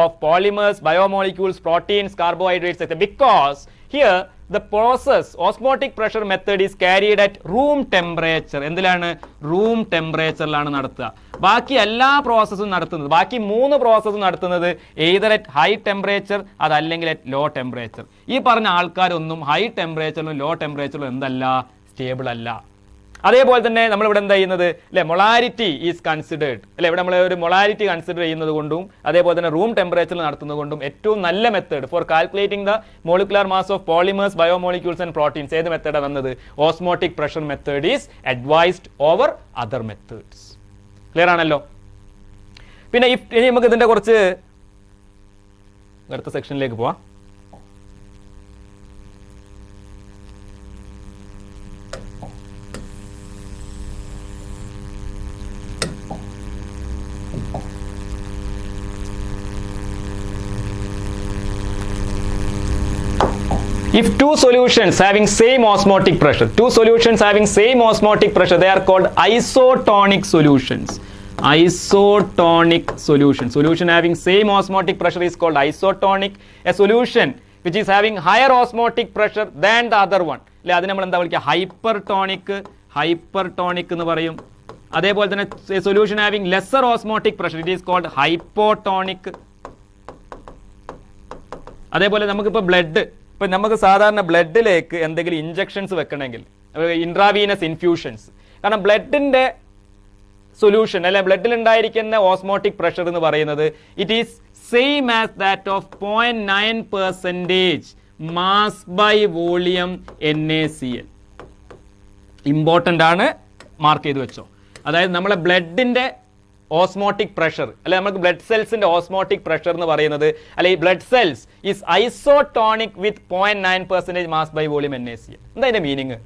of polymers, biomolecules, proteins, carbohydrates, etc. Because here the process osmotic pressure method is carried at room temperature. എന്തിലാണ്? Room ടെമ്പറേച്ചറിലാണ് നടത്തുക. ബാക്കി എല്ലാ പ്രോസസ്സും നടത്തുന്നത്, ബാക്കി 3 പ്രോസസ്സും നടത്തുന്നത് either at high temperature അതല്ലെങ്കിൽ at low temperature. ഈ പറഞ്ഞ ആൾക്കാരൊന്നും ഹൈ ടെമ്പറേച്ചറിലും ലോ ടെമ്പറേച്ചറിലും എന്തല്ല? സ്റ്റേബിൾ അല്ല. അതേപോലെ തന്നെ നമ്മളിവിടെ എന്താ ചെയ്യുന്നത്? അല്ലെ, മൊളാരിറ്റി ഈസ് കൺസിഡേർഡ്. അല്ലെ, ഇവിടെ നമ്മൾ ഒരു മൊളാരിറ്റി കൺസിഡർ ചെയ്യുന്നത് കൊണ്ടും അതേപോലെ തന്നെ റൂം ടെമ്പറേച്ചറിൽ നടത്തുന്നത് കൊണ്ടും ഏറ്റവും നല്ല method for calculating the molecular mass of polymers, biomolecules and proteins ഏത് മെത്തേഡാണ് വന്നത്? Osmotic pressure method is advised over other methods. Clear ആണല്ലോ? പിന്നെ ഇനി നമുക്ക് ഇതിന്റെ കുറച്ച് അടുത്ത സെക്ഷനിലേക്ക് പോവാം. If two solutions having same osmotic pressure, they are called isotonic solutions. Solution having same osmotic pressure is called isotonic. A solution which is having higher osmotic pressure than the other one, അല്ലെ, അതിന് നമ്മൾ എന്താ വിളിക്കുക? Hypertonic എന്ന് പറയും. അതേപോലെ തന്നെ solution having lesser osmotic pressure, it is called hypotonic. അതേപോലെ നമുക്കിപ്പോൾ ഇപ്പം നമുക്ക് സാധാരണ ബ്ലഡിലേക്ക് എന്തെങ്കിലും ഇഞ്ചക്ഷൻസ് വെക്കണമെങ്കിൽ ഇൻട്രാവീനസ് ഇൻഫ്യൂഷൻസ്, കാരണം ബ്ലഡിൻ്റെ സൊല്യൂഷൻ അല്ലെ ബ്ലഡിൽ ഉണ്ടായിരിക്കുന്ന ഓസ്മോട്ടിക് പ്രഷർ എന്ന് പറയുന്നത് it is same as that of 0.9% mass by volume NaCl. Important ആണ്, മാർക്ക് ചെയ്ത് വെച്ചോ. അതായത് നമ്മളെ ബ്ലഡിൻ്റെ ഓസ്മോട്ടിക് പ്രഷർ അല്ലെ, നമുക്ക് ബ്ലഡ് സെൽസിന്റെ ഓസ്മോട്ടിക് പ്രഷർ എന്ന് പറയുന്നത് അല്ലെ, ഈ blood cells is isotonic with 0.9% mass by volume NaCl. എന്താ അതിന്റെ മീനിങ്?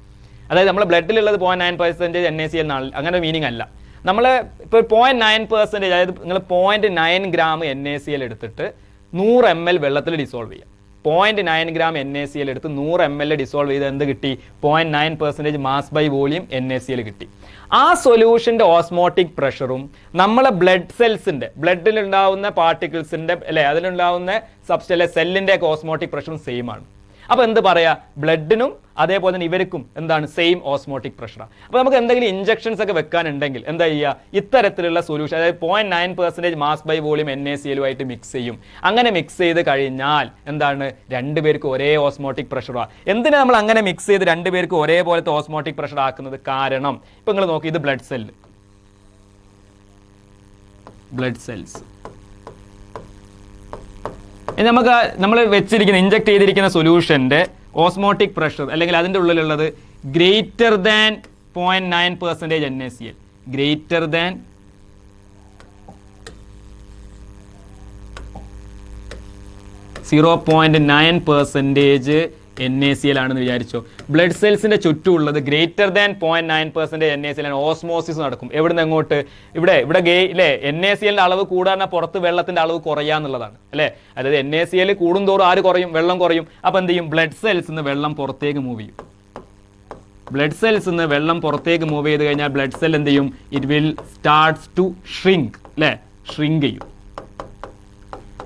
അതായത് നമ്മുടെ ബ്ലഡിലുള്ളത് 0.9% NaCl അങ്ങനെ മീനിങ് അല്ല. നമ്മൾ ഇപ്പോൾ 0.9%, അതായത് നിങ്ങൾ 0.9 ഗ്രാം NaCl എടുത്തിട്ട് 100 ml വെള്ളത്തിൽ ഡിസോൾവ് ചെയ്യുക. 0.9 ഗ്രാം NaCl എടുത്ത് 100 ml ഡിസോൾവ് ചെയ്ത് എന്ത് കിട്ടി? 0.9% മാസ് ബൈ വോളിയം NaCl കിട്ടി. ആ സൊല്യൂഷൻ്റെ ഓസ്മോട്ടിക് പ്രഷറും നമ്മളെ ബ്ലഡ് സെൽസിൻ്റെ ബ്ലഡിലുണ്ടാവുന്ന പാർട്ടിക്കിൾസിൻ്റെ അല്ലെ അതിലുണ്ടാവുന്ന സെല്ലിൻ്റെ ഒക്കെ ഓസ്മോട്ടിക് പ്രഷറും സെയിം ആണ്. അപ്പോൾ എന്ത് പറയാ, ബ്ലഡിനും അതേപോലെ തന്നെ ഇവർക്കും എന്താണ് സെയിം ഓസ്മോട്ടിക് പ്രഷറാണ്. അപ്പോൾ നമുക്ക് എന്തെങ്കിലും ഇഞ്ചക്ഷൻസ് ഒക്കെ വെക്കാനുണ്ടെങ്കിൽ എന്താ ചെയ്യുക, ഇത്തരത്തിലുള്ള സൊല്യൂഷൻ അതായത് 0.9% mass by volume NaCl mix ചെയ്യും. അങ്ങനെ മിക്സ് ചെയ്ത് കഴിഞ്ഞാൽ എന്താണ്, രണ്ടുപേർക്ക് ഒരേ ഓസ്മോട്ടിക് പ്രഷറാണ്. എന്തിനാ നമ്മൾ അങ്ങനെ മിക്സ് ചെയ്ത് രണ്ടുപേർക്ക് ഒരേപോലത്തെ ഓസ്മോട്ടിക് പ്രഷർ ആക്കുന്നത്? കാരണം ഇപ്പൊ നിങ്ങൾ നോക്കി, ഇത് ബ്ലഡ് സെൽസ് നമുക്ക് നമ്മൾ വെച്ചിരിക്കുന്ന ഇഞ്ചക്ട് ചെയ്തിരിക്കുന്ന സൊല്യൂഷന്റെ ഓസ്മോട്ടിക് പ്രഷർ അല്ലെങ്കിൽ അതിൻ്റെ ഉള്ളിലുള്ളത് greater than 0.9% NaCl, greater than 0.9% NaCl ആണെന്ന് വിചാരിച്ചോ. ബ്ലഡ് സെൽസിന്റെ ചുറ്റുമുള്ളത് ഗ്രേറ്റർ ദാൻ 0.9% NaCl ആണ്. ഓസ്മോസിസ് നടക്കും. എവിടുന്ന് എങ്ങോട്ട്? ഇവിടെ അല്ലേ NaCl അളവ് കൂടാൻ പുറത്ത് വെള്ളത്തിന്റെ അളവ് കുറയാന്നുള്ളതാണ് അല്ലേ. അതായത് NaCl കൂടുന്തോറും ആര് കുറയും? വെള്ളം കുറയും. അപ്പൊ എന്ത് ചെയ്യും? ബ്ലഡ് സെൽസ് നിന്ന് വെള്ളം പുറത്തേക്ക് മൂവ് ചെയ്യും. ബ്ലഡ് സെൽസ് നിന്ന് വെള്ളം പുറത്തേക്ക് മൂവ് ചെയ്ത് കഴിഞ്ഞാൽ ബ്ലഡ് സെൽ എന്ത് ചെയ്യും? It will starts to shrink അല്ലേ, ഷ്രിങ്ക് ചെയ്യും.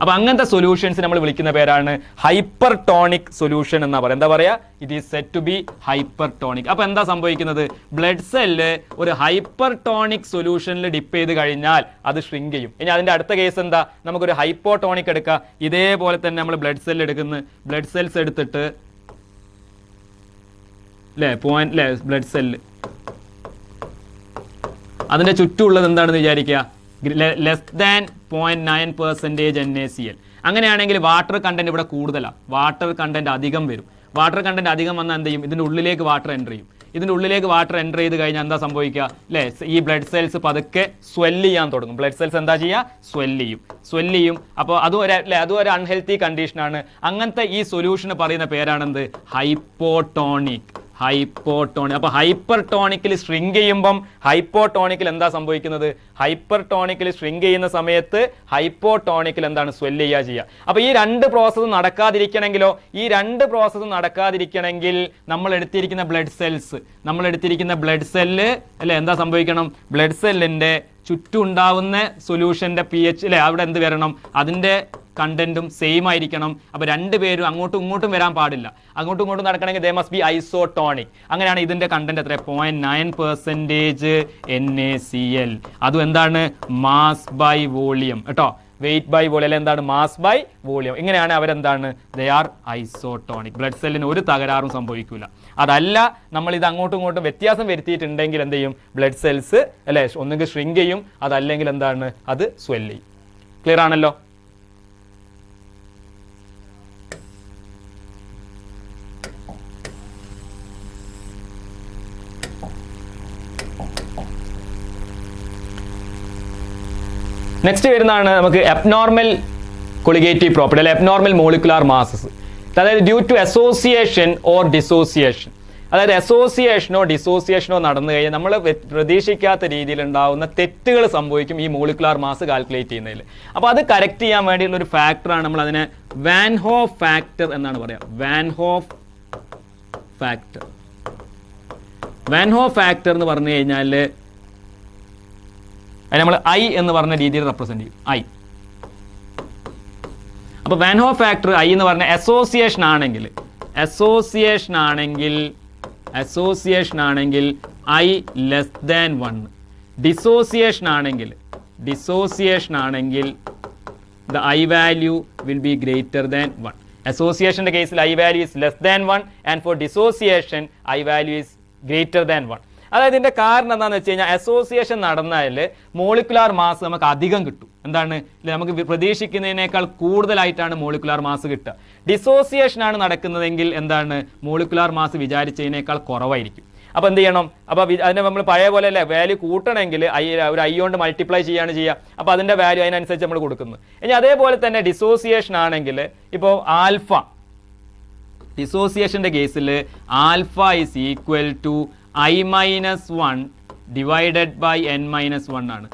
അപ്പൊ അങ്ങനത്തെ സൊല്യൂഷൻസ് നമ്മൾ വിളിക്കുന്ന പേരാണ് ഹൈപ്പർടോണിക് സൊല്യൂഷൻ എന്നാ പറയുക. എന്താ പറയാ? It is set to be hypertonic. അപ്പൊ എന്താ സംഭവിക്കുന്നത്? ബ്ലഡ് സെല്ല് ഒരു ഹൈപ്പർടോണിക് സൊല്യൂഷനിൽ ഡിപ്പ് ചെയ്ത് കഴിഞ്ഞാൽ അത് ഷ്രിങ്ക് ചെയ്യും. ഇനി അതിന്റെ അടുത്ത കേസ് എന്താ? നമുക്കൊരു ഹൈപ്പോടോണിക് എടുക്കാം. ഇതേപോലെ തന്നെ നമ്മൾ ബ്ലഡ് സെൽ എടുക്കുന്ന ബ്ലഡ് സെൽസ് എടുത്തിട്ട് അല്ലേ ബ്ലഡ് സെല്ല് അതിന്റെ ചുറ്റുമുള്ളത് എന്താണെന്ന് വിചാരിക്കുക, ലെസ് ദാൻ 0.9% NaCl. അങ്ങനെയാണെങ്കിൽ വാട്ടർ കണ്ടന്റ് ഇവിടെ കൂടുതലാണ്, വാട്ടർ കണ്ടന്റ് അധികം വരും. വാട്ടർ കണ്ടന്റ് അധികം വന്നാൽ എന്ത് ചെയ്യും? ഇതിൻ്റെ ഉള്ളിലേക്ക് വാട്ടർ എൻ്റർ ചെയ്യും. ഇതിൻ്റെ ഉള്ളിലേക്ക് വാട്ടർ എൻ്റർ ചെയ്ത് കഴിഞ്ഞാൽ എന്താ സംഭവിക്കുക അല്ലേ? ഈ ബ്ലഡ് സെൽസ് പതുക്കെ സ്വെല്ല് ചെയ്യാൻ തുടങ്ങും. ബ്ലഡ് സെൽസ് എന്താ ചെയ്യുക? സ്വെല്ല് ചെയ്യും. അപ്പോൾ അതും ഒരു അൺഹെൽത്തി കണ്ടീഷനാണ്. അങ്ങനത്തെ ഈ സൊല്യൂഷന് പറയുന്ന പേരാണെന്ത്? ഹൈപ്പോട്ടോണിക്. അപ്പോൾ ഹൈപ്പർടോണിക്കിൽ ഷ്രിങ്ക് ചെയ്യുമ്പം ഹൈപ്പോട്ടോണിക്കിൽ എന്താ സംഭവിക്കുന്നത്? ഹൈപ്പർടോണിക്കിൽ ഷ്രിങ്ക് ചെയ്യുന്ന സമയത്ത് ഹൈപ്പോട്ടോണിക്കിൽ എന്താണ്? സ്വെല്ല് ചെയ്യുക. അപ്പോൾ ഈ രണ്ട് പ്രോസസ്സ് നടക്കാതിരിക്കണമെങ്കിൽ നമ്മൾ എടുത്തിരിക്കുന്ന ബ്ലഡ് സെല്ല് അല്ലെ എന്താ സംഭവിക്കണം? ബ്ലഡ് സെല്ലിന്റെ ചുറ്റും ഉണ്ടാവുന്ന സൊല്യൂഷന്റെ pH അല്ലെ അവിടെ എന്ത് വരണം? അതിന്റെ കണ്ടന്റും സെയിം ആയിരിക്കണം. അപ്പോൾ രണ്ടുപേരും അങ്ങോട്ടും ഇങ്ങോട്ടും വരാൻ പാടില്ല. അങ്ങോട്ടും ഇങ്ങോട്ടും നടക്കണമെങ്കിൽ ദേ മസ്റ്റ് ബി ഐസോട്ടോണിക്. അങ്ങനെയാണ് ഇതിന്റെ കണ്ടന്റ് എത്ര? 0.9% NaCl. അതും എന്താണ്? മാസ് ബൈ വോളിയം കേട്ടോ. വെയിറ്റ് ബൈ വോളിയം എന്താണ്? Mass by volume. ഇങ്ങനെയാണ് അവരെന്താണ്? They are isotonic. ബ്ലഡ് സെല്ലിന് ഒരു തകരാറും സംഭവിക്കില്ല. അതല്ല നമ്മൾ ഇത് അങ്ങോട്ടും ഇങ്ങോട്ടും വ്യത്യാസം വരുത്തിയിട്ടുണ്ടെങ്കിൽ എന്ത് ചെയ്യും? ബ്ലഡ് സെൽസ് അല്ലെ ഒന്നുകിൽ ഷ്രിങ്ക് ചെയ്യും, അതല്ലെങ്കിൽ എന്താണ്? അത് സ്വെല്ല് ചെയ്യും. ക്ലിയർ ആണല്ലോ? നെക്സ്റ്റ് വരുന്നതാണ് നമുക്ക് അബ്നോർമൽ കൊളിഗേറ്റീവ് പ്രോപ്പർട്ടി അല്ലെ അബ്നോർമൽ മോളിക്കുലാർ മാസസ്. അതായത് due to association or dissociation. അതായത് അസോസിയേഷനോ ഡിസോസിയേഷനോ നടന്നു കഴിഞ്ഞാൽ നമ്മൾ പ്രതീക്ഷിക്കാത്ത രീതിയിൽ ഉണ്ടാകുന്ന തെറ്റുകൾ സംഭവിക്കും ഈ മോളിക്കുലാർ മാസ് കാൽക്കുലേറ്റ് ചെയ്യുന്നതിൽ. അപ്പോൾ അത് കറക്റ്റ് ചെയ്യാൻ വേണ്ടിയുള്ള ഒരു ഫാക്ടറാണ് നമ്മൾ അതിനെ വാൻ ഹോഫ് ഫാക്ടർ എന്നാണ് പറയുക. വാൻ ഹോഫ് ഫാക്ടർ എന്ന് പറഞ്ഞു കഴിഞ്ഞാൽ അത് നമ്മൾ I എന്ന് പറഞ്ഞ രീതിയിൽ റെപ്രസെന്റ് ചെയ്യും. I. അപ്പോൾ വാൻ ഹോഫ് ഫാക്ടർ I എന്ന് പറഞ്ഞ അസോസിയേഷൻ ആണെങ്കിൽ I ലെസ് ദാൻ 1. ഡിസോസിയേഷൻ ആണെങ്കിൽ the I value will be greater than 1. അസോസിയേഷന്റെ കേസിൽ I value is less than 1 and for dissociation I value is greater than 1. അതായത് ഇതിന്റെ കാരണം എന്താണെന്ന് വെച്ച് കഴിഞ്ഞാൽ അസോസിയേഷൻ നടന്നാൽ മോളിക്കുലാർ മാസ് നമുക്ക് അധികം കിട്ടും. എന്താണ്? നമുക്ക് പ്രതീക്ഷിക്കുന്നതിനേക്കാൾ കൂടുതലായിട്ടാണ് മോളിക്കുലാർ മാസ് കിട്ടുക. ഡിസോസിയേഷൻ ആണ് നടക്കുന്നതെങ്കിൽ എന്താണ്? മോളിക്കുലാർ മാസ് വിചാരിച്ചതിനേക്കാൾ കുറവായിരിക്കും. അപ്പോൾ എന്ത് ചെയ്യണം? അപ്പോൾ അതിനെ നമ്മൾ പഴയ പോലെ അല്ലേ വാല്യൂ കൂട്ടണമെങ്കിൽ ഒരു I കൊണ്ട് മൾട്ടിപ്ലൈ ചെയ്യുകയാണ് ചെയ്യുക. അപ്പോൾ അതിന്റെ വാല്യൂ അതിനനുസരിച്ച് നമ്മൾ കൊടുക്കുന്നു. ഇനി അതേപോലെ തന്നെ ഡിസോസിയേഷൻ ആണെങ്കിൽ ഇപ്പോൾ ഡിസോസിയേഷന്റെ കേസിൽ alpha is equal to I-1 divided by N-1 ആണ്.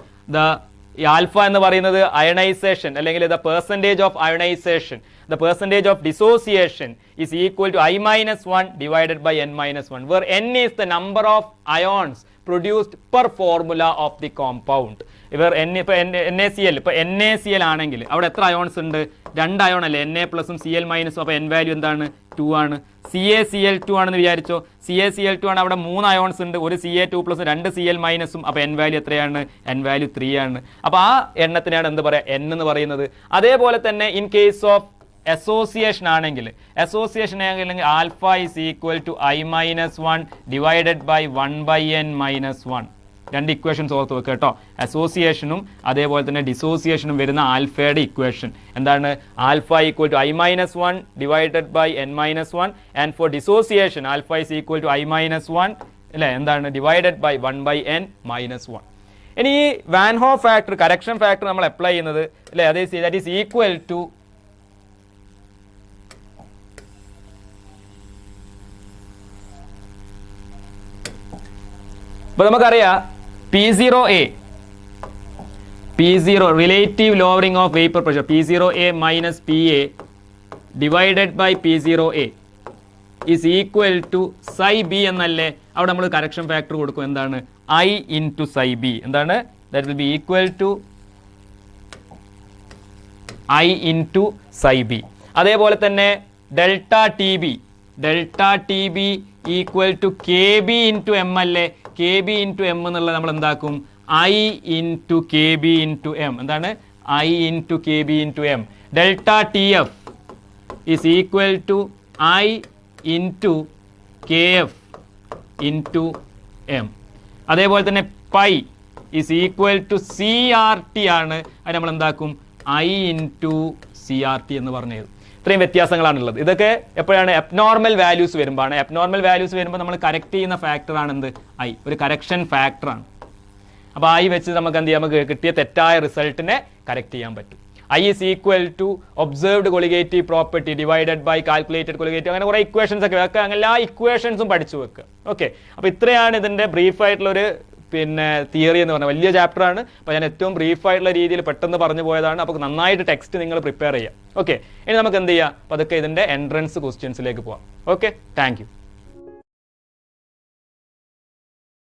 ആൽഫ എന്ന് പറയുന്നത് അയണൈസേഷൻ അല്ലെങ്കിൽ the percentage of ionisation, the percentage of dissociation is equal to I-1 divided by N-1, where N is the number of ions produced per formula of the compound. ഇവർ ഇപ്പോൾ NaCl ഇപ്പോൾ NaCl ആണെങ്കിൽ അവിടെ എത്ര ions ഉണ്ട്? 2 ion അല്ലേ, Na പ്ലസും Cl മൈനസും. അപ്പോൾ n വാല്യൂ എന്താണ്? 2 ആണ്. CaCl2 ആണെന്ന് വിചാരിച്ചോ. CaCl2 ആണ്, അവിടെ 3 അയോൺസ് ഉണ്ട്, ഒരു Ca2 പ്ലസും 2 Cl മൈനസും. അപ്പോൾ n വാല്യൂ എത്രയാണ്? n വാല്യൂ 3 ആണ്. അപ്പോൾ ആ എണ്ണത്തിനാണ് എന്ത് പറയുക? n എന്ന് പറയുന്നത്. അതേപോലെ തന്നെ ഇൻ കേസ് ഓഫ് അസോസിയേഷൻ ആണെങ്കിൽ alpha is equal to I-1 divided by 1/n-1. 2 equations ഓർത്ത് വെക്കുക കേട്ടോ. അസോസിയേഷനും അതേപോലെ തന്നെ ഡിസോസിയേഷനും വരുന്ന ആൽഫയുടെ ഇക്വേഷൻ എന്താണ്? Alpha equal to I-1 divided by n-1 and for dissociation alpha is equal to I-1 അല്ലേ, എന്താണ്? Divided by 1/n-1. ഇനി ഈ van Hoff factor, correction factor നമ്മൾ അപ്ലൈ ചെയ്യുന്നത് അല്ലേ, ദാറ്റ് ഈസ് ഈക്വൽ ടു ഇപ്പോൾ നമുക്കറിയാം P0A relative lowering of vapour pressure P0A minus PA divided by P0A is equal to psi B എന്നല്ലേ. അവിടെ നമ്മൾ കറക്ഷൻ ഫാക്ടർ കൊടുക്കും. എന്താണ്? I into psi B. എന്താണ്? That will be equal to I into psi B. അതേപോലെ തന്നെ delta T B equal to KB into M അല്ലേ. KB into M എന്നുള്ളത് നമ്മൾ എന്താക്കും? I into KB into M. എന്താണ്? I into KB into M. Delta TF is equal to I into KF into M. അതേപോലെ തന്നെ pi is equal to CRT ആണ്. അത് നമ്മൾ എന്താക്കും? I into CRT എന്ന് പറഞ്ഞത്. ഇത്രയും വ്യത്യാസങ്ങളാണുള്ളത്. ഇതൊക്കെ എപ്പോഴാണ്? അബ്നോർമൽ വാല്യൂസ് വരുമ്പോഴാണ്. അബ്നോർമൽ വാല്യൂസ് വരുമ്പോൾ നമ്മൾ കറക്റ്റ് ചെയ്യുന്ന ഫാക്ടറാണ് എന്ത്? I. ഒരു കറക്ഷൻ ഫാക്ടറാണ്. അപ്പോൾ I വെച്ച് നമുക്ക് എന്ത് ചെയ്യാം? നമുക്ക് കിട്ടിയ തെറ്റായ റിസൾട്ടിനെ കറക്റ്റ് ചെയ്യാൻ പറ്റും. I is equal to observed colligative property divided by calculated colligative. അങ്ങനെ കുറേ ഇക്വേഷൻസ് ഒക്കെ വെക്കുക. അങ്ങനെ എല്ലാ ഇക്വേഷൻസും പഠിച്ചു വെക്കുക. ഓക്കെ, അപ്പോൾ ഇത്രയാണ് ഇതിൻ്റെ ബ്രീഫായിട്ടുള്ളൊരു തിയറി എന്ന് പറഞ്ഞാൽ. വലിയ ചാപ്റ്ററാണ്. അപ്പോൾ ഞാൻ ഏറ്റവും ബ്രീഫായിട്ടുള്ള രീതിയിൽ പെട്ടെന്ന് പറഞ്ഞു പോയതാണ്. അപ്പോൾ നന്നായിട്ട് ടെക്സ്റ്റ് നിങ്ങൾ പ്രിപ്പയർ ചെയ്യാം. ഓക്കെ, ഇനി നമുക്ക് എന്ത് ചെയ്യാം? അപ്പോൾ അതൊക്കെ ഇതിൻ്റെ എൻട്രൻസ് ക്വസ്റ്റ്യൻസിലേക്ക് പോകാം. Okay, thank you.